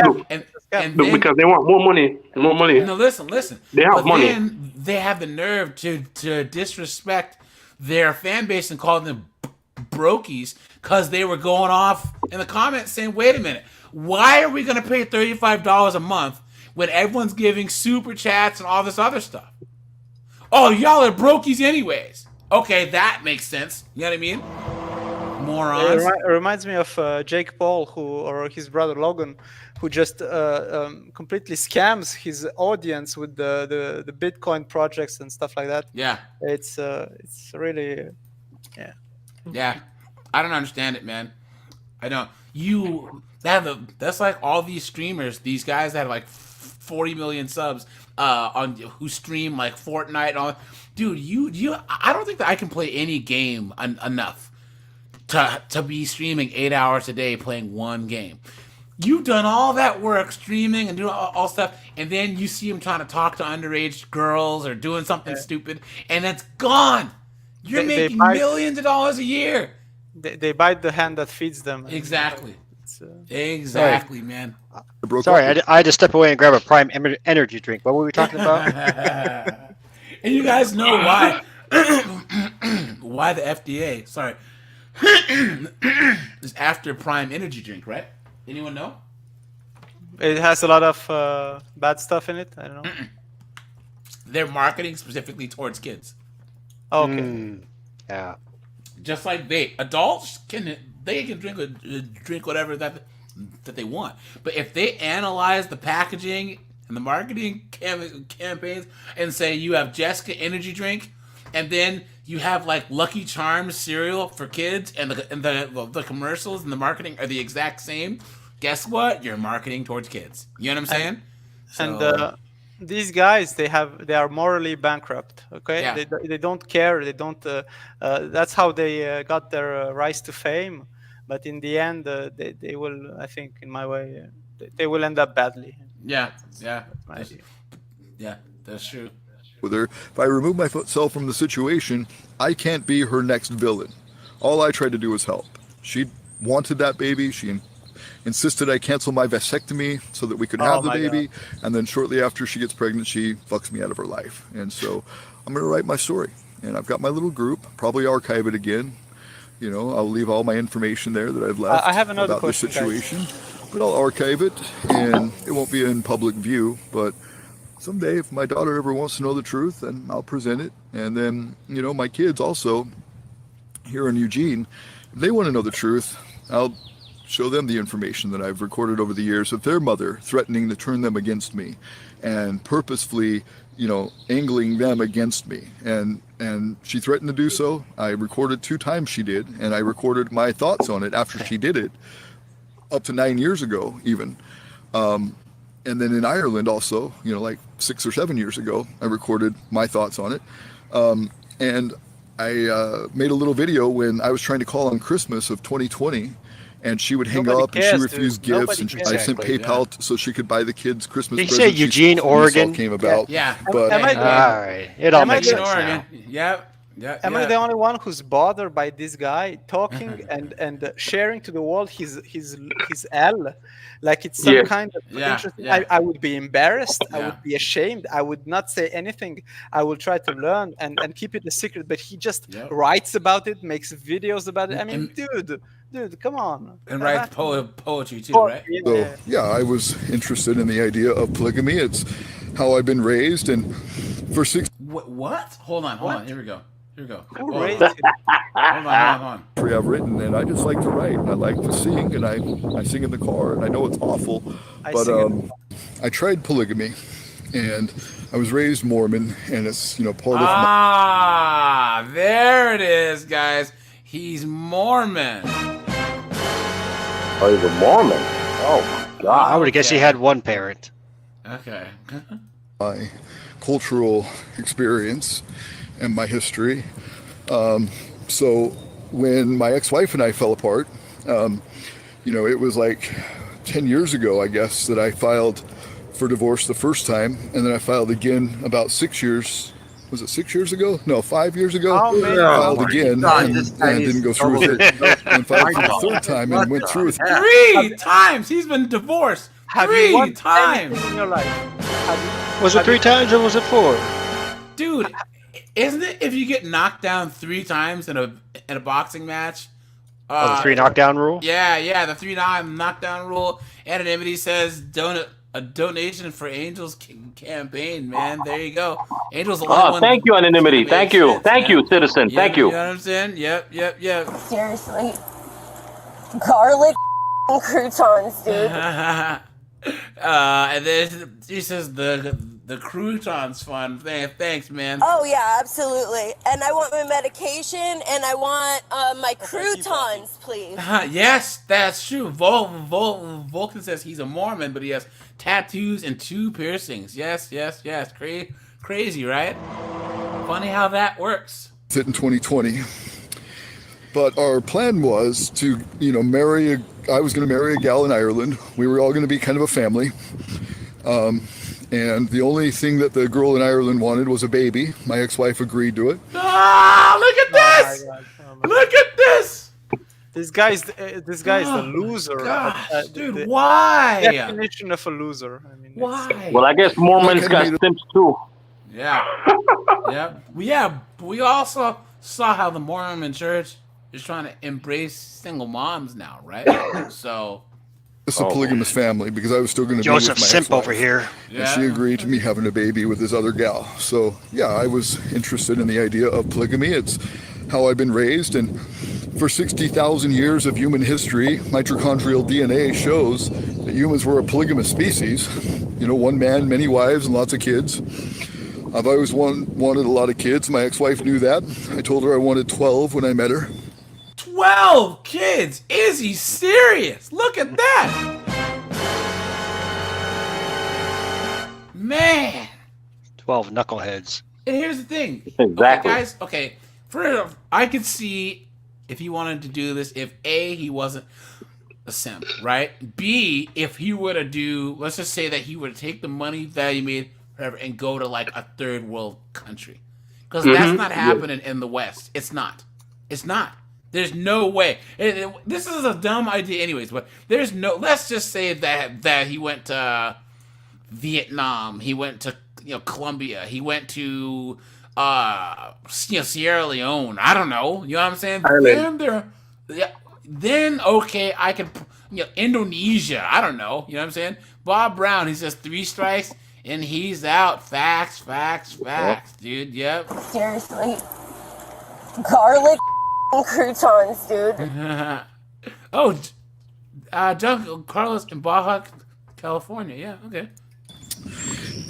Speaker 10: they want more money. More money.
Speaker 1: No, listen.
Speaker 10: They have money.
Speaker 1: Then they have the nerve to disrespect their fan base and call them brokies because they were going off in the comments saying, wait a minute, why are we going to pay $35 a month when everyone's giving super chats and all this other stuff? Oh, y'all are brokies anyways. Okay, that makes sense. You know what I mean? Morons.
Speaker 4: It reminds me of Jake Paul, or his brother Logan, who just completely scams his audience with the Bitcoin projects and stuff like that.
Speaker 1: Yeah.
Speaker 4: It's really, yeah.
Speaker 1: Yeah. I don't understand it, man. I don't. That's like all these streamers, these guys that have like 40 million subs who stream like Fortnite and all. Dude, I don't think that I can play any game enough to be streaming 8 hours a day playing one game. You've done all that work streaming and doing all stuff, and then you see them trying to talk to underage girls or doing something stupid, and it's gone. You're making millions of dollars a year.
Speaker 4: They bite the hand that feeds them.
Speaker 1: Exactly. Exactly, man.
Speaker 5: Sorry, I had to step away and grab a Prime energy drink. What were we talking about?
Speaker 1: And you guys know why why the FDA, is after Prime energy drink, right? Anyone know?
Speaker 4: It has a lot of bad stuff in it. I don't know.
Speaker 1: They're marketing specifically towards kids.
Speaker 4: Okay.
Speaker 5: Yeah.
Speaker 1: just like adults can drink whatever that they want. But if they analyze the packaging and the marketing campaigns and say you have Jessica energy drink, and then you have like Lucky Charms cereal for kids, and the commercials and the marketing are the exact same, guess what? You're marketing towards kids. You know what I'm saying?
Speaker 4: And these guys, they are morally bankrupt. Okay,
Speaker 1: Yeah.
Speaker 4: they don't care. They don't. That's how they got their rise to fame. But in the end, they will. I think, in my way, they will end up badly.
Speaker 1: Yeah. That's true.
Speaker 12: With her, if I remove myself from the situation, I can't be her next villain. All I tried to do was help. She wanted that baby. She insisted I cancel my vasectomy so that we could have the baby.
Speaker 4: God.
Speaker 12: And then shortly after she gets pregnant, she fucks me out of her life. And so I'm going to write my story. And I've got my little group, probably archive it again. You know, I'll leave all my information there that I've left
Speaker 4: I have another
Speaker 12: about this
Speaker 4: question, guys.
Speaker 12: situation. But I'll archive it, and it won't be in public view. But someday, if my daughter ever wants to know the truth, then I'll present it. And then, you know, my kids also, here in Eugene, if they want to know the truth, I'll show them the information that I've recorded over the years of their mother threatening to turn them against me and purposefully, you know, angling them against me. And she threatened to do so. I recorded 2 times she did, and I recorded my thoughts on it after she did it, up to 9 years ago even. And then in Ireland also, you know, like 6 or 7 years ago, I recorded my thoughts on it. And I made a little video when I was trying to call on Christmas of 2020, and she would hang
Speaker 4: Nobody
Speaker 12: up and
Speaker 4: cares,
Speaker 12: she refused
Speaker 4: dude.
Speaker 12: gifts, and
Speaker 4: Nobody
Speaker 12: I sent
Speaker 1: cares.
Speaker 12: PayPal so she could buy the kids Christmas
Speaker 5: Did you
Speaker 12: presents.
Speaker 5: say Eugene,
Speaker 12: This all
Speaker 5: Oregon?
Speaker 12: came about.
Speaker 1: Yeah.
Speaker 12: But
Speaker 4: Am I
Speaker 5: All right, it all
Speaker 4: Am I
Speaker 5: makes
Speaker 4: the-
Speaker 5: sense now.
Speaker 1: Yep.
Speaker 4: Am I the only one who's bothered by this guy talking and sharing to the world his L, like it's some
Speaker 10: Yeah.
Speaker 4: kind of
Speaker 1: Yeah,
Speaker 4: interesting?
Speaker 1: yeah.
Speaker 4: I would be embarrassed. I
Speaker 1: Yeah.
Speaker 4: would be ashamed. I would not say anything. I will try to learn and keep it a secret. But he just
Speaker 1: Yep.
Speaker 4: writes about it, makes videos about it. I mean,
Speaker 1: And-
Speaker 4: dude, come on.
Speaker 1: And writes poetry too,
Speaker 4: Oh,
Speaker 1: right?
Speaker 12: So, yeah, I was interested in the idea of polygamy. It's how I've been raised, and for 6
Speaker 1: What? Hold on. Here we go.
Speaker 4: Who
Speaker 1: Hold
Speaker 4: raised
Speaker 1: on.
Speaker 4: him?
Speaker 1: Hold on.
Speaker 12: I've written, and I just like to write, and I like to sing, and I sing in the car, and I know it's awful,
Speaker 4: I
Speaker 12: but
Speaker 4: sing in
Speaker 12: I tried polygamy, and I was raised Mormon, and it's, you know, part of my
Speaker 1: Ah, there it is, guys. He's Mormon.
Speaker 11: Oh, he's a Mormon. Oh my God.
Speaker 5: I would have guessed he had one parent.
Speaker 1: Okay.
Speaker 12: my cultural experience and my history. So when my ex-wife and I fell apart, you know, it was like 10 years ago, I guess, that I filed for divorce the first time, and then I filed again about 6 years. Was it 6 years ago? No, 5 years ago.
Speaker 4: Oh, man.
Speaker 12: Filed again
Speaker 2: God,
Speaker 12: and
Speaker 2: this guy
Speaker 12: didn't go through with it. And filed for the third time and went through with it.
Speaker 1: 3 times he's been divorced.
Speaker 4: Have
Speaker 1: 3
Speaker 4: you won
Speaker 1: times.
Speaker 4: anything in your life? Have
Speaker 5: Was it 3 times or was it 4?
Speaker 1: Dude, isn't it if you get knocked down 3 times in a boxing match?
Speaker 5: Oh, the 3 knockdown rule?
Speaker 1: Yeah, the 3 knockdown rule. Anonymity says a donation for Angels campaign, man. There you go. Angels the only one.
Speaker 11: Thank you, Anonymity.
Speaker 1: that
Speaker 11: Thank
Speaker 1: makes
Speaker 11: you.
Speaker 1: sense,
Speaker 11: Thank
Speaker 1: man.
Speaker 11: you, citizen.
Speaker 1: Yeah,
Speaker 11: Thank you.
Speaker 1: You know what I'm saying? Yep.
Speaker 13: Seriously. Garlic croutons, dude.
Speaker 1: And then he says the croutons fun. Thanks, man.
Speaker 13: Oh yeah, absolutely. And I want my medication, and I want my croutons, please.
Speaker 1: Yes, that's true. Vulcan says he's a Mormon, but he has tattoos and 2 piercings. Yes. Crazy, right? Funny how that works.
Speaker 12: Fit in 2020. But our plan was to, you know, I was going to marry a gal in Ireland. We were all going to be kind of a family. And the only thing that the girl in Ireland wanted was a baby. My ex-wife agreed to it.
Speaker 1: Ah, look at this! Look at this!
Speaker 4: This guy's the loser.
Speaker 1: Gosh, dude,
Speaker 4: the
Speaker 1: why?
Speaker 4: definition of a loser. I mean,
Speaker 1: Why?
Speaker 11: Well, I guess Mormons got simps too.
Speaker 1: Yeah. We also saw how the Mormon Church is trying to embrace single moms now, right? So
Speaker 12: It's a polygamous family because I was still going to be
Speaker 5: Joseph
Speaker 12: with my
Speaker 5: Simp
Speaker 12: ex-wife.
Speaker 5: over here.
Speaker 12: And she agreed to me having a baby with this other gal. So yeah, I was interested in the idea of polygamy. It's how I've been raised. And for 60,000 years of human history, mitochondrial DNA shows that humans were a polygamous species. You know, one man, many wives, and lots of kids. I've always wanted a lot of kids. My ex-wife knew that. I told her I wanted 12 when I met her.
Speaker 1: 12 kids? Is he serious? Look at that. Man.
Speaker 5: 12 knuckleheads.
Speaker 1: And here's the thing.
Speaker 11: Exactly.
Speaker 1: Okay, guys, okay. I could see if he wanted to do this, if A, he wasn't a simp, right? B, if he were to do, let's just say that he would take the money that he made, whatever, and go to like a third world country. Because that's not happening in the West. It's not. It's not. There's no way. This is a dumb idea anyways, but there's no, let's just say that he went to Vietnam, he went to Colombia, he went to Sierra Leone, I don't know, you know what I'm saying? Then okay, I can, Indonesia, I don't know, you know what I'm saying? Bob Brown, he says 3 strikes and he's out. Facts, dude. Yep.
Speaker 13: Seriously. Garlic croutons, dude.
Speaker 1: Doug Carlos in Baja, California. Yeah, okay.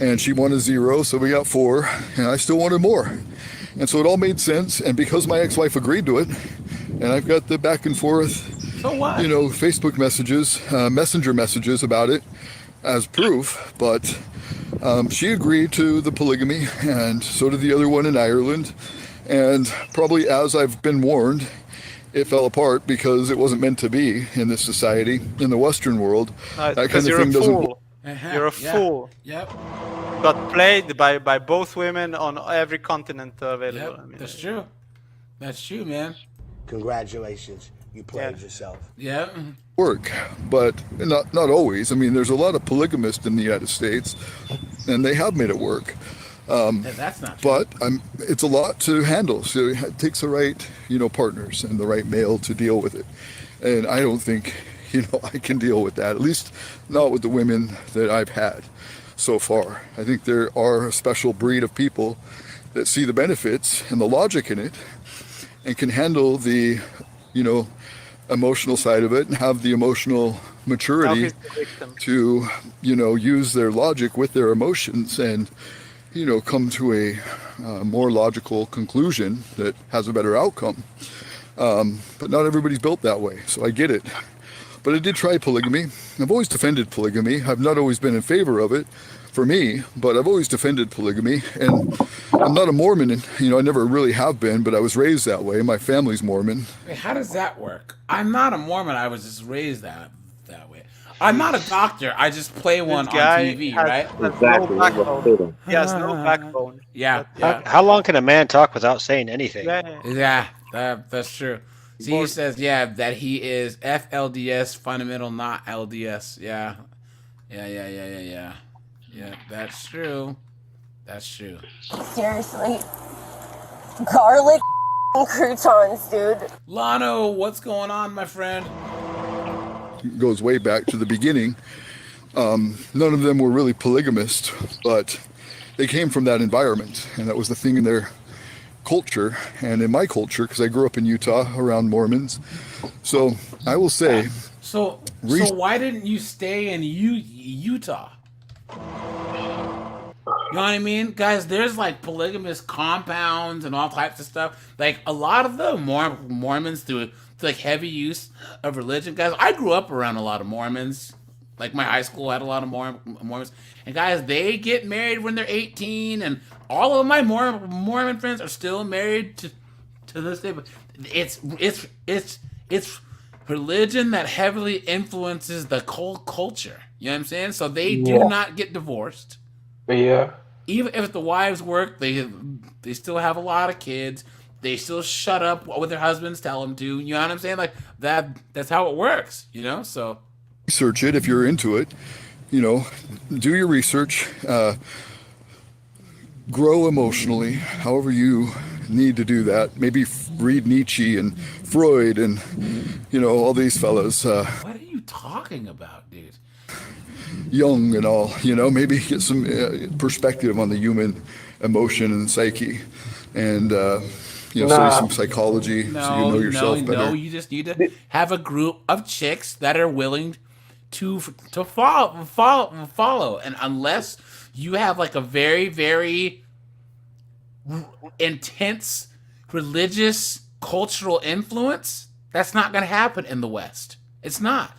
Speaker 12: And she wanted 0, so we got 4, and I still wanted more. And so it all made sense, and because my ex-wife agreed to it, and I've got the back and forth,
Speaker 1: so what?
Speaker 12: Facebook messages, messenger messages about it as proof, but she agreed to the polygamy, and so did the other one in Ireland. And probably as I've been warned, it fell apart because it wasn't meant to be in this society, in the Western world. That kind of thing doesn't.
Speaker 4: You're a fool.
Speaker 1: Yep.
Speaker 4: Got played by both women on every continent available.
Speaker 1: Yep, that's true. That's true, man.
Speaker 14: Congratulations. You played yourself.
Speaker 1: Yeah.
Speaker 12: Work, but not always. I mean, there's a lot of polygamists in the United States, and they have made it work.
Speaker 1: That's not true.
Speaker 12: But it's a lot to handle. So it takes the right, partners and the right male to deal with it. And I don't think, I can deal with that. At least not with the women that I've had so far. I think there are a special breed of people that see the benefits and the logic in it and can handle the, emotional side of it and have the emotional maturity to, use their logic with their emotions and, come to a more logical conclusion that has a better outcome. But not everybody's built that way, so I get it. But I did try polygamy. I've always defended polygamy. I've not always been in favor of it for me, but I've always defended polygamy. And I'm not a Mormon, and I never really have been, but I was raised that way. My family's Mormon.
Speaker 1: Wait, how does that work? I'm not a Mormon. I was just raised that way. I'm not a doctor. I just play one on TV, right?
Speaker 11: Exactly.
Speaker 4: He has no backbone.
Speaker 1: Yeah.
Speaker 5: How long can a man talk without saying anything?
Speaker 1: Yeah, that's true. See, he says, that he is FLDS, fundamental, not LDS. Yeah, that's true. That's true.
Speaker 13: Seriously. Garlic croutons, dude.
Speaker 1: Lano, what's going on, my friend?
Speaker 12: It goes way back to the beginning. None of them were really polygamist, but they came from that environment, and that was the thing in their culture and in my culture, because I grew up in Utah around Mormons. So I will say.
Speaker 1: So why didn't you stay in Utah? You know what I mean? Guys, there's like polygamous compounds and all types of stuff. Like a lot of the Mormons do like heavy use of religion. Guys, I grew up around a lot of Mormons. Like my high school had a lot of Mormons. And guys, they get married when they're 18, and all of my Mormon friends are still married to this day. But it's religion that heavily influences the whole culture. You know what I'm saying? So they do not get divorced.
Speaker 10: Yeah.
Speaker 1: Even if the wives work, they still have a lot of kids. They still shut up what their husbands tell them to. You know what I'm saying? Like that's how it works, So
Speaker 12: research it if you're into it. Do your research. Grow emotionally, however you need to do that. Maybe read Nietzsche and Freud and all these fellas.
Speaker 1: What are you talking about, dude?
Speaker 12: Jung and all. Maybe get some perspective on the human emotion and psyche, and study some psychology, so you know yourself better.
Speaker 1: No, you just need to have a group of chicks that are willing to follow. And unless you have like a very, very intense religious cultural influence, that's not going to happen in the West. It's not.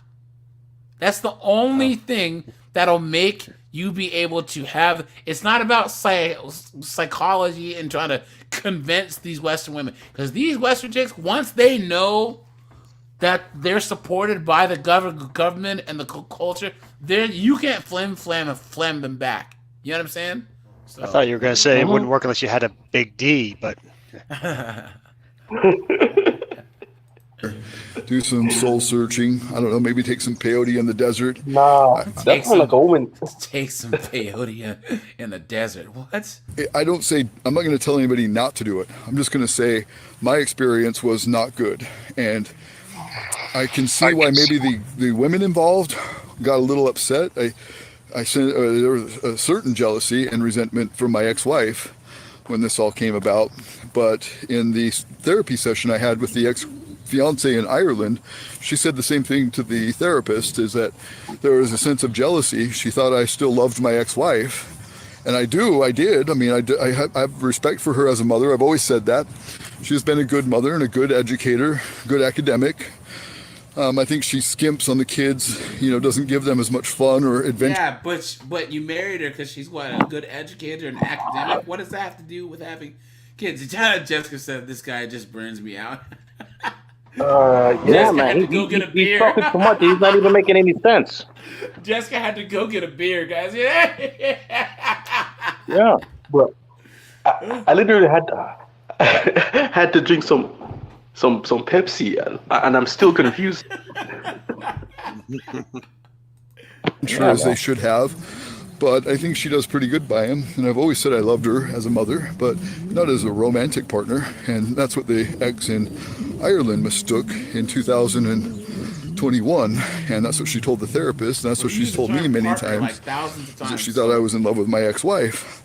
Speaker 1: That's the only thing that'll make you be able to have. It's not about psychology and trying to convince these Western women, because these Western chicks, once they know that they're supported by the government and the culture, you can't flam them back. You know what I'm saying? So,
Speaker 5: I thought you were going to say it wouldn't work unless you had a big D, but
Speaker 12: do some soul searching. I don't know, maybe take some peyote in the desert.
Speaker 11: Nah, that's like a woman.
Speaker 1: Take some peyote in the desert. What?
Speaker 12: I'm not going to tell anybody not to do it. I'm just going to say my experience was not good. And I can see why maybe the women involved got a little upset. I sent, there was a certain jealousy and resentment from my ex-wife when this all came about. But in the therapy session I had with the ex-fiance in Ireland, she said the same thing to the therapist, is that there was a sense of jealousy. She thought I still loved my ex-wife. And I did. I mean, I have respect for her as a mother. I've always said that. She's been a good mother and a good educator, good academic. I think she skimps on the kids, doesn't give them as much fun or adventure.
Speaker 1: Yeah, but you married her because she's a good educator and academic. What does that have to do with having kids? Jessica said this guy just burns me out.
Speaker 11: Yeah, man. He's talking too much. He's not even making any sense.
Speaker 1: Jessica had to go get a beer, guys. Yeah.
Speaker 11: Yeah, but I literally
Speaker 10: had to drink some Pepsi, and I'm still confused.
Speaker 12: I'm sure as they should have, but I think she does pretty good by him. And I've always said I loved her as a mother, but not as a romantic partner. And that's what the ex in Ireland mistook in 2021, and that's what she told the therapist, and that's what she's told me many times. That she thought I was in love with my ex-wife.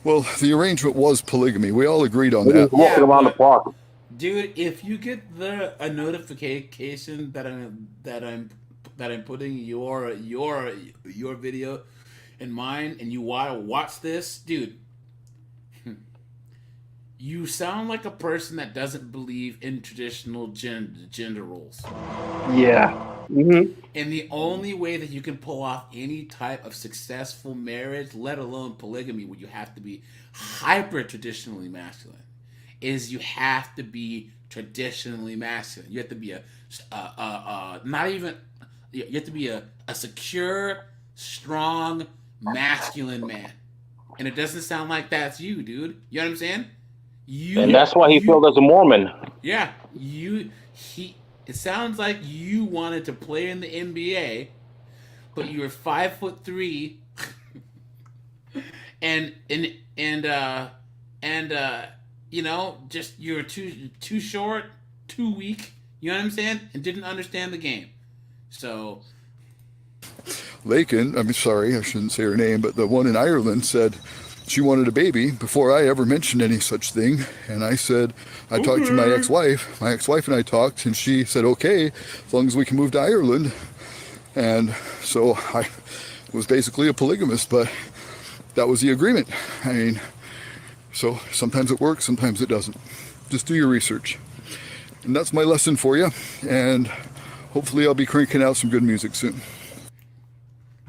Speaker 12: Well, the arrangement was polygamy. We all agreed on that.
Speaker 11: Walking around the park.
Speaker 1: Dude, if you get a notification that I'm putting your video in mine, and you want to watch this, dude, you sound like a person that doesn't believe in traditional gender roles.
Speaker 11: Yeah. Mm-hmm.
Speaker 1: And the only way that you can pull off any type of successful marriage, let alone polygamy, where you have to be hyper traditionally masculine, is you have to be traditionally masculine. You have to be you have to be a secure, strong, masculine man. And it doesn't sound like that's you, dude. You know what I'm saying?
Speaker 11: And that's why he failed as a Mormon.
Speaker 1: Yeah, it sounds like you wanted to play in the NBA, but you were 5'3", and just you were too short, too weak. You know what I'm saying? And didn't understand the game. So,
Speaker 12: Lakin, I'm sorry, I shouldn't say her name, but the one in Ireland said she wanted a baby before I ever mentioned any such thing. And I said, I talked to my ex-wife. My ex-wife and I talked, and she said, okay, as long as we can move to Ireland. And so I was basically a polygamist, but that was the agreement. I mean, so sometimes it works, sometimes it doesn't. Just do your research. And that's my lesson for you. And hopefully I'll be cranking out some good music soon.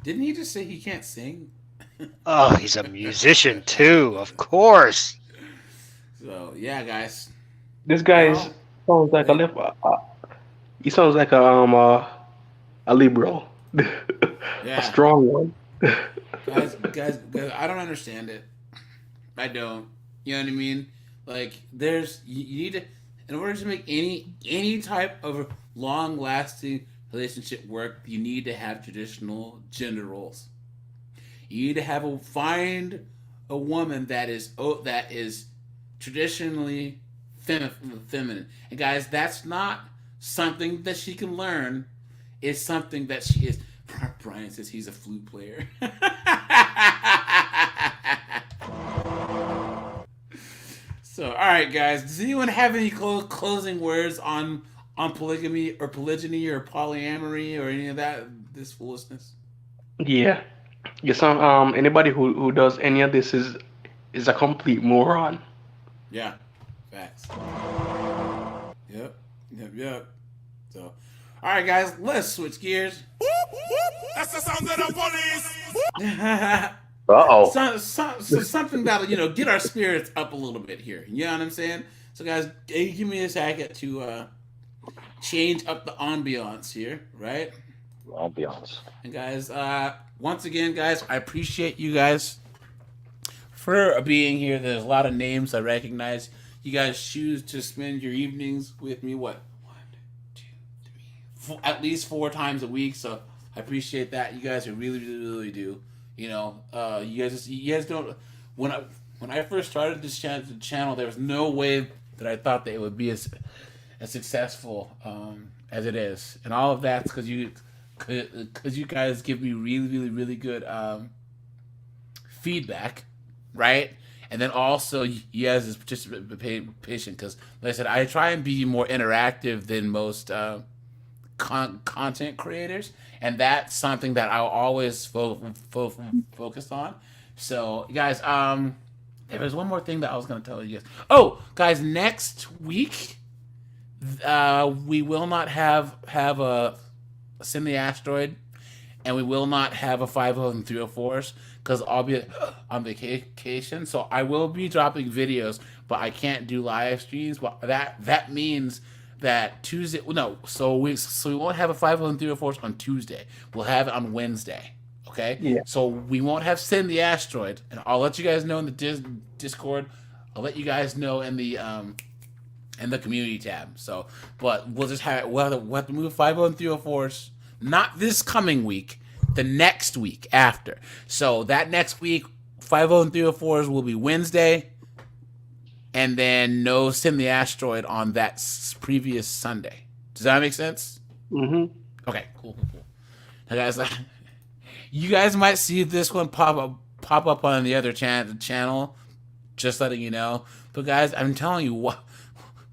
Speaker 1: Didn't he just say he can't sing?
Speaker 5: Oh, he's a musician too, of course.
Speaker 1: So yeah, guys.
Speaker 11: This guy sounds like
Speaker 10: he sounds like a liberal,
Speaker 1: Yeah.
Speaker 10: a strong one.
Speaker 1: guys, I don't understand it. I don't. You know what I mean? Like, you need to, in order to make any type of long-lasting relationship work, you need to have traditional gender roles. You need to find a woman that is traditionally feminine. And guys, that's not something that she can learn. It's something that she is. Brian says he's a flute player. So, all right. right, guys. Does anyone have any closing words on polygamy or polygyny or polyamory or any of this foolishness?
Speaker 10: Yeah. Yes. Anybody who does any of this is a complete moron.
Speaker 1: Yeah. Facts. Yep. So, all right, guys. Let's switch gears.
Speaker 8: That's the sound of the police.
Speaker 5: Uh-oh.
Speaker 1: So something that'll get our spirits up a little bit here. You know what I'm saying? So, guys, give me a second to change up the ambiance here, right?
Speaker 5: Ambiance.
Speaker 1: And guys, once again, guys, I appreciate you guys for being here. There's a lot of names I recognize. You guys choose to spend your evenings with me. What? 1, 2, 3, 4, at least 4 times a week. So I appreciate that. You guys really, really, really do. You guys don't. When I first started this channel, there was no way that I thought that it would be as successful as it is, and all of that's because you guys give me really, really, really good feedback, right? And then also you guys is participation because, like I said, I try and be more interactive than most content creators, and that's something that I'll always focus on. So, guys, there was one more thing that I was going to tell you guys. Oh, guys, next week we will not have a Send the Asteroid, and we will not have a 503 and 304s because I'll be on vacation. So I will be dropping videos, but I can't do live streams. But that means that Tuesday. No, so we won't have a 503 and 304s on Tuesday. We'll have it on Wednesday. Okay.
Speaker 10: Yeah.
Speaker 1: So we won't have Send the Asteroid, and I'll let you guys know in the Discord. I'll let you guys know in the community tab. So, but we'll have to move 503 and 304s. Not this coming week, the next week after. So that next week, 503 and 304s will be Wednesday, and then no Send the Asteroid on that previous Sunday. Does that make sense?
Speaker 10: Mm-hmm.
Speaker 1: Okay, cool. Now, guys, you guys might see this one pop up on the other channel. Just letting you know. But guys, I'm telling you what.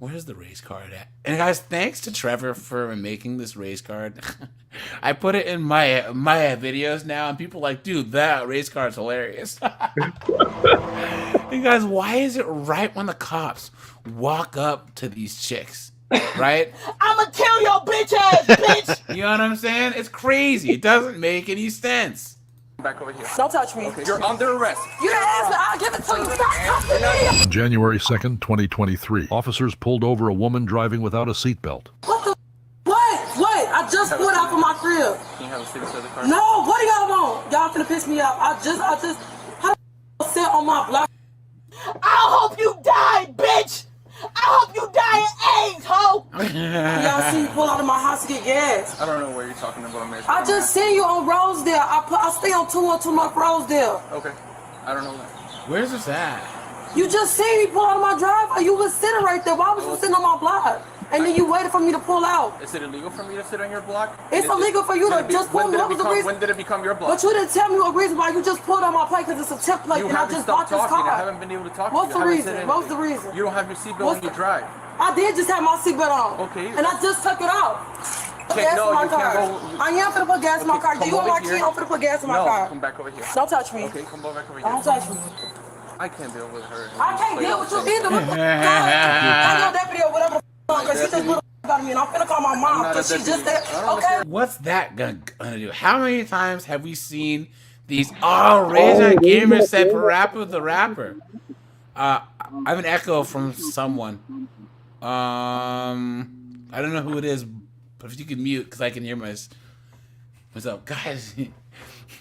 Speaker 1: Where's the race card at? And guys, thanks to Trevor for making this race card. I put it in my videos now, and people are like, dude, that race card's hilarious. And guys, why is it right when the cops walk up to these chicks, right?
Speaker 3: I'ma kill your bitch ass, bitch!
Speaker 1: You know what I'm saying? It's crazy. It doesn't make any sense.
Speaker 15: Back over here.
Speaker 3: Don't touch me.
Speaker 15: Okay, you're under arrest.
Speaker 3: You didn't ask me. I'll give it to you. Stop touching me.
Speaker 16: On January 2nd, 2023, officers pulled over a woman driving without a seatbelt.
Speaker 3: What the? What? I just pulled out from my crib.
Speaker 15: Can you have a seat inside the car?
Speaker 3: No, what do y'all want? Y'all finna piss me off. I just, how the sit on my block? I hope you die, bitch! I hope you die in AIDS, ho! Y'all see me pull out of my house to get gas.
Speaker 15: I don't know where you're talking about, man.
Speaker 3: I just seen you on Rosedale. I stay on 212 North Rosedale.
Speaker 15: Okay. I don't know that.
Speaker 1: Where's this at?
Speaker 3: You just seen me pull out of my driveway. You was sitting right there. Why was you sitting on my block? And then you waited for me to pull out.
Speaker 15: Is it illegal for me to sit on your block?
Speaker 3: It's illegal for you to just pull me. What was the reason?
Speaker 15: When did it become your block?
Speaker 3: But you didn't tell me a reason why you just pulled on my plate because it's a template and I just bought this car.
Speaker 15: I haven't been able to talk
Speaker 3: What's
Speaker 15: to you.
Speaker 3: the reason? What was the reason?
Speaker 15: You don't have your seatbelt when you drive.
Speaker 3: I did just have my seatbelt on.
Speaker 15: Okay.
Speaker 3: And I just took it off. Put gas in my car. I am finna put gas in my car. Do you want my key? I'm finna put gas in my car.
Speaker 15: No, come back over here.
Speaker 3: Don't touch me.
Speaker 15: Okay, come back over here.
Speaker 3: Don't touch me.
Speaker 15: I can't deal with her.
Speaker 3: I can't deal with you either. I know deputy or whatever because she just put about me and I'm finna call my mom because she just said, okay.
Speaker 1: What's that gonna do? How many times have we seen these Rage Gamers said Parappa the Rapper? I have an echo from someone. I don't know who it is, but if you can mute because I can hear myself. Guys,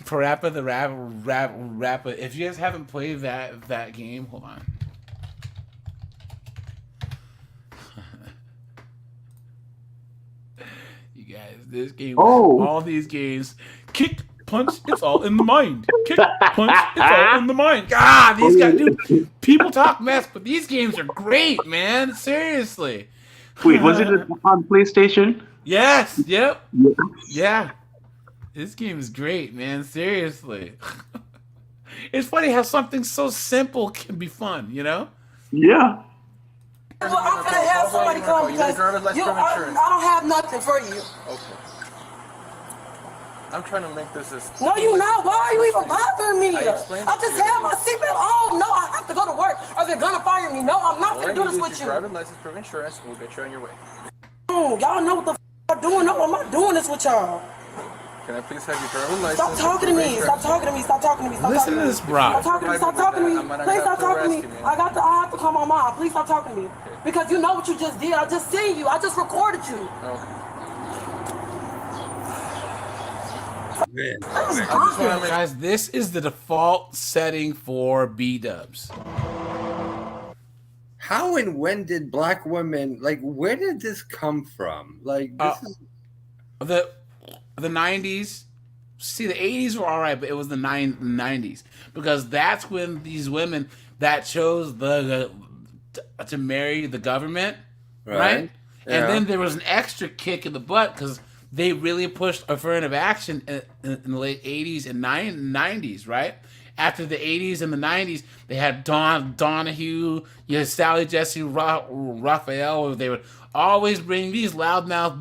Speaker 1: Parappa the Rapper. If you guys haven't played that game, hold on. You guys, this game, all these games, kick, punch, it's all in the mind. Kick, punch, it's all in the mind. God, these guys, dude, people talk mess, but these games are great, man. Seriously.
Speaker 10: Wait, was it on PlayStation?
Speaker 1: Yes. Yep. Yeah. This game is great, man. Seriously. It's funny how something so simple can be fun, you know?
Speaker 10: Yeah.
Speaker 3: Well, I'm gonna have somebody come because I don't have nothing for you.
Speaker 15: Okay. I'm trying to make this as...
Speaker 3: No, you not. Why are you even bothering me?
Speaker 15: I explained
Speaker 3: I just have my seatbelt on. No, I have to go to work or they're gonna fire me. No, I'm not gonna do this with you.
Speaker 15: Driving license, proof insurance, we'll get you on your way.
Speaker 3: Y'all know what the I'm doing. No, I'm not doing this with y'all.
Speaker 15: Can I please have your driving license?
Speaker 3: Stop talking to me. Stop talking to me. Stop talking to me. Stop
Speaker 1: Listen
Speaker 3: talking
Speaker 1: to this, bro.
Speaker 3: Stop talking to me. Stop talking to me. Please stop talking to me. I have to call my mom. Please stop talking to me. Because you know what you just did. I just seen you. I just recorded you.
Speaker 15: Okay.
Speaker 1: Guys, this is the default setting for B-dubs.
Speaker 2: How and when did black women, like, where did this come from? Like, this is...
Speaker 1: The 90s. See, the 80s were all right, but it was the 90s. Because that's when these women that chose to marry the government, right?
Speaker 2: Yeah.
Speaker 1: And then there was an extra kick in the butt because they really pushed affirmative action in the late 80s and 90s, right? After the 80s and the 90s, they had Donahue, you had Sally Jesse Raphael. They would always bring these loudmouth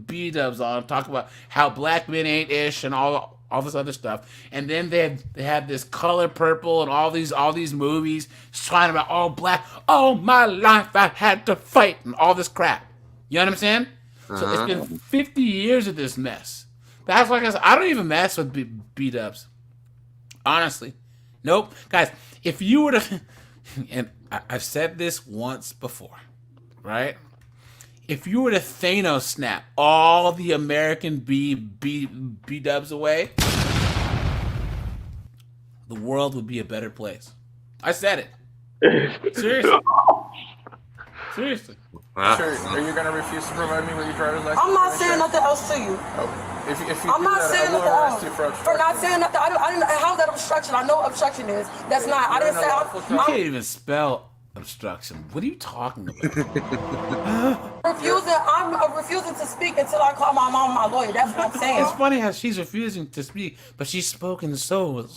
Speaker 1: B-dubs on, talk about how black men ain't ish and all this other stuff. And then they had this Color Purple and all these movies trying about all black. All my life I had to fight and all this crap. You know what I'm saying? So it's been 50 years of this mess. That's like I said, I don't even mess with B-dubs. Honestly. Nope. Guys, if you were to... And I've said this once before, right? If you were to Thanos snap all the American B-dubs away, the world would be a better place. I said it. Seriously. Seriously.
Speaker 15: Wow. Sure. Are you gonna refuse to provide me with your driver's license?
Speaker 3: I'm not saying nothing else to you.
Speaker 15: Oh. If you
Speaker 3: I'm not saying nothing else.
Speaker 15: For
Speaker 3: not saying nothing. I didn't. How's that obstruction? I know what obstruction is. That's not. I didn't say.
Speaker 1: You can't even spell obstruction. What are you talking about?
Speaker 3: I'm refusing to speak until I call my mom my lawyer. That's what I'm saying.
Speaker 1: It's funny how she's refusing to speak, but she's spoken so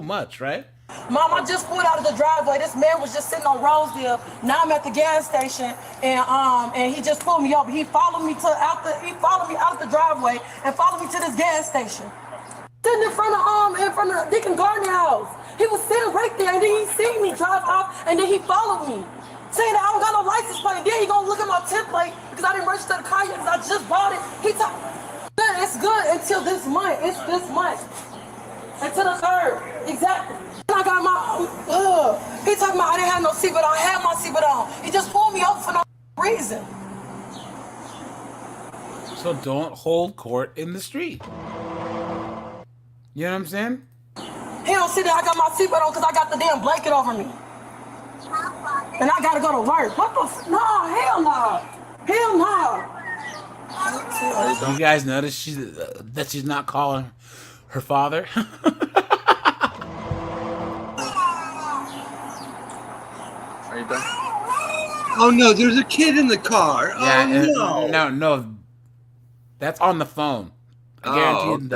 Speaker 1: much, right?
Speaker 3: Mom, I just pulled out of the driveway. This man was just sitting on Rosedale. Now I'm at the gas station, and he just pulled me over. He followed me out the driveway and followed me to this gas station. Sitting in front of Deacon Gardner house. He was sitting right there, and then he seen me drive off, and then he followed me, saying that I don't got no license plate. Then he gonna look at my template because I didn't register the car yet because I just bought it. He talk, it's good until this month. It's this month. Until the 3rd. Exactly. I got my, he talking about I didn't have no seatbelt on. I had my seatbelt on. He just pulled me over for no reason.
Speaker 1: So don't hold court in the street. You know what I'm saying?
Speaker 3: He don't see that I got my seatbelt on because I got the damn blanket over me. And I gotta go to work. What the no, hell no. Hell no.
Speaker 1: You guys notice that she's not calling her father?
Speaker 15: Are you done?
Speaker 2: Oh no, there's a kid in the car.
Speaker 1: Yeah,
Speaker 2: Oh no.
Speaker 1: No. That's on the phone. I guarantee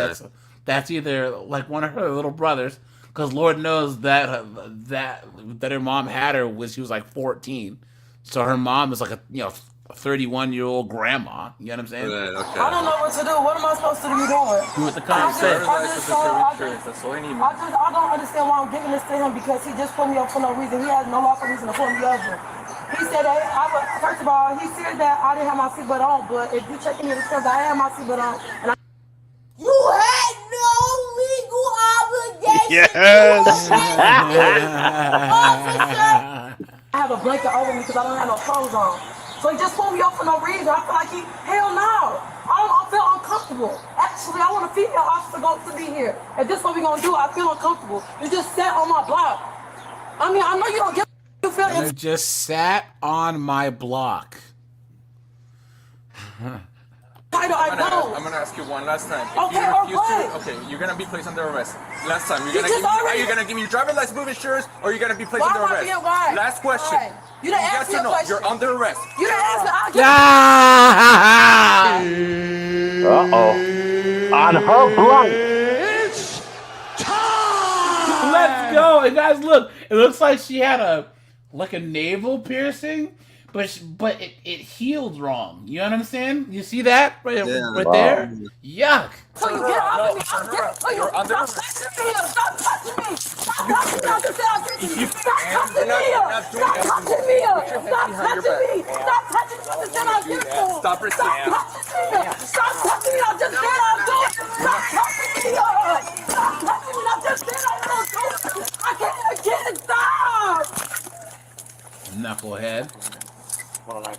Speaker 1: that's either like one of her little brothers, because Lord knows that her mom had her when she was like 14. So her mom is like a 31-year-old grandma. You know what I'm saying?
Speaker 2: Right, okay.
Speaker 3: I don't know what to do. What am I supposed to be doing?
Speaker 1: Do what the cops say.
Speaker 15: That's all I need.
Speaker 3: I don't understand why I'm giving this to him because he just pulled me up for no reason. He has no lawful reason to pull me over. He said that first of all, he said that I didn't have my seatbelt on, but if you check any of the stuff, I had my seatbelt on. And you had no legal obligation.
Speaker 5: Yes.
Speaker 3: I have a blanket over me because I don't have no clothes on. So he just pulled me up for no reason. I feel like hell no. I feel uncomfortable. Actually, I want a female officer to be here. If this is what we're going to do, I feel uncomfortable. You just sat on my block. I mean, I know you don't get you feel
Speaker 1: You just sat on my block.
Speaker 3: I'm
Speaker 15: going to ask you one last time. Okay, you're going to be placed under arrest. Last time. Are you going to give me your driver's license, proof insurance, or are you going to be placed under arrest? Last question.
Speaker 3: Why? You didn't ask me a question.
Speaker 15: You're under arrest.
Speaker 3: You didn't ask me.
Speaker 11: Uh-oh. On her block.
Speaker 1: Let's go. And guys, look. It looks like she had a like a navel piercing, but it healed wrong. You know what I'm saying? You see that right there? Yuck.
Speaker 3: So you get off of me. I'm getting to you. Stop touching me. Stop touching me. Stop touching me. I just said I'm getting you. Stop touching me. Stop touching me. Stop touching me. Stop touching me. I just said I'm getting you. Stop touching me. Stop touching me. I just said I'm doing it. Stop touching me. Stop touching me. I just said I'm going to do it. I can't stop.
Speaker 1: Knucklehead.
Speaker 3: I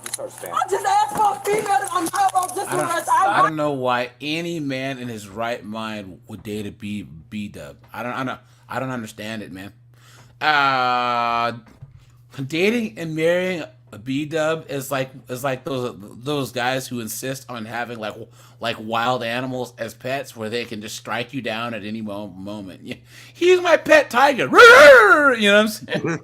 Speaker 3: just asked for a female. I'm not just
Speaker 1: I don't know why any man in his right mind would date a B-dub. I don't understand it, man. Dating and marrying a B-dub is like those guys who insist on having like wild animals as pets, where they can just strike you down at any moment. He's my pet tiger. You know what I'm saying?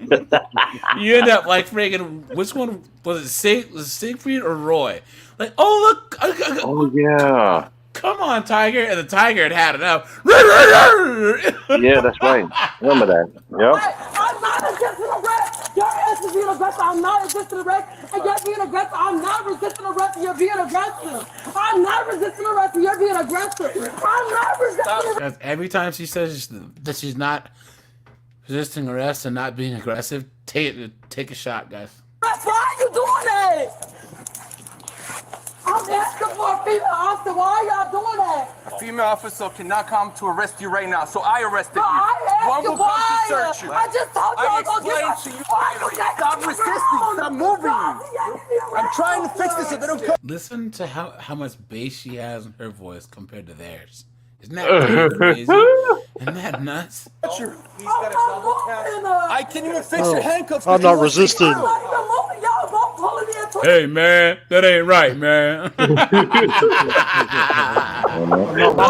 Speaker 1: You end up like friggin', which one was it? Siegfried or Roy? Like, oh look,
Speaker 11: Oh yeah.
Speaker 1: come on, tiger, and the tiger had enough.
Speaker 11: Yeah, that's right. Remember that. Yep.
Speaker 3: I'm not resisting arrest. Your ass is being aggressive. I'm not resisting arrest. And you're being aggressive. I'm not resisting arrest. And you're being aggressive. I'm not resisting arrest. And you're being aggressive. I'm not resisting arrest.
Speaker 1: Because every time she says that she's not resisting arrest and not being aggressive, take a shot, guys.
Speaker 3: Why are you doing that? I'm asking for a female officer. Why are y'all doing that?
Speaker 15: A female officer cannot come to arrest you right now, so I arrested you.
Speaker 3: I
Speaker 15: One
Speaker 3: asked you
Speaker 15: will come
Speaker 3: why.
Speaker 15: to search you.
Speaker 3: I just told you I was going to
Speaker 15: explained to you. Stop resisting. Stop moving. I'm trying to fix this so they don't come.
Speaker 1: Listen to how much bass she has in her voice compared to theirs. Isn't that crazy? Isn't that nuts?
Speaker 15: He's got a double count. I can't even fix your handcuffs.
Speaker 5: I'm not resisting.
Speaker 1: Hey man, that ain't right, man.
Speaker 5: I'm not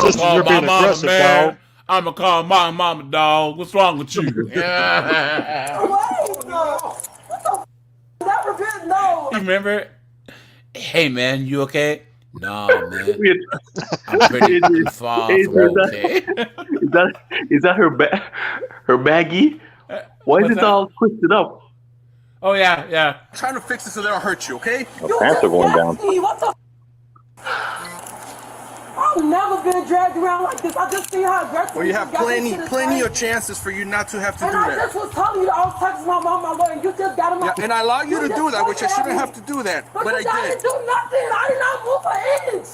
Speaker 5: resisting. You're being aggressive, dog.
Speaker 1: I'm gonna call my mama, dog. What's wrong with you?
Speaker 3: Never been, no.
Speaker 1: You remember? Hey man, you okay? Nah, man. I'm pretty far from okay.
Speaker 10: Is that her baggie? Why is it all twisted up?
Speaker 1: Oh yeah.
Speaker 15: I'm trying to fix it so they don't hurt you, okay?
Speaker 11: The pants are going down.
Speaker 3: What the? I've never been dragged around like this. I just see how aggressive.
Speaker 15: Well, you have plenty of chances for you not to have to do
Speaker 3: I
Speaker 15: that.
Speaker 3: just was telling you I was texting my mom, my lawyer, and you just got him.
Speaker 15: Yeah, and I allow you to do that, which I shouldn't have to do that, but I
Speaker 3: I didn't
Speaker 15: did.
Speaker 3: do nothing. I did not move an inch.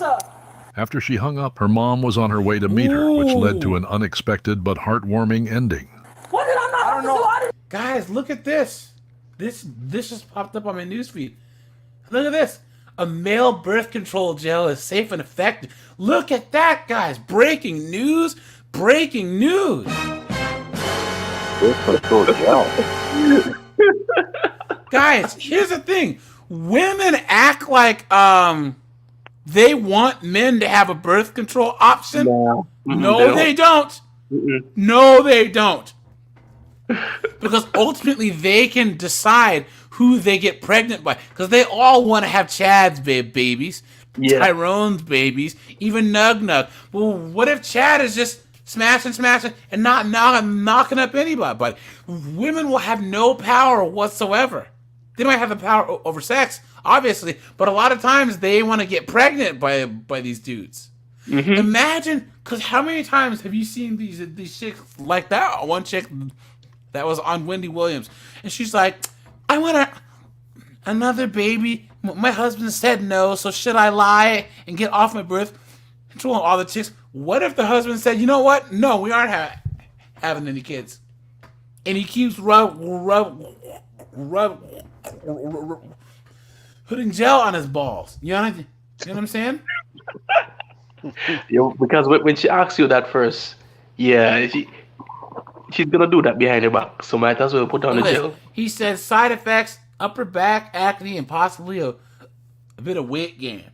Speaker 16: After she hung up, her mom was on her way to meet her, which led to an unexpected but heartwarming ending.
Speaker 3: What did I not do?
Speaker 1: Guys, look at this. This just popped up on my newsfeed. Look at this. A male birth control gel is safe and effective. Look at that, guys. Breaking news. Breaking news.
Speaker 11: Birth control gel.
Speaker 1: Guys, here's the thing. Women act like they want men to have a birth control option. No, they don't. No, they don't. Because ultimately they can decide who they get pregnant by. Because they all want to have Chad's babies, Tyrone's babies, even Nug. Well, what if Chad is just smashing and not knocking up anybody? But women will have no power whatsoever. They might have the power over sex, obviously, but a lot of times they want to get pregnant by these dudes. Mm-hmm. Imagine, because how many times have you seen these chicks like that? One chick that was on Wendy Williams, and she's like, I want another baby. My husband said no, so should I lie and get off my birth control? And all the chicks, what if the husband said, you know what? No, we aren't having any kids. And he keeps putting gel on his balls. You know what I'm saying?
Speaker 10: Because when she asks you that first, she's gonna do that behind your back. So might as well put on the gel.
Speaker 1: He says side effects: upper back acne and possibly a bit of weight gain.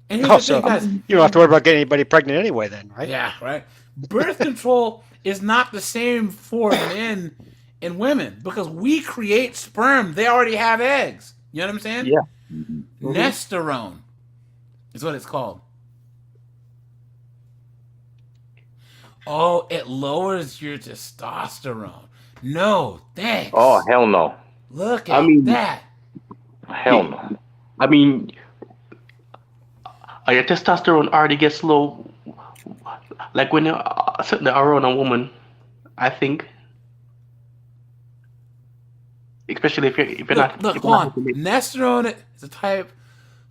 Speaker 1: And here's the thing, guys,
Speaker 5: you don't have to worry about getting anybody pregnant anyway, then, right?
Speaker 1: Yeah, right. Birth control is not the same for men and women because we create sperm. They already have eggs. You know what I'm saying?
Speaker 11: Yeah.
Speaker 1: Mm-hmm. Nesterone is what it's called. Oh, it lowers your testosterone. No, thanks.
Speaker 11: Oh, hell no.
Speaker 1: Look
Speaker 10: I
Speaker 1: at
Speaker 10: mean,
Speaker 1: that.
Speaker 11: Hell no.
Speaker 10: I mean, your testosterone already gets low, like when you're sitting around a woman. I think, especially if you're not.
Speaker 1: Look,
Speaker 10: If
Speaker 1: hold
Speaker 10: you're
Speaker 1: on.
Speaker 10: not
Speaker 1: Nesterone is a type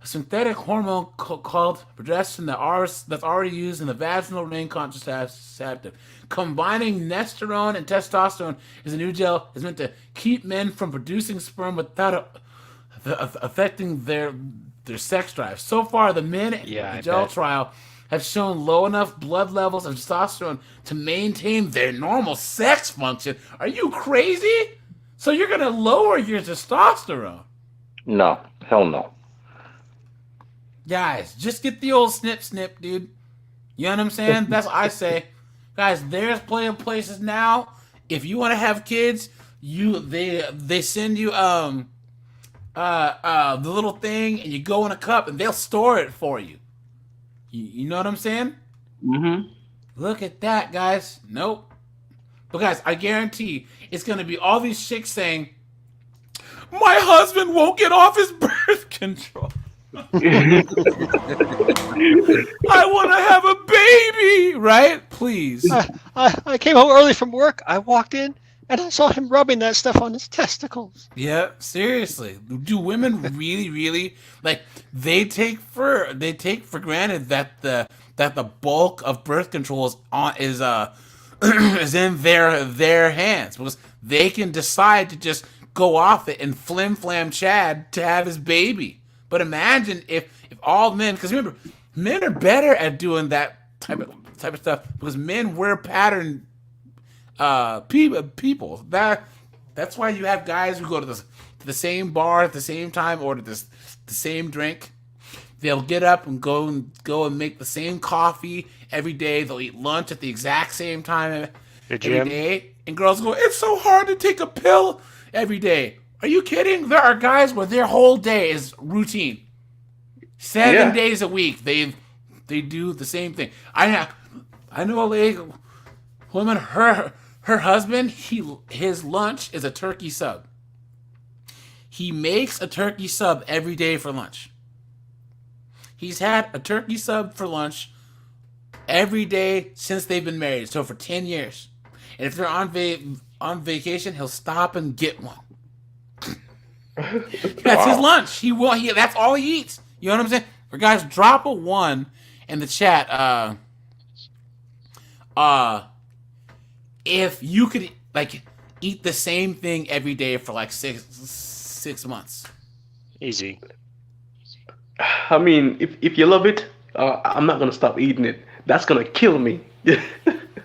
Speaker 1: of synthetic hormone called progesterone that's already used in the vaginal ring contraceptive. Combining nesterone and testosterone is a new gel is meant to keep men from producing sperm without affecting their sex drive. So far, the men in the gel trial have shown low enough blood levels of testosterone to maintain their normal sex function. Are you crazy? So you're gonna lower your testosterone?
Speaker 11: No, hell no.
Speaker 1: Guys, just get the old snip, dude. You know what I'm saying? That's what I say. Guys, there's plenty of places now. If you want to have kids, they send you the little thing, and you go in a cup, and they'll store it for you. You know what I'm saying?
Speaker 10: Mm-hmm.
Speaker 1: Look at that, guys. Nope. But guys, I guarantee it's gonna be all these chicks saying, "My husband won't get off his birth control. I want to have a baby," right? Please.
Speaker 5: I came home early from work. I walked in and I saw him rubbing that stuff on his testicles.
Speaker 1: Yeah, seriously. Do women really like they take for granted that the bulk of birth control is is in their hands, because they can decide to just go off it and flim-flam Chad to have his baby. But imagine if all men, because remember, men are better at doing that type of stuff, because men wear pattern people. That's why you have guys who go to the same bar at the same time, order the same drink. They'll get up and go and make the same coffee every day. They'll eat lunch at the exact same time every day. And girls go, "It's so hard to take a pill every day." Are you kidding? There are guys where their whole day is routine. 7 days a week, they do the same thing. I know a lady, woman, her husband, his lunch is a turkey sub. He makes a turkey sub every day for lunch. He's had a turkey sub for lunch every day since they've been married, so for 10 years. And if they're on vacation, he'll stop and get one. That's his lunch. That's all he eats. You know what I'm saying? For guys, drop a 1 in the chat. If you could eat the same thing every day for like six months.
Speaker 5: Easy.
Speaker 10: I mean, if you love it, I'm not gonna stop eating it. That's gonna kill me.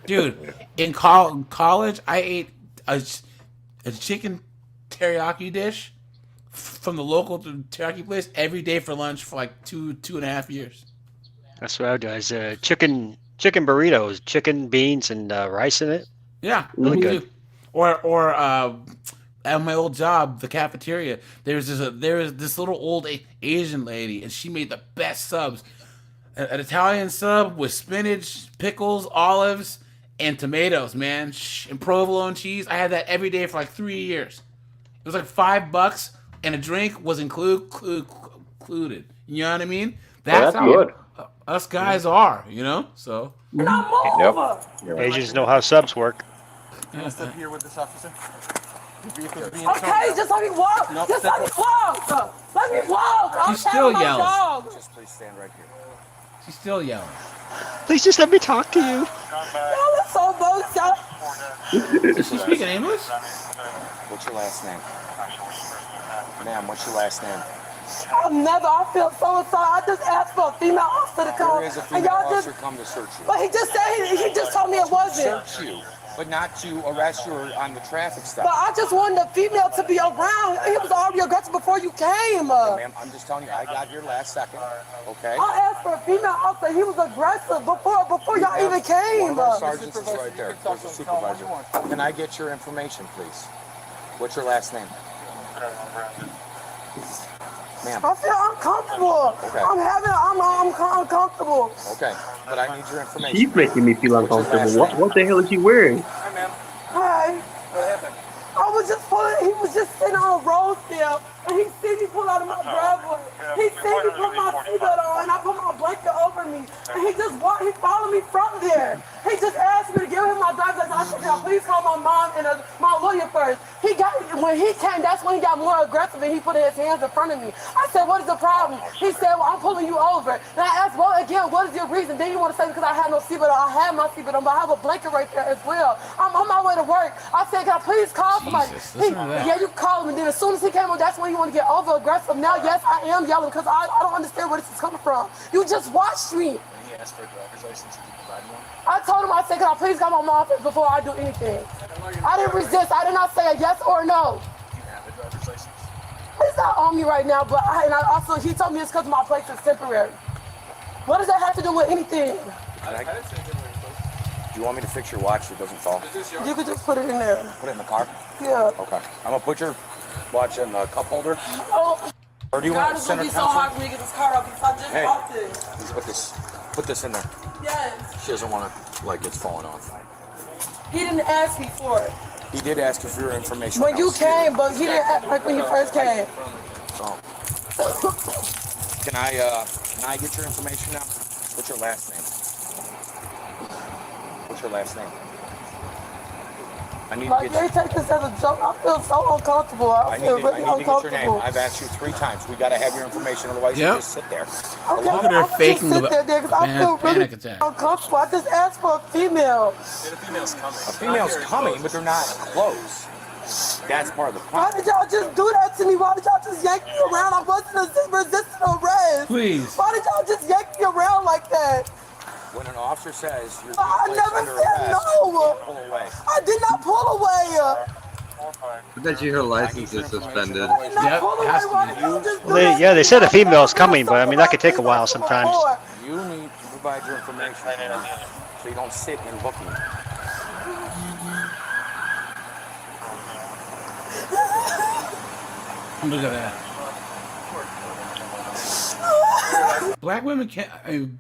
Speaker 1: Dude, in college, I ate a chicken teriyaki dish from the local teriyaki place every day for lunch for like 2.5 years.
Speaker 5: That's what I do. Is chicken burritos, chicken beans and rice in it.
Speaker 1: Yeah,
Speaker 5: really good.
Speaker 1: Or at my old job, the cafeteria, there was this little old Asian lady, and she made the best subs. An Italian sub with spinach, pickles, olives, and tomatoes, man, and provolone cheese. I had that every day for like 3 years. It was like $5, and a drink was included. You know what I mean? That's how
Speaker 11: good.
Speaker 1: Us guys are, you know. So.
Speaker 5: Yep. Asians know how subs work.
Speaker 15: Can I step here with this officer?
Speaker 3: Okay, just let me walk. Just let me walk. Let me walk. I'm
Speaker 1: She's still
Speaker 3: my
Speaker 1: yelling.
Speaker 3: dog.
Speaker 15: Just please stand right here.
Speaker 1: She's still yelling.
Speaker 5: Please just let me talk to you.
Speaker 3: Y'all are so both.
Speaker 1: Is she speaking English?
Speaker 15: What's your last name? Ma'am, what's your last name?
Speaker 3: I feel so sorry. I just asked for a female officer to come.
Speaker 15: There is a
Speaker 3: and
Speaker 15: female
Speaker 3: y'all
Speaker 15: officer
Speaker 3: just,
Speaker 15: come to search you.
Speaker 3: but he just said he just told me it wasn't.
Speaker 15: Search you, but not to arrest you on the traffic stop.
Speaker 3: But I just wanted the female to be around. He was already aggressive before you came.
Speaker 15: Ma'am, I'm just telling you, I got here last second. Okay.
Speaker 3: I asked for a female officer. He was aggressive before y'all even came.
Speaker 15: One of our sergeants is right there. There's a supervisor. Can I get your information, please? What's your last name? Ma'am.
Speaker 3: I feel uncomfortable.
Speaker 15: Okay.
Speaker 3: I'm uncomfortable.
Speaker 15: Okay, but I need your information.
Speaker 10: She's making me feel uncomfortable. What the hell is she wearing?
Speaker 15: Hi, ma'am.
Speaker 3: Hi.
Speaker 15: What happened?
Speaker 3: he was just sitting on Rosedale, and he seen me pull out of my driveway. He seen me put my seatbelt on, and I put my blanket over me. And he just walked, he followed me from there. He just asked me to give him my driver's license. I said, "Now please call my mom and my lawyer first." When he came, that's when he got more aggressive and he put his hands in front of me. I said, "What is the problem?" He said, "Well, I'm pulling you over." And I asked, "Well, again, what is your reason?" Then you want to say because I had no seatbelt on. I had my seatbelt on, but I have a blanket right there as well. I'm on my way to work. I said, "Can I please call somebody?" Yeah, you call him. And then as soon as he came on, that's when he wanted to get over aggressive. Now, yes, I am yelling because I don't understand where this is coming from. You just watched me.
Speaker 15: He asked for a driver's license. Did you provide one?
Speaker 3: I told him, I said, "Can I please call my mom before I do anything?" I didn't resist. I did not say a yes or a no.
Speaker 15: Do you have a driver's license?
Speaker 3: It's not on me right now, but also he told me it's because my place is temporary. What does that have to do with anything?
Speaker 17: Do you want me to fix your watch so it doesn't fall?
Speaker 3: You could just put it in there.
Speaker 17: Put it in the car?
Speaker 3: Yeah.
Speaker 17: Okay. I'm gonna put your watch in the cup holder.
Speaker 3: Oh.
Speaker 17: Or do you
Speaker 3: God,
Speaker 17: want
Speaker 3: it's
Speaker 17: center
Speaker 3: gonna be so
Speaker 17: console?
Speaker 3: hard for me to get this car up because I just
Speaker 17: Hey.
Speaker 3: bought this.
Speaker 17: Put this in there.
Speaker 3: Yes.
Speaker 17: She doesn't want to, like, it's falling off.
Speaker 3: He didn't ask me for it.
Speaker 17: He did ask you for your information.
Speaker 3: When you came, but he didn't act like when you first came.
Speaker 17: So, can I get your information now? What's your last name? What's your last name? I need to
Speaker 3: Like,
Speaker 17: get
Speaker 3: they take this as a joke. I feel so uncomfortable. I feel really
Speaker 17: to get your name.
Speaker 3: uncomfortable.
Speaker 17: I've asked you 3 times. We gotta have your information, otherwise you just sit there.
Speaker 3: Okay,
Speaker 1: Look at her faking
Speaker 3: I
Speaker 1: the
Speaker 3: sit there because I feel really
Speaker 1: panic attack.
Speaker 3: uncomfortable. I just asked for a female.
Speaker 15: The female's coming.
Speaker 17: A female's coming, but they're not close. That's part of the
Speaker 3: Why
Speaker 17: problem.
Speaker 3: did y'all just do that to me? Why did y'all just yank me around? I wasn't resisting arrest.
Speaker 1: Please.
Speaker 3: Why did y'all just yank me around like that?
Speaker 17: When an officer says you're
Speaker 3: I
Speaker 17: being placed
Speaker 3: never
Speaker 17: under
Speaker 3: said
Speaker 17: arrest,
Speaker 3: no.
Speaker 17: you can't pull away.
Speaker 3: I did not pull away.
Speaker 2: I bet you her license is suspended.
Speaker 5: They said a female's coming, but I mean that could take a while sometimes.
Speaker 17: You need to provide your information so you don't sit in booking.
Speaker 1: Look at that. Black women can't. I mean,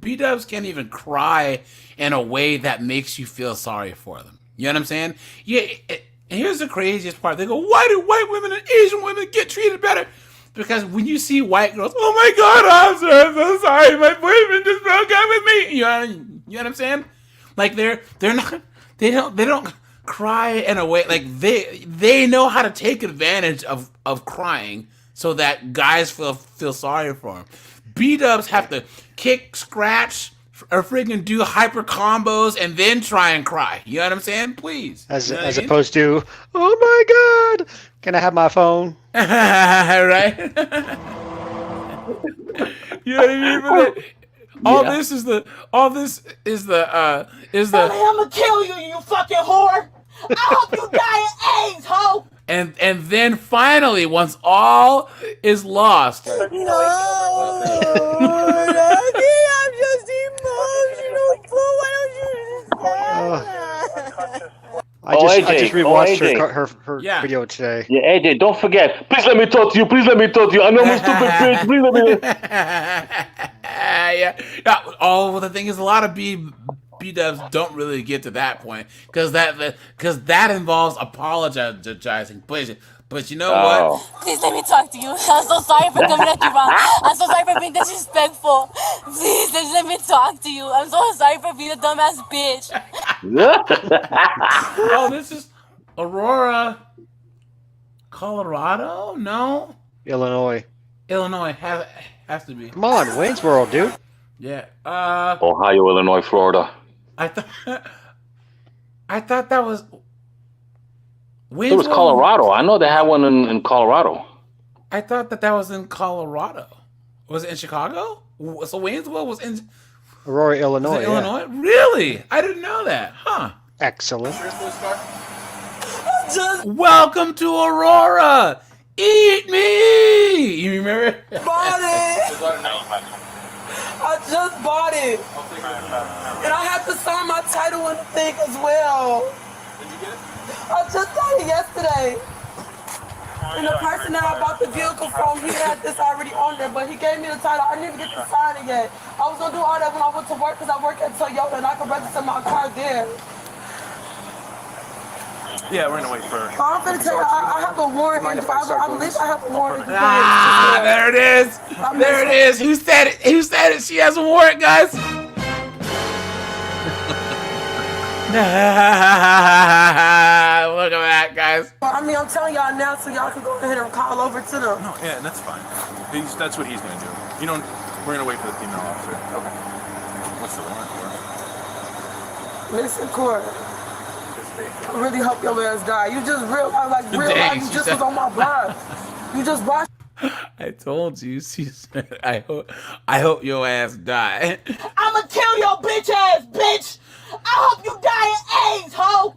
Speaker 1: B-dubs can't even cry in a way that makes you feel sorry for them. You know what I'm saying? Yeah. And here's the craziest part. They go, "Why do white women and Asian women get treated better?" Because when you see white girls, "Oh my God, officer, I'm so sorry. My boyfriend just broke up with me." You know what I'm saying? Like they're not. They don't cry in a way like they know how to take advantage of crying so that guys feel sorry for them. B-dubs have to kick, scratch, or freaking do hyper combos and then try and cry. You know what I'm saying? Please.
Speaker 5: As
Speaker 1: You know what I mean?
Speaker 5: opposed to, "Oh my God, can I have my phone?"
Speaker 1: Right? You know what I mean? But all this is the
Speaker 3: Sonny, I'm gonna kill you, you fucking whore. I hope you die of AIDS, ho.
Speaker 1: and then finally, once all is lost,
Speaker 3: No, Lucky, I'm just emotional. Why don't you
Speaker 11: AJ,
Speaker 5: I just rewatched
Speaker 11: AJ.
Speaker 5: her video today.
Speaker 11: Yeah, AJ, don't forget. Please let me talk to you. Please let me talk to you. I know I'm a stupid bitch. Please let me.
Speaker 1: yeah. Oh, the thing is, a lot of B-dubs don't really get to that point because that involves apologizing. But you know what?
Speaker 13: Please let me talk to you. I'm so sorry for coming at you wrong. I'm so sorry for being disrespectful. Please just let me talk to you. I'm so sorry for being a dumbass bitch.
Speaker 1: Oh, this is Aurora, Colorado? No,
Speaker 5: Illinois.
Speaker 1: Has to be.
Speaker 5: Come on, Waynesboro, dude.
Speaker 1: Yeah.
Speaker 11: Ohio, Illinois, Florida.
Speaker 1: I thought that was.
Speaker 11: It was Colorado. I know they had one in Colorado.
Speaker 1: I thought that was in Colorado. Was it in Chicago? So Waynesville was in
Speaker 5: Aurora, Illinois.
Speaker 1: Was it Illinois? Really? I didn't know that. Huh.
Speaker 5: Excellent.
Speaker 1: Welcome to Aurora. Eat me. You remember?
Speaker 3: Bought it. I just bought it. And I have to sign my title and thing as well. Did you get it? I just got it yesterday. And the person that I bought the vehicle from, he had this already on there, but he gave me the title. I didn't even get to sign it yet. I was going to do all that when I went to work because I work at Toyota and I can register my car there.
Speaker 15: Yeah, we're gonna wait for.
Speaker 3: I'm gonna tell you, I have a warrant. I have a warrant.
Speaker 1: Ah, there it is. There it is. Who said it? Who said it? She has a warrant, guys. Look at that, guys.
Speaker 3: I mean, I'm telling y'all now, so y'all can go ahead and call over to them.
Speaker 15: No, yeah, that's fine. That's what he's gonna do. You don't. We're gonna wait for the female officer. Okay. What's the warrant for?
Speaker 3: Listen, Court. I really hope your ass die. You just you just was on my block. You just watched.
Speaker 1: I told you. She said, I hope your ass die.
Speaker 3: I'ma kill your bitch ass, bitch. I hope you die of AIDS, ho.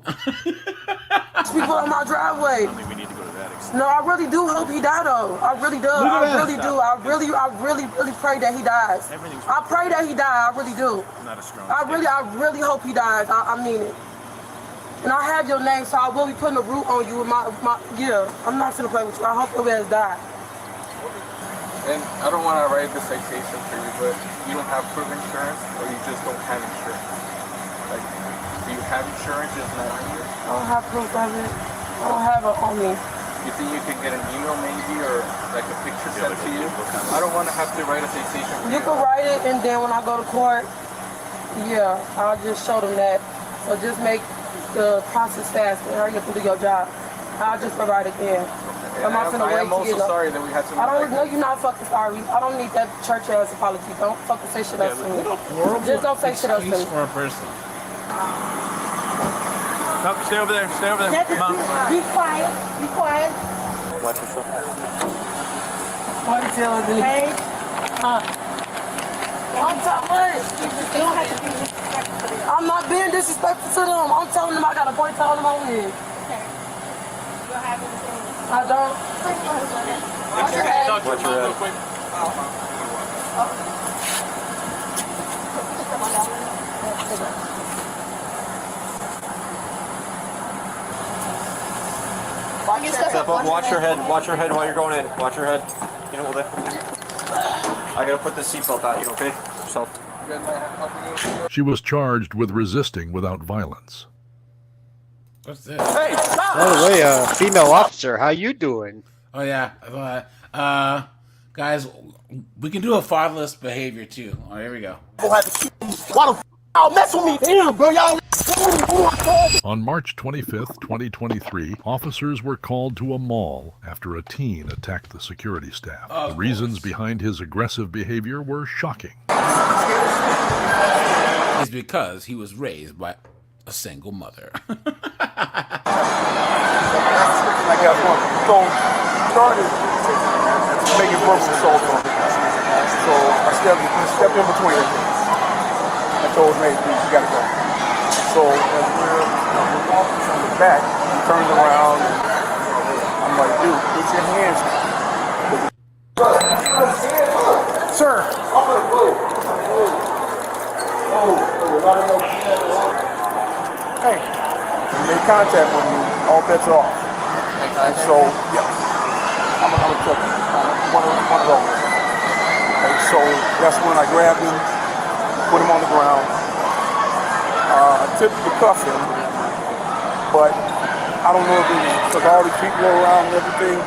Speaker 3: People on my driveway.
Speaker 15: I don't think we need to go to that extent.
Speaker 3: No, I really do hope he die though. I really do. I really do. I really pray that he dies. I pray that he die. I really do.
Speaker 15: Not a strong.
Speaker 3: I really hope he dies. I mean it. And I have your name, so I will be putting a root on you with yeah. I'm not gonna play with you. I hope your ass die.
Speaker 15: And I don't want to write the citation for you, but you don't have proof insurance, or you just don't have insurance. Like, do you have insurance? Just not on you?
Speaker 3: I don't have proof of it. I don't have it on me.
Speaker 15: You think you could get an email maybe, or like a picture sent to you? I don't want to have to write a citation for you.
Speaker 3: You can write it, and then when I go to court, yeah, I'll just show them that. So just make the process fast and hurry up and do your job. I'll just provide it then. I'm not gonna wait to get up.
Speaker 15: Sorry that we had to.
Speaker 3: I don't know you're not fucking sorry. I don't need that church ass apology. Don't fucking say shit else to me. Just don't say shit else to me.
Speaker 1: For a person.
Speaker 15: No, stay over there. Stay over there. Mom.
Speaker 3: Be quiet. Be quiet.
Speaker 15: Watch yourself.
Speaker 3: What are you telling me? Hey. I'm not being disrespectful to them. I'm telling them I got a boy telling them I'm in. I don't. Watch your head.
Speaker 15: Watch your head.
Speaker 18: Step up, watch your head while you're going in. Watch your head. You know what? I gotta put the seatbelt on you, okay? So.
Speaker 16: She was charged with resisting without violence.
Speaker 1: What's this?
Speaker 5: Hey, by the way, female officer, how you doing?
Speaker 1: Oh yeah, guys, we can do a fatherless behavior too. Oh, here we go.
Speaker 14: Why the y'all mess with me? Damn, bro, y'all.
Speaker 16: On March 25th, 2023, officers were called to a mall after a teen attacked the security staff. The reasons behind his aggressive behavior were shocking.
Speaker 1: It's because he was raised by a single mother.
Speaker 19: I got one. So started making gross assault on me. So I stepped in between them. I told him, hey, you gotta go. So as we're walking from the back, he turns around and I'm like, dude, put your hands down. Sir. Hey, you made contact with me, all bets are off. And so, yeah, I'm a truck, one of those. And so that's when I grabbed him, put him on the ground. I typically cuff him, but I don't know if it was because all these people are around and everything,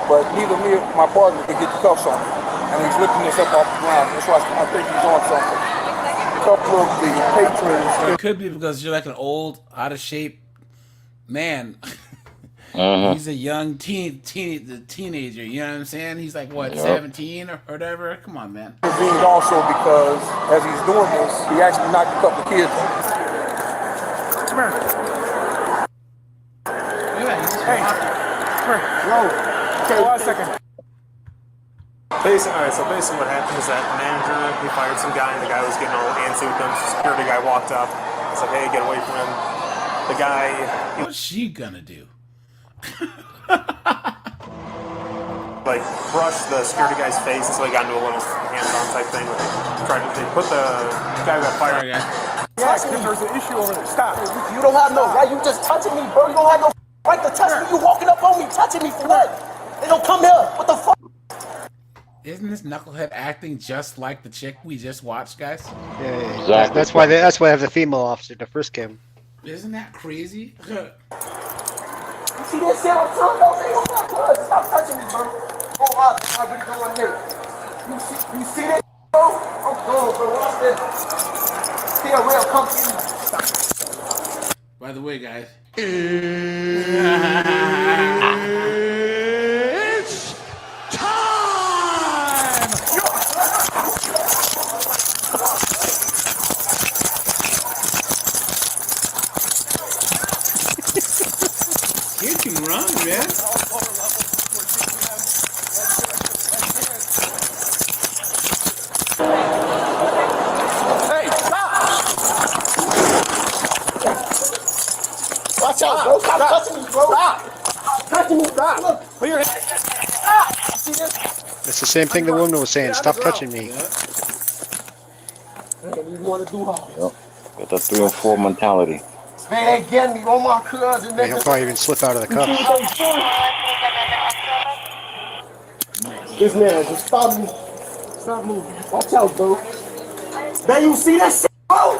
Speaker 19: but neither me or my partner could get the cuffs on him. And he's lifting us up off the ground. That's why I think he's on something. A couple of the patrons.
Speaker 1: It could be because you're like an old, out of shape man. He's a young teenager, you know what I'm saying? He's like, what, 17 or whatever? Come on, man.
Speaker 19: He's also because, as he's doing this, he actually knocked a couple of kids out. Come here. Hey, come here. Whoa. Okay, 1 second.
Speaker 20: All right, so basically what happened is that manager, he fired some guy, and the guy was getting all antsy with him. So security guy walked up. It's like, hey, get away from him. The guy...
Speaker 1: What's she gonna do?
Speaker 20: Like, brushed the security guy's face, and so he got into a little hands-on type thing. They put the guy who got fired.
Speaker 19: Yeah, because there's an issue over there. Stop. You don't have no right. You just touching me, bro. You don't have no right to touch me. You walking up on me, touching me for what? They don't come here. What the fuck?
Speaker 1: Isn't this knucklehead acting just like the chick we just watched, guys?
Speaker 5: Yeah. Exactly. That's why I have the female officer to frisk him.
Speaker 1: Isn't that crazy?
Speaker 14: You see that shit I'm telling you? Oh my God, stop touching me, bro. Oh, I really don't want to hear it. You see that, bro? I'm gone, bro. Watch this. Still real, come to me.
Speaker 1: By the way, guys.
Speaker 14: It's time!
Speaker 1: You can run, man.
Speaker 14: Hey, stop! Watch out, bro. Stop touching me, bro. Stop touching me. Stop. Look, put your hand. Stop. See this?
Speaker 5: It's the same thing the woman was saying. Stop touching me.
Speaker 14: You want to do how?
Speaker 11: Yep. Got that 3 or 4 mentality.
Speaker 14: Man, they getting me on my cousin.
Speaker 5: Yeah, he'll probably even slip out of the cuffs.
Speaker 14: This man, just stop me. Stop moving. Watch out, bro. Man, you see that shit, bro?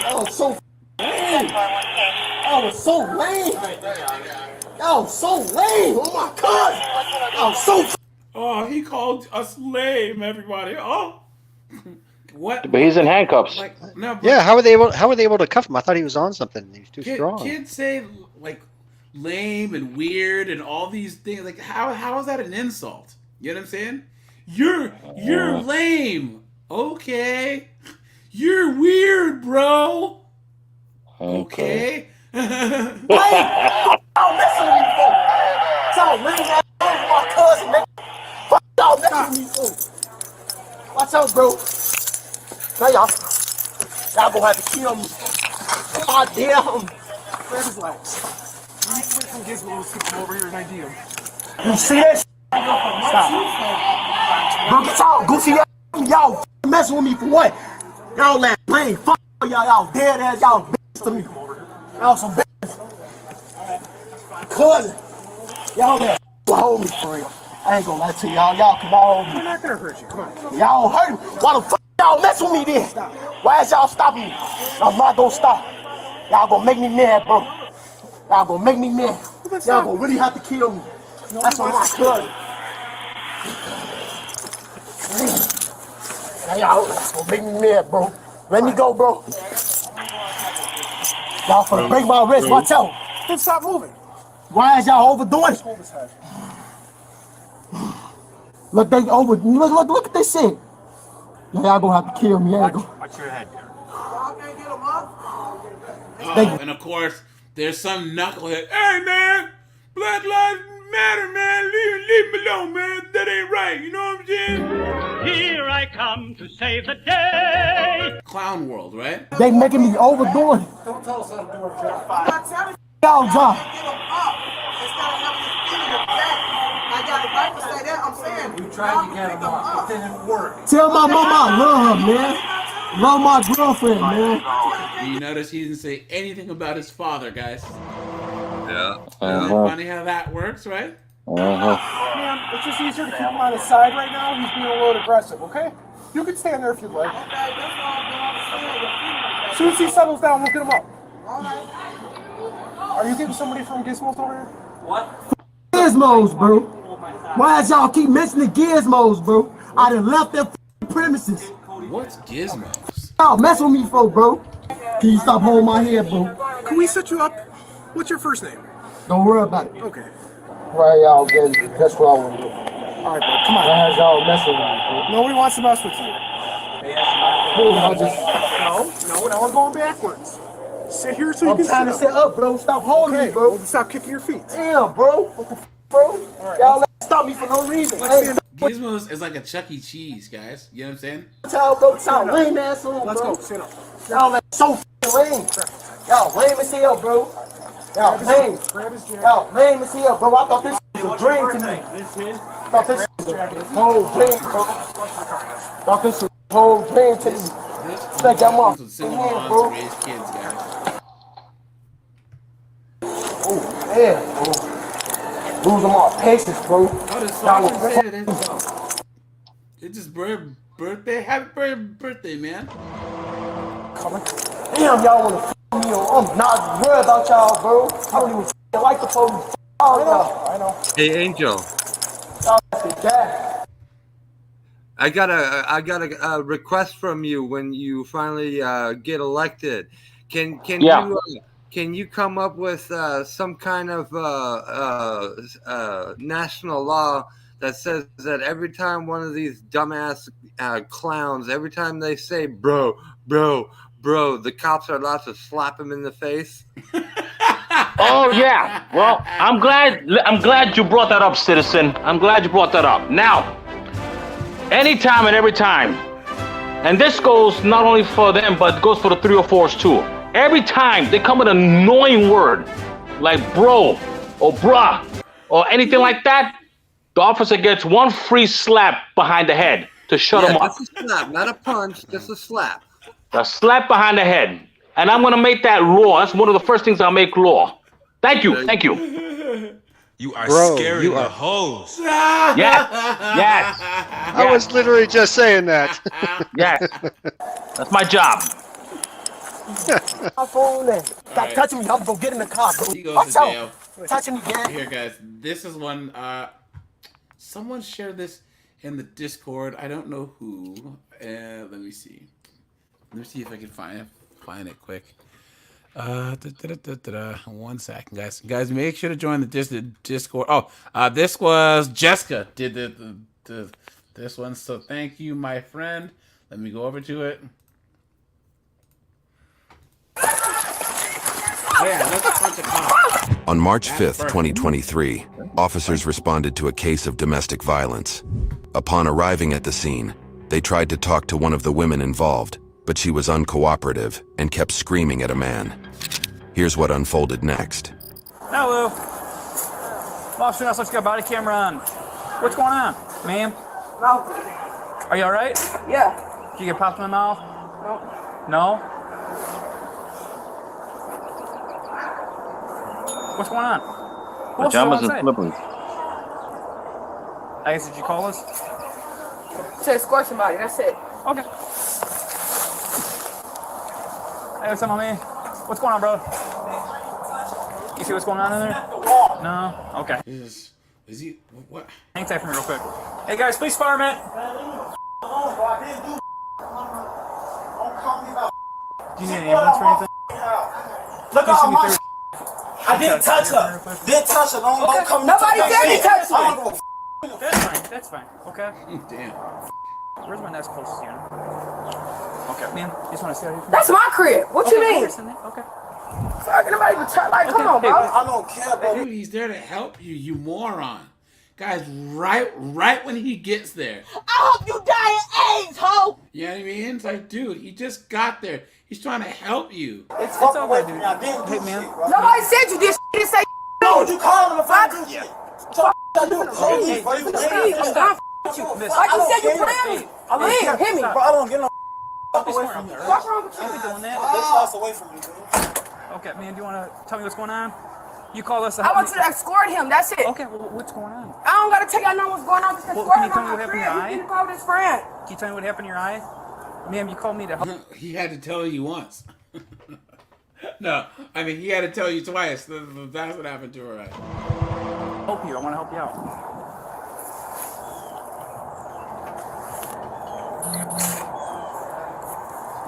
Speaker 14: That was so lame. That was so lame. That was so lame. Oh my God. That was so.
Speaker 1: Oh, he called us lame, everybody. Oh. What?
Speaker 11: But he's in handcuffs.
Speaker 1: Like, no, but
Speaker 5: Yeah, how were they able to cuff him? I thought he was on something. He was too strong.
Speaker 1: kids say like lame and weird and all these things. Like how is that an insult? You know what I'm saying? You're lame. Okay. You're weird, bro. Okay.
Speaker 14: Lame. Y'all messing with me, bro. Y'all lame ass my cousin, nigga. Fuck y'all messing with me, bro. Watch out, bro. Now y'all gonna have to kill me. God damn.
Speaker 19: Grab his legs. We need to wait for Gizmo to come over here and ID him.
Speaker 14: You see that? Stop. Bro, get y'all goofy ass. Y'all messing with me for what? Y'all that lame. Fuck y'all dead ass. Y'all bitches to me. Y'all some bitches. Cousin. Y'all that hold me for real. I ain't gonna lie to y'all. Y'all come on.
Speaker 19: We're not gonna hurt you. Come on.
Speaker 14: Y'all hurt me. Why the fuck y'all mess with me then? Why is y'all stopping me? I'm not gonna stop. Y'all gonna make me mad, bro. Y'all gonna make me mad. Y'all gonna really have to kill me. That's on my cousin. Now y'all gonna make me mad, bro. Let me go, bro. Y'all finna break my wrist. Watch out.
Speaker 19: Then stop moving.
Speaker 14: Why is y'all overdoing it?
Speaker 19: Hold his head.
Speaker 14: Look, they over. Look at this shit. Y'all gonna have to kill me.
Speaker 19: Watch your head there.
Speaker 1: Oh, and of course, there's some knucklehead. Hey, man, Black Lives Matter, man. Leave me alone, man. That ain't right. You know what I'm saying?
Speaker 9: Here I come to save the day.
Speaker 1: Clown world, right?
Speaker 14: They making me overdoing it.
Speaker 3: Don't tell us how to do our job. I'm not telling
Speaker 14: Y'all job.
Speaker 3: get them up. Instead of having this feeling of that. I got the right to say that. I'm saying
Speaker 14: You tried to get them up. It didn't work. Tell my mama I love her, man. Love my girlfriend, man.
Speaker 1: You notice he didn't say anything about his father, guys.
Speaker 2: Yeah.
Speaker 1: Isn't it funny how that works, right?
Speaker 19: Man, it's just easier to keep him on his side right now. He's being a little aggressive, okay? You can stand there if you'd like. As soon as he settles down, we'll get him up. Are you getting somebody from Gizmo's over here?
Speaker 14: What? Gizmos, bro. Why is y'all keep mentioning gizmos, bro? I done left their premises.
Speaker 1: What's gizmos?
Speaker 14: Y'all mess with me, folks, bro. Can you stop holding my head, bro?
Speaker 19: Can we set you up? What's your first name?
Speaker 14: Don't worry about it.
Speaker 19: Okay.
Speaker 14: Why y'all getting that's wrong with you?
Speaker 19: Alright, bro, come on.
Speaker 14: Why is y'all messing with me, bro?
Speaker 19: Nobody wants to mess with you. No, now we're going backwards. Sit here so you can sit up.
Speaker 14: I'm trying to sit up, bro. Stop holding me, bro.
Speaker 19: Well, stop kicking your feet.
Speaker 14: Damn, bro. What the f, bro? Right. Y'all stop me for no reason.
Speaker 1: Gizmos is like a Chuck E. Cheese, guys. You know what I'm saying?
Speaker 14: Y'all, bro, y'all lame ass on, bro.
Speaker 19: Let's go. Sit up.
Speaker 14: Y'all so lame. Y'all lame as hell, bro. Y'all lame. Y'all lame as hell, bro. I thought this was a dream to me. I thought this was a whole dream, bro. I thought this was a whole dream to me. Like y'all mom, bro.
Speaker 1: Raise kids, guys.
Speaker 14: Oh, man, bro. Losing my patience, bro.
Speaker 1: Oh, this song said it. It's just birthday. Happy birthday, man.
Speaker 14: Coming. Damn, y'all wanna f me I'm not worried about y'all, bro. I don't even like the police. Oh, y'all. I know.
Speaker 2: Hey, Angel.
Speaker 14: Y'all get that.
Speaker 2: I got a request from you when you finally get elected. Can you come up with some kind of national law that says that every time one of these dumbass clowns, every time they say bro, the cops are allowed to slap him in the face?
Speaker 11: Oh yeah. Well, I'm glad you brought that up, citizen. I'm glad you brought that up. Now, anytime and every time, and this goes not only for them, but goes for the 304s too. Every time they come with an annoying word like bro or bruh or anything like that, the officer gets one free slap behind the head to shut him up.
Speaker 2: Just a slap, not a punch, just a slap.
Speaker 11: A slap behind the head. And I'm going to make that law. That's one of the first things I'll make law. Thank you. Thank you.
Speaker 21: You are
Speaker 5: Bro,
Speaker 21: scaring
Speaker 5: you
Speaker 21: the
Speaker 5: are-
Speaker 21: hoes.
Speaker 11: Yes.
Speaker 5: I was literally just saying that.
Speaker 11: Yes. That's my job.
Speaker 14: My phone there. Stop
Speaker 1: right.
Speaker 14: touching me. I'm gonna get in the car, bro.
Speaker 1: He goes
Speaker 14: Watch
Speaker 1: to
Speaker 14: out.
Speaker 1: jail.
Speaker 14: Touching me, gang.
Speaker 1: Here, guys. This is one. Someone shared this in the Discord. I don't know who. Let me see. Let me see if I can find it quick. 1 second, guys. Guys, make sure to join the Discord. Oh, this was Jessica did this one. So thank you, my friend. Let me go over to it. Oh, yeah, let's punch the cop.
Speaker 22: On March 5th, 2023, officers responded to a case of domestic violence. Upon arriving at the scene, they tried to talk to one of the women involved, but she was uncooperative and kept screaming at a man. Here's what unfolded next.
Speaker 23: Hello. Officer, let's get a body camera on. What's going on, ma'am?
Speaker 3: No.
Speaker 23: Are you all right?
Speaker 3: Yeah.
Speaker 23: Did you get popped in the mouth?
Speaker 3: No.
Speaker 23: No? What's going on? Who else is
Speaker 11: Pajamas and
Speaker 23: outside?
Speaker 11: slippers.
Speaker 23: I guess, did you call us?
Speaker 3: Said squirt somebody. That's it.
Speaker 23: Okay. Hey, what's up, my man? What's going on, brother? You see what's going on in there? No? Okay.
Speaker 1: Is he what?
Speaker 23: Hang tight for me real quick. Hey guys, police fireman. Do you need an ambulance or anything?
Speaker 14: Look
Speaker 23: Please
Speaker 14: at
Speaker 23: send me
Speaker 14: my
Speaker 23: through.
Speaker 14: I didn't touch her. Didn't touch her. Don't come.
Speaker 3: Nobody said he touched me.
Speaker 23: That's fine. That's fine. Okay.
Speaker 1: Damn.
Speaker 23: Where's my next closest unit? Okay, man. Just want to see how you.
Speaker 3: That's my crib. What you mean?
Speaker 23: Okay.
Speaker 3: Fuck, nobody even try. Like, come on, bro.
Speaker 14: I don't care, bro.
Speaker 1: Dude, he's there to help you, you moron. Guys, right when he gets there.
Speaker 3: I hope you die of AIDS, ho.
Speaker 1: You know what I mean? It's like, dude, he just got there. He's trying to help you.
Speaker 23: It's all good, dude. Hey, man.
Speaker 3: Nobody said you did shit. You didn't say
Speaker 14: No, you calling him if I do shit.
Speaker 3: Fuck you. Please, I'm done. You. Like you said, you playing me. Leave, hit me.
Speaker 14: Bro, I don't get no away
Speaker 23: What's
Speaker 14: from me.
Speaker 23: wrong with you? Doing that?
Speaker 14: This house away from me, dude.
Speaker 23: Okay, man. Do you want to tell me what's going on? You called us.
Speaker 3: I want you to escort him. That's it.
Speaker 23: Okay, well, what's going on?
Speaker 3: I don't gotta tell y'all know what's going on. Just
Speaker 23: Well,
Speaker 3: escort
Speaker 23: can you
Speaker 3: him
Speaker 23: tell
Speaker 3: on
Speaker 23: me
Speaker 3: my
Speaker 23: what happened
Speaker 3: crib.
Speaker 23: in your eye?
Speaker 3: He can call his friend.
Speaker 23: Can you tell me what happened in your eye? Ma'am, you called me to help.
Speaker 1: He had to tell you once. No, I mean, he had to tell you twice. That's what happened to her.
Speaker 23: Help you. I want to help you out.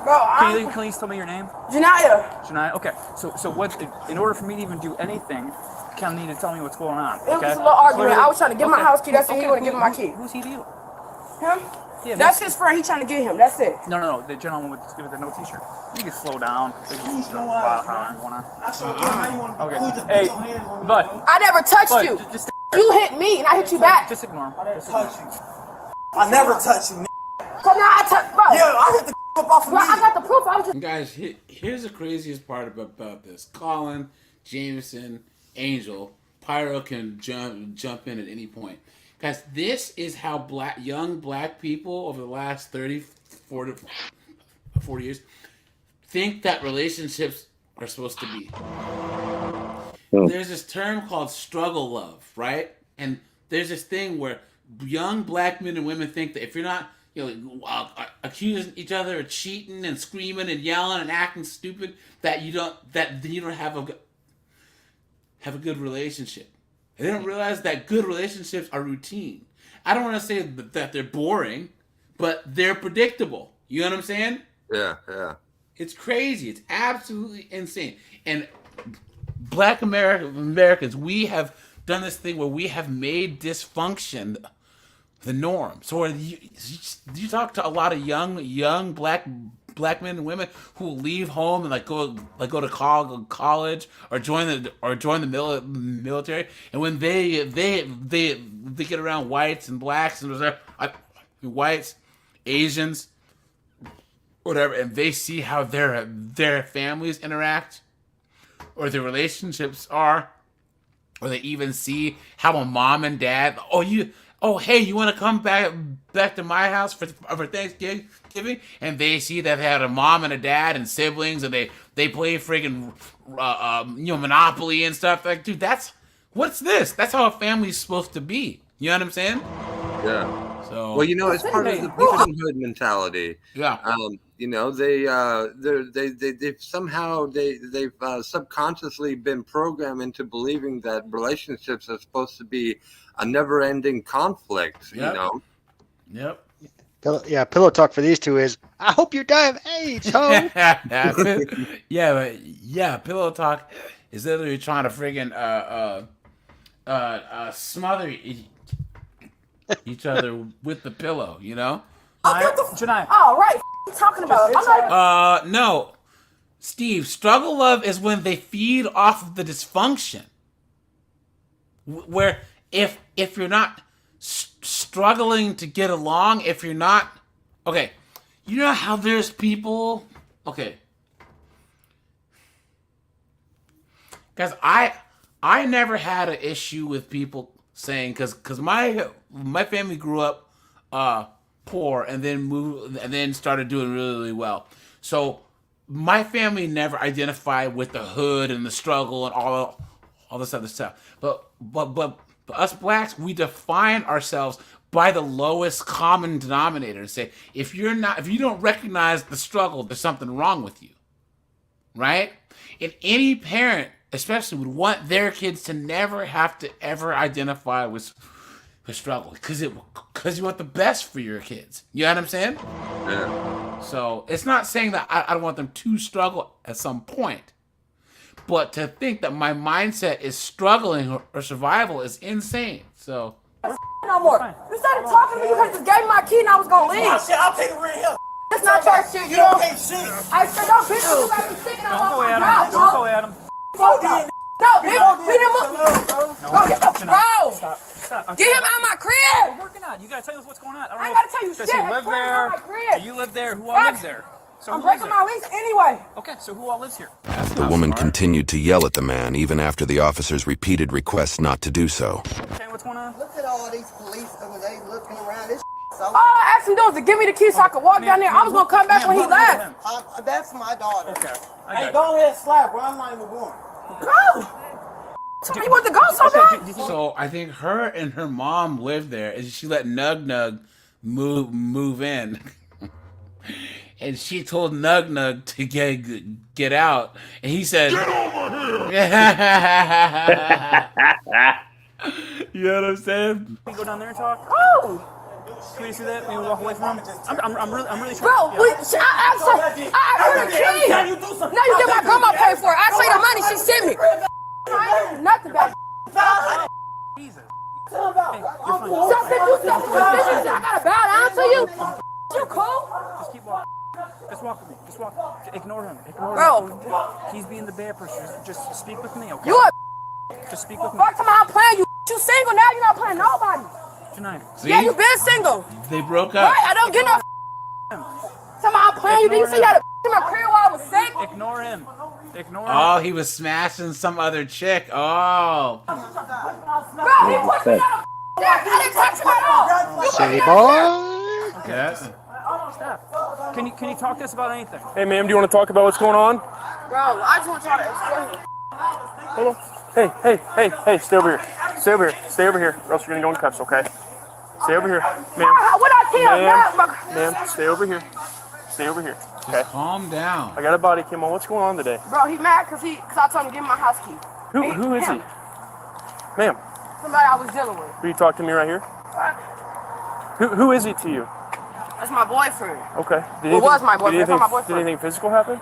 Speaker 3: Bro,
Speaker 23: Can you please tell me your name?
Speaker 3: Janaya.
Speaker 23: Janaya. Okay. So what? In order for me to even do anything, Ken need to tell me what's going on.
Speaker 3: It was
Speaker 23: Okay?
Speaker 3: a little argument.
Speaker 23: Clearly-
Speaker 3: I was trying to get my
Speaker 23: okay.
Speaker 3: house key. That's it.
Speaker 23: Okay,
Speaker 3: He wouldn't give me my
Speaker 23: who-
Speaker 3: key.
Speaker 23: Who's he to you?
Speaker 3: Him?
Speaker 23: Yeah,
Speaker 3: That's his friend. He trying to get him. That's it.
Speaker 23: No. The gentleman with the no t-shirt. You can slow down. Okay. Hey, bud.
Speaker 3: I never touched
Speaker 23: Bud,
Speaker 3: you.
Speaker 23: just
Speaker 3: You hit me and I hit you back.
Speaker 23: Just ignore him.
Speaker 14: I touch you. I never touch you.
Speaker 3: Cause now I touch, bro.
Speaker 14: Yeah, I hit the up off of
Speaker 3: Bro,
Speaker 14: me.
Speaker 3: I got the proof. I was just.
Speaker 1: Guys, here's the craziest part about this. Colin, Jameson, Angel, Pyro can jump in at any point. Guys, this is how young black people over the last 30, 40 years think that relationships are supposed to be. There's this term called struggle love, right? And there's this thing where young black men and women think that if you're not accusing each other of cheating and screaming and yelling and acting stupid, that you don't have a good relationship. And they don't realize that good relationships are routine. I don't want to say that they're boring, but they're predictable. You know what I'm saying?
Speaker 2: Yeah.
Speaker 1: It's crazy. It's absolutely insane. And Black Americans, we have done this thing where we have made dysfunction the norm. So you talk to a lot of young black men and women who will leave home and go to college or join the military, and when they get around whites and blacks and whites, Asians, whatever, and they see how their families interact or their relationships are, or they even see how a mom and dad, hey, you want to come back to my house for Thanksgiving? And they see that they had a mom and a dad and siblings, and they play friggin' Monopoly and stuff. Like, dude, what's this? That's how a family's supposed to be. You know what I'm saying?
Speaker 2: Yeah.
Speaker 1: So,
Speaker 2: well, it's part of the victimhood mentality.
Speaker 1: Yeah.
Speaker 2: They've somehow subconsciously been programmed into believing that relationships are supposed to be a never-ending conflict.
Speaker 1: Yep.
Speaker 2: Yep.
Speaker 5: Pillow talk for these two is, I hope you die of AIDS, ho.
Speaker 1: Pillow talk is literally trying to friggin' smother each other with the pillow, you know?
Speaker 3: Janai. Oh, right. What are you talking about?
Speaker 1: No. Steve, struggle love is when they feed off of the dysfunction. Where if you're not struggling to get along, if you're not... Okay, you know how there's people... Okay. Guys, I never had an issue with people saying... Because my family grew up poor and then started doing really, really well. So my family never identified with the hood and the struggle and all this other stuff. But us blacks, we define ourselves by the lowest common denominator and say, if you don't recognize the struggle, there's something wrong with you. Right? And any parent, especially, would want their kids to never have to ever identify with struggle, because you want the best for your kids. You know what I'm saying?
Speaker 2: Yeah.
Speaker 1: So it's not saying that I don't want them to struggle at some point, but to think that my mindset is struggling or survival is insane. So
Speaker 3: no more. You started talking to me. You could have just gave me my key and I was gonna leave.
Speaker 14: Shit, I'll take the ring here.
Speaker 3: That's not your shit,
Speaker 14: you don't pay shit.
Speaker 3: I said, no, bitch, you got me sick and I'm
Speaker 23: Don't go
Speaker 3: on
Speaker 23: at
Speaker 3: my
Speaker 23: him. Don't go at him.
Speaker 3: No, bitch, we didn't move. Go get the bro.
Speaker 23: Stop.
Speaker 3: Get him out of my crib.
Speaker 23: We're working on. You gotta tell us what's going on.
Speaker 3: I ain't gotta tell you shit.
Speaker 23: Does he live there? Do you live there? Who all lives there? So
Speaker 3: I'm breaking my lease anyway.
Speaker 23: Okay, so who all lives here?
Speaker 22: The woman continued to yell at the man even after the officer's repeated requests not to do so.
Speaker 23: Okay, what's going on?
Speaker 14: Look at all these police over there looking around. This
Speaker 3: all I asked him to do was to give me the key so I could walk down there. I was gonna come back when he left.
Speaker 14: That's my daughter.
Speaker 23: Okay.
Speaker 14: Hey, go ahead, slap, bro. I'm not even going.
Speaker 3: Go. Tell me what to go so bad.
Speaker 1: So I think her and her mom lived there, and she let Nug move in. And she told Nug to get out, and he said, "Get over here!" You know what I'm saying?
Speaker 23: Can we go down there and talk?
Speaker 3: Oh!
Speaker 23: Can we see that? Maybe walk away from him? I'm really trying.
Speaker 3: Bro, I asked her the key. No, you get my grandma paid for it. I say the money she sent me. I ain't nothing about
Speaker 23: Jesus.
Speaker 3: I gotta bow down to you. You cool?
Speaker 23: Just keep walking. Just walk with me. Just walk. Ignore him.
Speaker 3: Bro.
Speaker 23: He's being the bad person. Just speak with me, okay?
Speaker 3: You a
Speaker 23: Just speak with me.
Speaker 3: fuck time I'm playing you. You single now, you're not playing nobody.
Speaker 23: Tonight.
Speaker 3: Yeah, you been single.
Speaker 1: They broke up.
Speaker 3: Right, I don't get no time I'm playing you. Did you see you had a in my crib while I was sick?
Speaker 23: Ignore him.
Speaker 1: Oh, he was smashing some other chick. Oh.
Speaker 3: Bro, he pushed me out of I didn't touch him at all.
Speaker 5: City boy.
Speaker 1: Yes.
Speaker 23: Stop. Can you talk to us about anything?
Speaker 20: Hey, ma'am, do you want to talk about what's going on?
Speaker 3: Bro, I just want y'all to explain.
Speaker 20: Hold on. Hey, stay over here. Stay over here, or else you're gonna go in cuffs, okay? Stay over here, ma'am.
Speaker 3: What I tell
Speaker 20: Ma'am, stay over here. Stay over here. Okay.
Speaker 1: Calm down.
Speaker 20: I got a body cam on. What's going on today?
Speaker 3: Bro, he mad because I told him to give me my house key.
Speaker 20: Who is he? Ma'am.
Speaker 3: Somebody I was dealing with.
Speaker 20: Will you talk to me right here? Who is he to you?
Speaker 3: That's my boyfriend.
Speaker 20: Okay.
Speaker 3: It was my boyfriend. That's not my boyfriend.
Speaker 20: Did anything physical happen?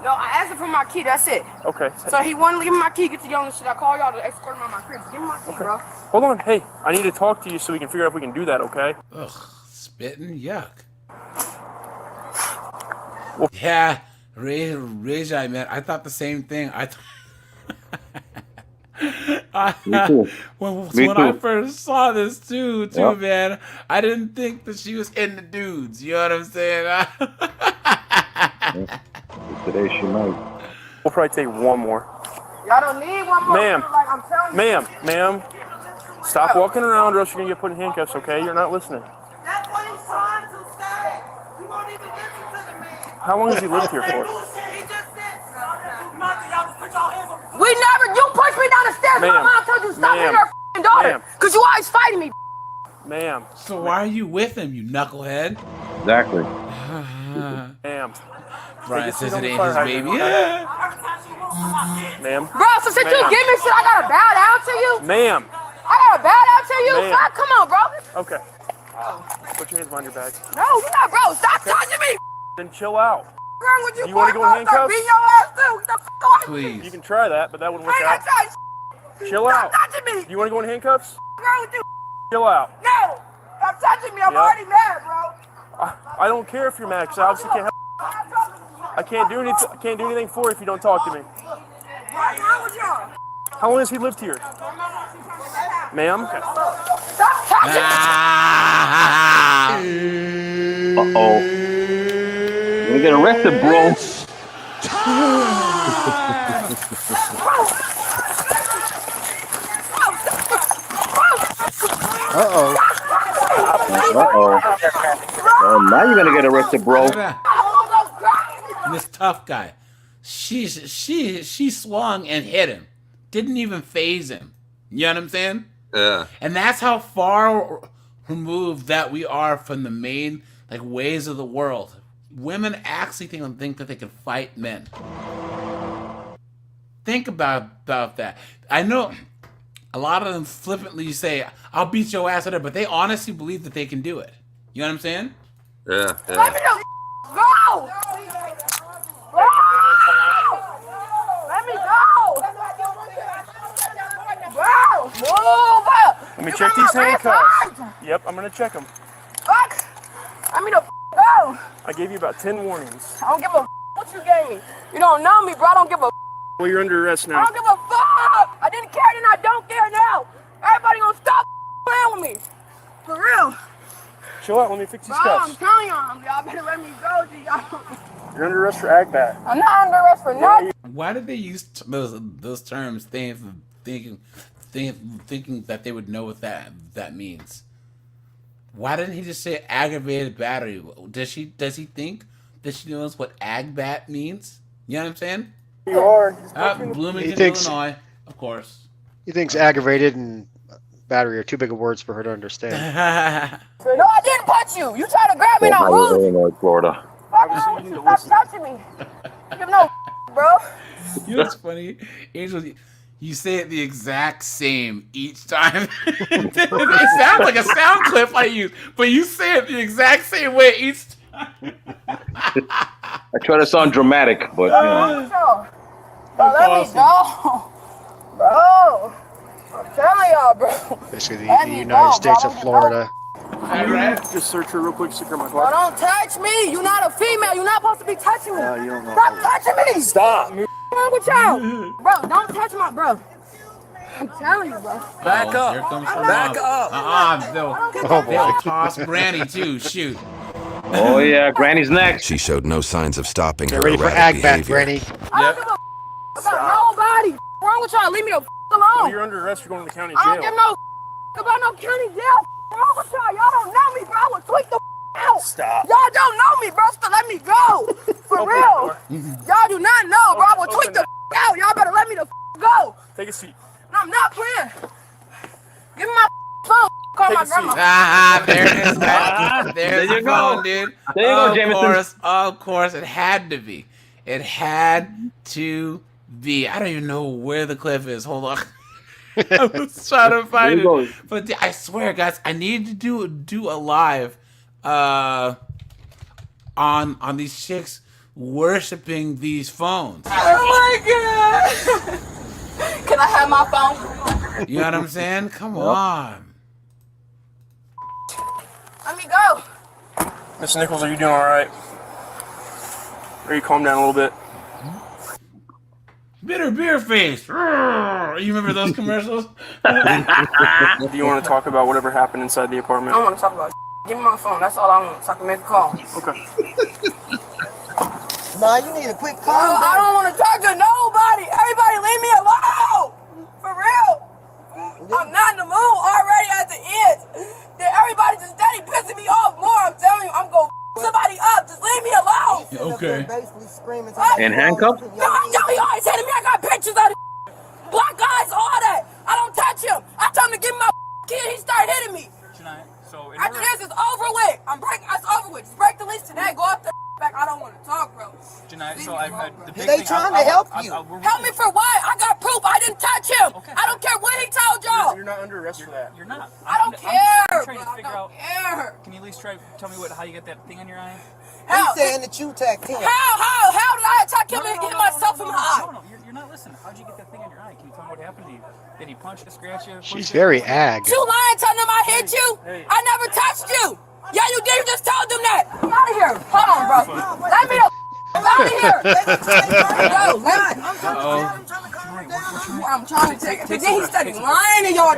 Speaker 3: No, I asked him for my key. That's it.
Speaker 20: Okay.
Speaker 3: So he wanted to give me my key. Get to yelling shit. I call y'all to escort him out my crib. Give me my key, bro.
Speaker 20: Hold on. Hey, I need to talk to you so we can figure out if we can do that, okay?
Speaker 1: Ugh, spitting, yuck. Yeah, Rajai, man, I thought the same thing.
Speaker 11: Me too.
Speaker 1: When I first saw this too,
Speaker 11: Yep.
Speaker 1: man, I didn't think that she was into dudes. You know what I'm saying?
Speaker 11: Today she might.
Speaker 20: We'll probably take one more.
Speaker 3: Y'all don't need one more.
Speaker 20: Ma'am.
Speaker 3: Like I'm telling you.
Speaker 20: Ma'am. Stop walking around or else you're going to get put in handcuffs, okay? You're not listening.
Speaker 3: That's what he's trying to say. You won't even listen to the man.
Speaker 20: How long has he lived here for?
Speaker 3: We never, you pushed me down the stairs. My
Speaker 20: Ma'am.
Speaker 3: mom told you to stop hitting
Speaker 20: Ma'am.
Speaker 3: her f***ing daughter.
Speaker 20: Ma'am.
Speaker 3: Because you always fighting me.
Speaker 20: Ma'am.
Speaker 1: So why are you with him, you knucklehead?
Speaker 11: Exactly.
Speaker 20: Ma'am.
Speaker 1: Brian says it
Speaker 20: Take a
Speaker 1: ain't
Speaker 20: seat on
Speaker 1: his
Speaker 20: the
Speaker 1: baby.
Speaker 20: fire Ma'am.
Speaker 3: Bro, so since you give me shit, I gotta bow down to you?
Speaker 20: Ma'am.
Speaker 3: I gotta bow down to you?
Speaker 20: Ma'am.
Speaker 3: Fuck, come on, bro.
Speaker 20: Okay. Put your hands behind your back.
Speaker 3: No, you're not, bro. Stop touching me.
Speaker 20: Then chill out.
Speaker 3: What's wrong with you?
Speaker 20: You want to go in
Speaker 3: Start
Speaker 20: handcuffs?
Speaker 3: beating your ass too. Get the fuck away from me.
Speaker 1: Please.
Speaker 20: You can try that, but that wouldn't work
Speaker 3: I ain't
Speaker 20: out.
Speaker 3: gonna try
Speaker 20: Chill out.
Speaker 3: Stop touching me.
Speaker 20: You want to go in handcuffs?
Speaker 3: What's wrong with you?
Speaker 20: Chill out.
Speaker 3: No. Stop touching me. I'm
Speaker 20: Yeah.
Speaker 3: already mad, bro.
Speaker 20: I don't care if you're mad, because I obviously can't help. I can't do anything. I can't do anything for you if you don't talk to me.
Speaker 3: What's wrong with y'all?
Speaker 20: How long has he lived here, ma'am? Okay.
Speaker 3: Stop touching
Speaker 11: Uh-oh. You're gonna get arrested, bro.
Speaker 5: Uh-oh.
Speaker 11: Uh-oh. Now you're gonna get arrested, bro.
Speaker 1: This tough guy. She swung and hit him. Didn't even phase him. You know what I'm saying?
Speaker 2: Yeah.
Speaker 1: And that's how far removed that we are from the main ways of the world. Women actually think that they can fight men. Think about that. I know a lot of them flippantly say, "I'll beat your ass," but they honestly believe that they can do it. You know what I'm saying?
Speaker 2: Yeah.
Speaker 3: Let me go. Go. Let me go. Bro, move.
Speaker 20: Let me check these handcuffs. Yep, I'm gonna check them.
Speaker 3: Fuck. I mean, go.
Speaker 20: I gave you about 10 warnings.
Speaker 3: I don't give a what you gave me. You don't know me, bro. I don't give a
Speaker 20: Well, you're under arrest
Speaker 3: I
Speaker 20: now.
Speaker 3: don't give a fuck. I didn't care then. I don't care now. Everybody gonna stop playing with me. For real.
Speaker 20: Chill out. Let me fix these
Speaker 3: Bro, I'm
Speaker 20: cuffs.
Speaker 3: telling y'all better let me go, G.
Speaker 20: You're under arrest for agbat.
Speaker 3: I'm not under arrest for nothing.
Speaker 1: Why did they use those terms? Thinking that they would know what that means. Why didn't he just say aggravated battery? Does he think that she knows what agbat means? You know what I'm saying?
Speaker 20: You are.
Speaker 1: Bloomington,
Speaker 5: thinks-
Speaker 1: Illinois, of course.
Speaker 5: He thinks aggravated and battery are too big of words for her to understand.
Speaker 3: No, I didn't punch you. You tried to grab me and I moved.
Speaker 11: Illinois, Florida.
Speaker 3: Stop touching me. Give no, bro.
Speaker 1: You know what's funny? Angel, you say it the exact same each time. It sounds like a sound clip I use, but you say it the exact same way each time.
Speaker 11: I try to sound dramatic, but you know.
Speaker 3: Bro, let me go. Bro. I'm telling y'all, bro.
Speaker 5: Basically,
Speaker 3: Let
Speaker 5: the
Speaker 3: me
Speaker 5: United
Speaker 3: go,
Speaker 5: States
Speaker 3: bro.
Speaker 5: of Florida.
Speaker 20: Just search her real quick, secure my
Speaker 3: Bro,
Speaker 20: car.
Speaker 3: don't touch me. You're not a female. You're not supposed to be touching me.
Speaker 20: You don't know.
Speaker 3: Stop touching me.
Speaker 20: Stop.
Speaker 3: What's wrong with y'all? Bro, don't touch my bro. I'm telling you, bro.
Speaker 1: Back up. Here comes her
Speaker 3: Back
Speaker 1: mom. They'll toss Granny too. Shoot.
Speaker 11: Oh yeah, Granny's next.
Speaker 22: She showed no signs of stopping her
Speaker 5: Get ready for
Speaker 22: erratic
Speaker 5: agbat,
Speaker 22: behavior.
Speaker 5: Granny.
Speaker 3: I don't give a about nobody. What's wrong with y'all? Leave me the
Speaker 20: Well,
Speaker 3: alone.
Speaker 20: you're under arrest. You're going to the county
Speaker 3: I don't
Speaker 20: jail.
Speaker 3: give no about no county jail. What's wrong with y'all? Y'all don't know me, bro. I would tweak the out.
Speaker 20: Stop.
Speaker 3: Y'all don't know me, bro. So let me go. For
Speaker 20: Open
Speaker 3: real.
Speaker 20: the
Speaker 3: Y'all do not know, bro. I would
Speaker 20: Open
Speaker 3: tweak the
Speaker 20: that.
Speaker 3: out. Y'all better let me the go.
Speaker 20: Take a seat.
Speaker 3: No, I'm not playing. Give me my phone. Call my grandma.
Speaker 1: There it is, guys. There's
Speaker 11: There you
Speaker 1: the phone,
Speaker 11: go.
Speaker 1: dude.
Speaker 11: There you go, Jameson.
Speaker 1: Of course, it had to be. It had to be. I don't even know where the clip is. Hold on. I was trying to find it. But I swear, guys, I need to do a live on these chicks worshiping these phones.
Speaker 3: Oh my god! Can I have my phone?
Speaker 1: You know what I'm saying? Come on.
Speaker 3: Let me go.
Speaker 20: Miss Nichols, are you doing all right? Are you calm down a little bit?
Speaker 1: Bitter beer face. You remember those commercials?
Speaker 20: Do you want to talk about whatever happened inside the apartment?
Speaker 3: I don't want to talk about Give me my phone. That's all I want, so I can make a call.
Speaker 20: Okay.
Speaker 14: Nah, you need a quick call.
Speaker 3: I don't want to talk to nobody. Everybody leave me alone. For real. I'm not in the mood already at the end. Then everybody just steady pissing me off more. I'm telling you, I'm going to somebody up. Just leave me alone.
Speaker 11: Okay.
Speaker 3: What?
Speaker 11: In handcuffs?
Speaker 3: No, he always hitting me. I got pictures of the black guys, all that. I don't touch him. I told him to give me my kid. He started hitting me. After this, it's over with. It's over with. Just break the lease today. Go up the back. I don't want to talk, bro.
Speaker 23: Janai, so the big
Speaker 14: They
Speaker 23: thing,
Speaker 14: trying to help you.
Speaker 3: Help me for what? I got proof. I didn't touch him. Okay. I don't care what he told y'all.
Speaker 20: You're not under arrest for that.
Speaker 23: You're not.
Speaker 3: I don't care.
Speaker 23: I'm trying to figure out.
Speaker 3: Care.
Speaker 23: Can you at least tell me how you get that thing on your eye?
Speaker 14: He's saying that you attacked him.
Speaker 3: How did I attack him and get myself in my eye?
Speaker 23: No, you're not listening. How'd you get that thing on your eye? Can you tell me what happened to you? Did he punch you, scratch you?
Speaker 5: She's very ag.
Speaker 3: You lying, telling them I hit you? I never touched you. Yeah, you did. You just told them that. Get out of here. Hold on, bro. Let me the out of here. I'm trying to take it. But then he started lying to y'all. I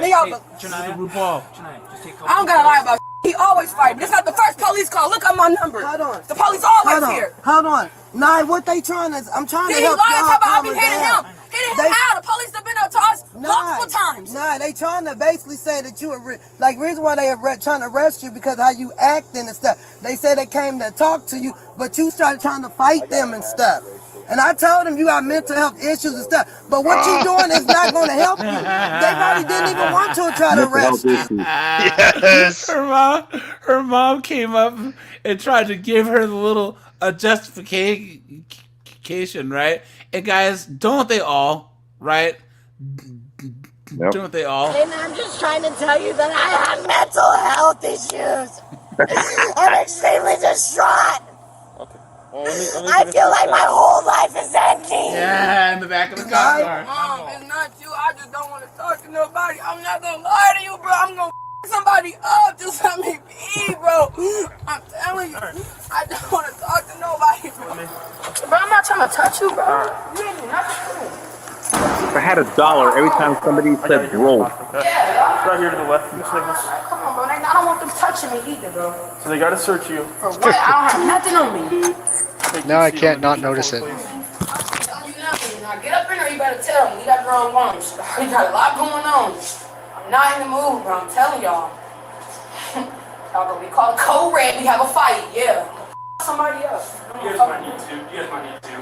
Speaker 3: don't gotta lie about he always fighting. This is not the first police call. Look at my number.
Speaker 14: Hold on.
Speaker 3: The police always here.
Speaker 14: Hold on. Nah, what they trying to... I'm trying to
Speaker 3: He
Speaker 14: help
Speaker 3: lying
Speaker 14: y'all
Speaker 3: about I
Speaker 14: calm
Speaker 3: be
Speaker 14: her
Speaker 3: hitting
Speaker 14: down.
Speaker 3: him. Hitting him how? The police have been up to us multiple times.
Speaker 14: Nah, they trying to basically say that you were... Like, reason why they trying to arrest you because how you acting and stuff. They said they came to talk to you, but you started trying to fight them and stuff. And I told them you got mental health issues and stuff. But what you doing is not going to help you. They probably didn't even want to try to arrest you.
Speaker 5: Yes.
Speaker 1: Her mom came up and tried to give her the little justification, right? And guys, don't they all, right?
Speaker 6: Yep.
Speaker 1: Don't they all?
Speaker 13: And I'm just trying to tell you that I have mental health issues. I'm extremely distraught. I feel like my whole life is empty.
Speaker 1: Yeah, in the back of the car.
Speaker 3: Mom, it's not you. I just don't want to talk to nobody. I'm not gonna lie to you, bro. I'm gonna somebody up. Just let me be, bro. I'm telling you, I don't want to talk to nobody, bro. Bro, I'm not trying to touch you, bro. You ain't do nothing.
Speaker 11: If I had $1 every time somebody said roll.
Speaker 3: Yeah,
Speaker 20: Right here to the left, Miss Nichols.
Speaker 3: come on, bro. I don't want them touching me either, bro.
Speaker 20: So they got to search you.
Speaker 3: For what? I don't have nothing on me.
Speaker 5: Now I can't not notice it.
Speaker 3: I'm telling you nothing. Now get up in there. You better tell me. You got the wrong ones. You got a lot going on. I'm not in the mood, bro. I'm telling y'all. Y'all gonna be called code red. We have a fight. Yeah. Somebody else.
Speaker 20: You guys might need to.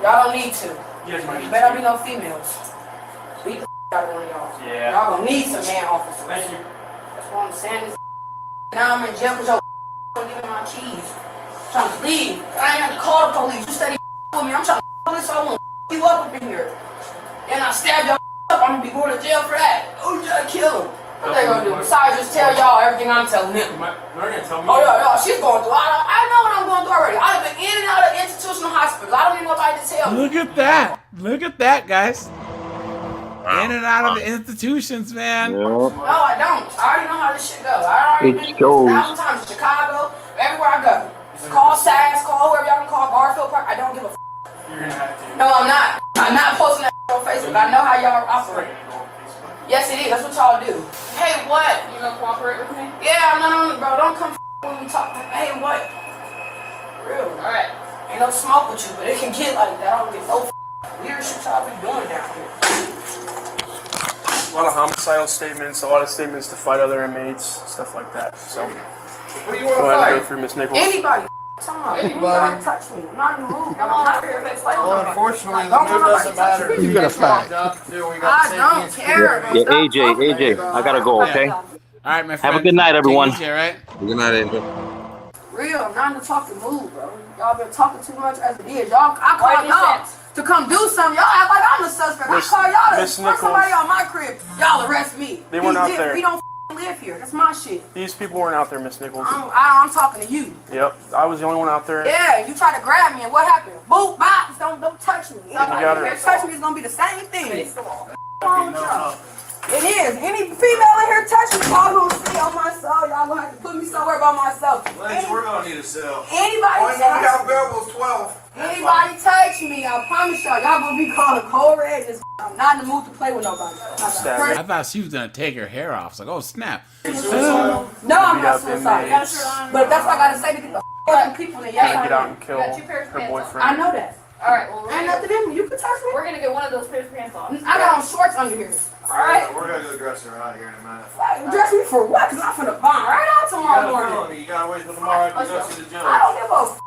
Speaker 3: Y'all don't need to.
Speaker 20: You guys might need
Speaker 3: Better be no females. Beat the out of one of y'all.
Speaker 20: Yeah.
Speaker 3: Y'all gonna need some man officers.
Speaker 20: Thank you.
Speaker 3: That's what I'm saying. Now I'm in jail because y'all don't give me my keys. I'm trying to leave. I ain't have to call the police. You steady with me. I'm trying to police. I want you up in here. And I stab y'all up. I'm gonna be going to jail for that. Oh, you gotta kill him. What they gonna do? Besides, just tell y'all everything I'm telling them.
Speaker 20: They're gonna tell me.
Speaker 3: Oh, yeah, she's going through. I know what I'm going through already. I've been in and out of institutional hospitals. I don't need nobody to tell me.
Speaker 1: Look at that. Look at that, guys. In and out of the institutions, man.
Speaker 3: No, I don't. I already know how this shit goes. I already been
Speaker 1: shows.
Speaker 3: 1,000 times in Chicago, everywhere I go. Call SAS, call whoever y'all can call, Garfield Park. I don't give a f.
Speaker 20: You're gonna have to.
Speaker 3: No, I'm not. I'm not posting that on Facebook. I know how y'all operate. Yes, it is. That's what y'all do. Hey, what? You gonna cooperate with me? Yeah, no, bro. Don't come when we talk. Hey, what? Real. All right. Ain't no smoke with you, but it can get like that. I don't get no weird shit y'all be doing down here.
Speaker 20: A lot of homicidal statements, a lot of statements to fight other inmates, stuff like that. So,
Speaker 3: What do you want
Speaker 20: go
Speaker 3: to
Speaker 20: ahead and
Speaker 3: fight?
Speaker 20: go through Miss Nichols.
Speaker 3: Anybody. Anybody touch me. I'm not in the mood. I'm not here to fight.
Speaker 14: Well, unfortunately, the
Speaker 3: Don't
Speaker 14: mood
Speaker 3: nobody
Speaker 14: doesn't
Speaker 3: touch
Speaker 14: matter.
Speaker 3: me.
Speaker 5: You're gonna fight.
Speaker 3: I don't care.
Speaker 11: Yeah, AJ, I gotta go, okay?
Speaker 1: All right, my friend.
Speaker 11: Have a good night, everyone.
Speaker 1: Take it easy, all right?
Speaker 2: Good night, Angel.
Speaker 3: Real, I'm not in the talking mood, bro. Y'all been talking too much as it is. Y'all, I call y'all to come do something. Y'all act like I'm the suspect. I call y'all to put somebody on my crib. Y'all arrest me.
Speaker 20: They weren't out there.
Speaker 3: We don't live here. That's my shit.
Speaker 20: These people weren't out there, Miss Nichols.
Speaker 3: I'm talking to you.
Speaker 20: Yep, I was the only one out there.
Speaker 3: Yeah, you tried to grab me, and what happened? Boop, bop. Don't touch me.
Speaker 20: got her.
Speaker 3: If you touch me, it's gonna be the same thing. It is. Any female in here touch me, y'all gonna see on my soul. Y'all gonna have to put me somewhere by myself.
Speaker 8: We're gonna need a cell.
Speaker 3: Anybody Anybody touch me, I promise y'all gonna be calling cold red. I'm not in the mood to play with nobody.
Speaker 1: I thought she was gonna take her hair off. It's like, oh snap.
Speaker 3: No, I'm not suicide. But that's what I gotta say to get the out of people. Yes,
Speaker 20: Get out and kill her boyfriend.
Speaker 3: I know that. Alright, well, ain't nothing in me. You can touch me. We're gonna get one of those pairs of pants off. I got on shorts under here. Alright?
Speaker 8: We're gonna go dress her out here in a minute.
Speaker 3: Dress me for what? Because I'm finna bomb right out tomorrow morning.
Speaker 8: You gotta wait till tomorrow to go see the judge.
Speaker 3: I don't give a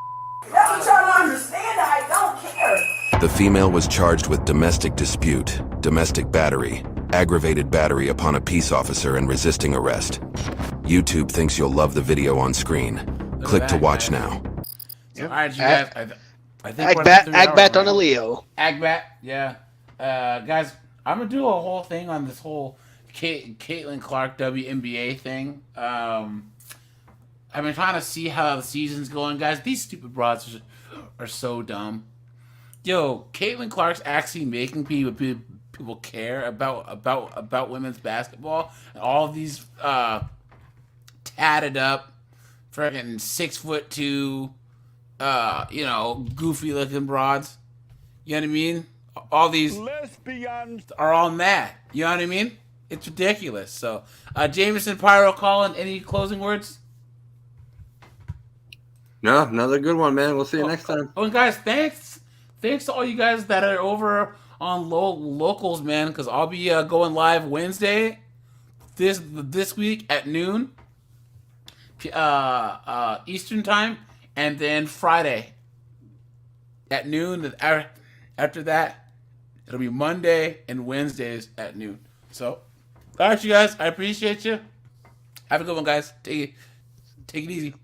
Speaker 3: that's what y'all don't understand. I don't care.
Speaker 22: The female was charged with domestic dispute, domestic battery, aggravated battery upon a peace officer, and resisting arrest. YouTube thinks you'll love the video on screen. Click to watch now.
Speaker 1: So, all right, you guys. I think
Speaker 5: Agbat on a Leo.
Speaker 1: Agbat, yeah. Guys, I'm gonna do a whole thing on this whole Caitlin Clark WNBA thing. I've been trying to see how the season's going, guys. These stupid broads are so dumb. Yo, Caitlin Clark's actually making people care about women's basketball, and all of these tatted up, freaking 6'2", goofy looking broads. You know what I mean? All these lesbians are all mad. You know what I mean? It's ridiculous. So, Jameson, Pyro, Colin, any closing words?
Speaker 2: No, another good one, man. We'll see you next time.
Speaker 1: Oh, and guys, thanks to all you guys that are over on locals, man, because I'll be going live Wednesday this week at noon Eastern time, and then Friday at noon. After that, it'll be Monday and Wednesdays at noon. So, all right, you guys, I appreciate you. Have a good one, guys. Take it easy.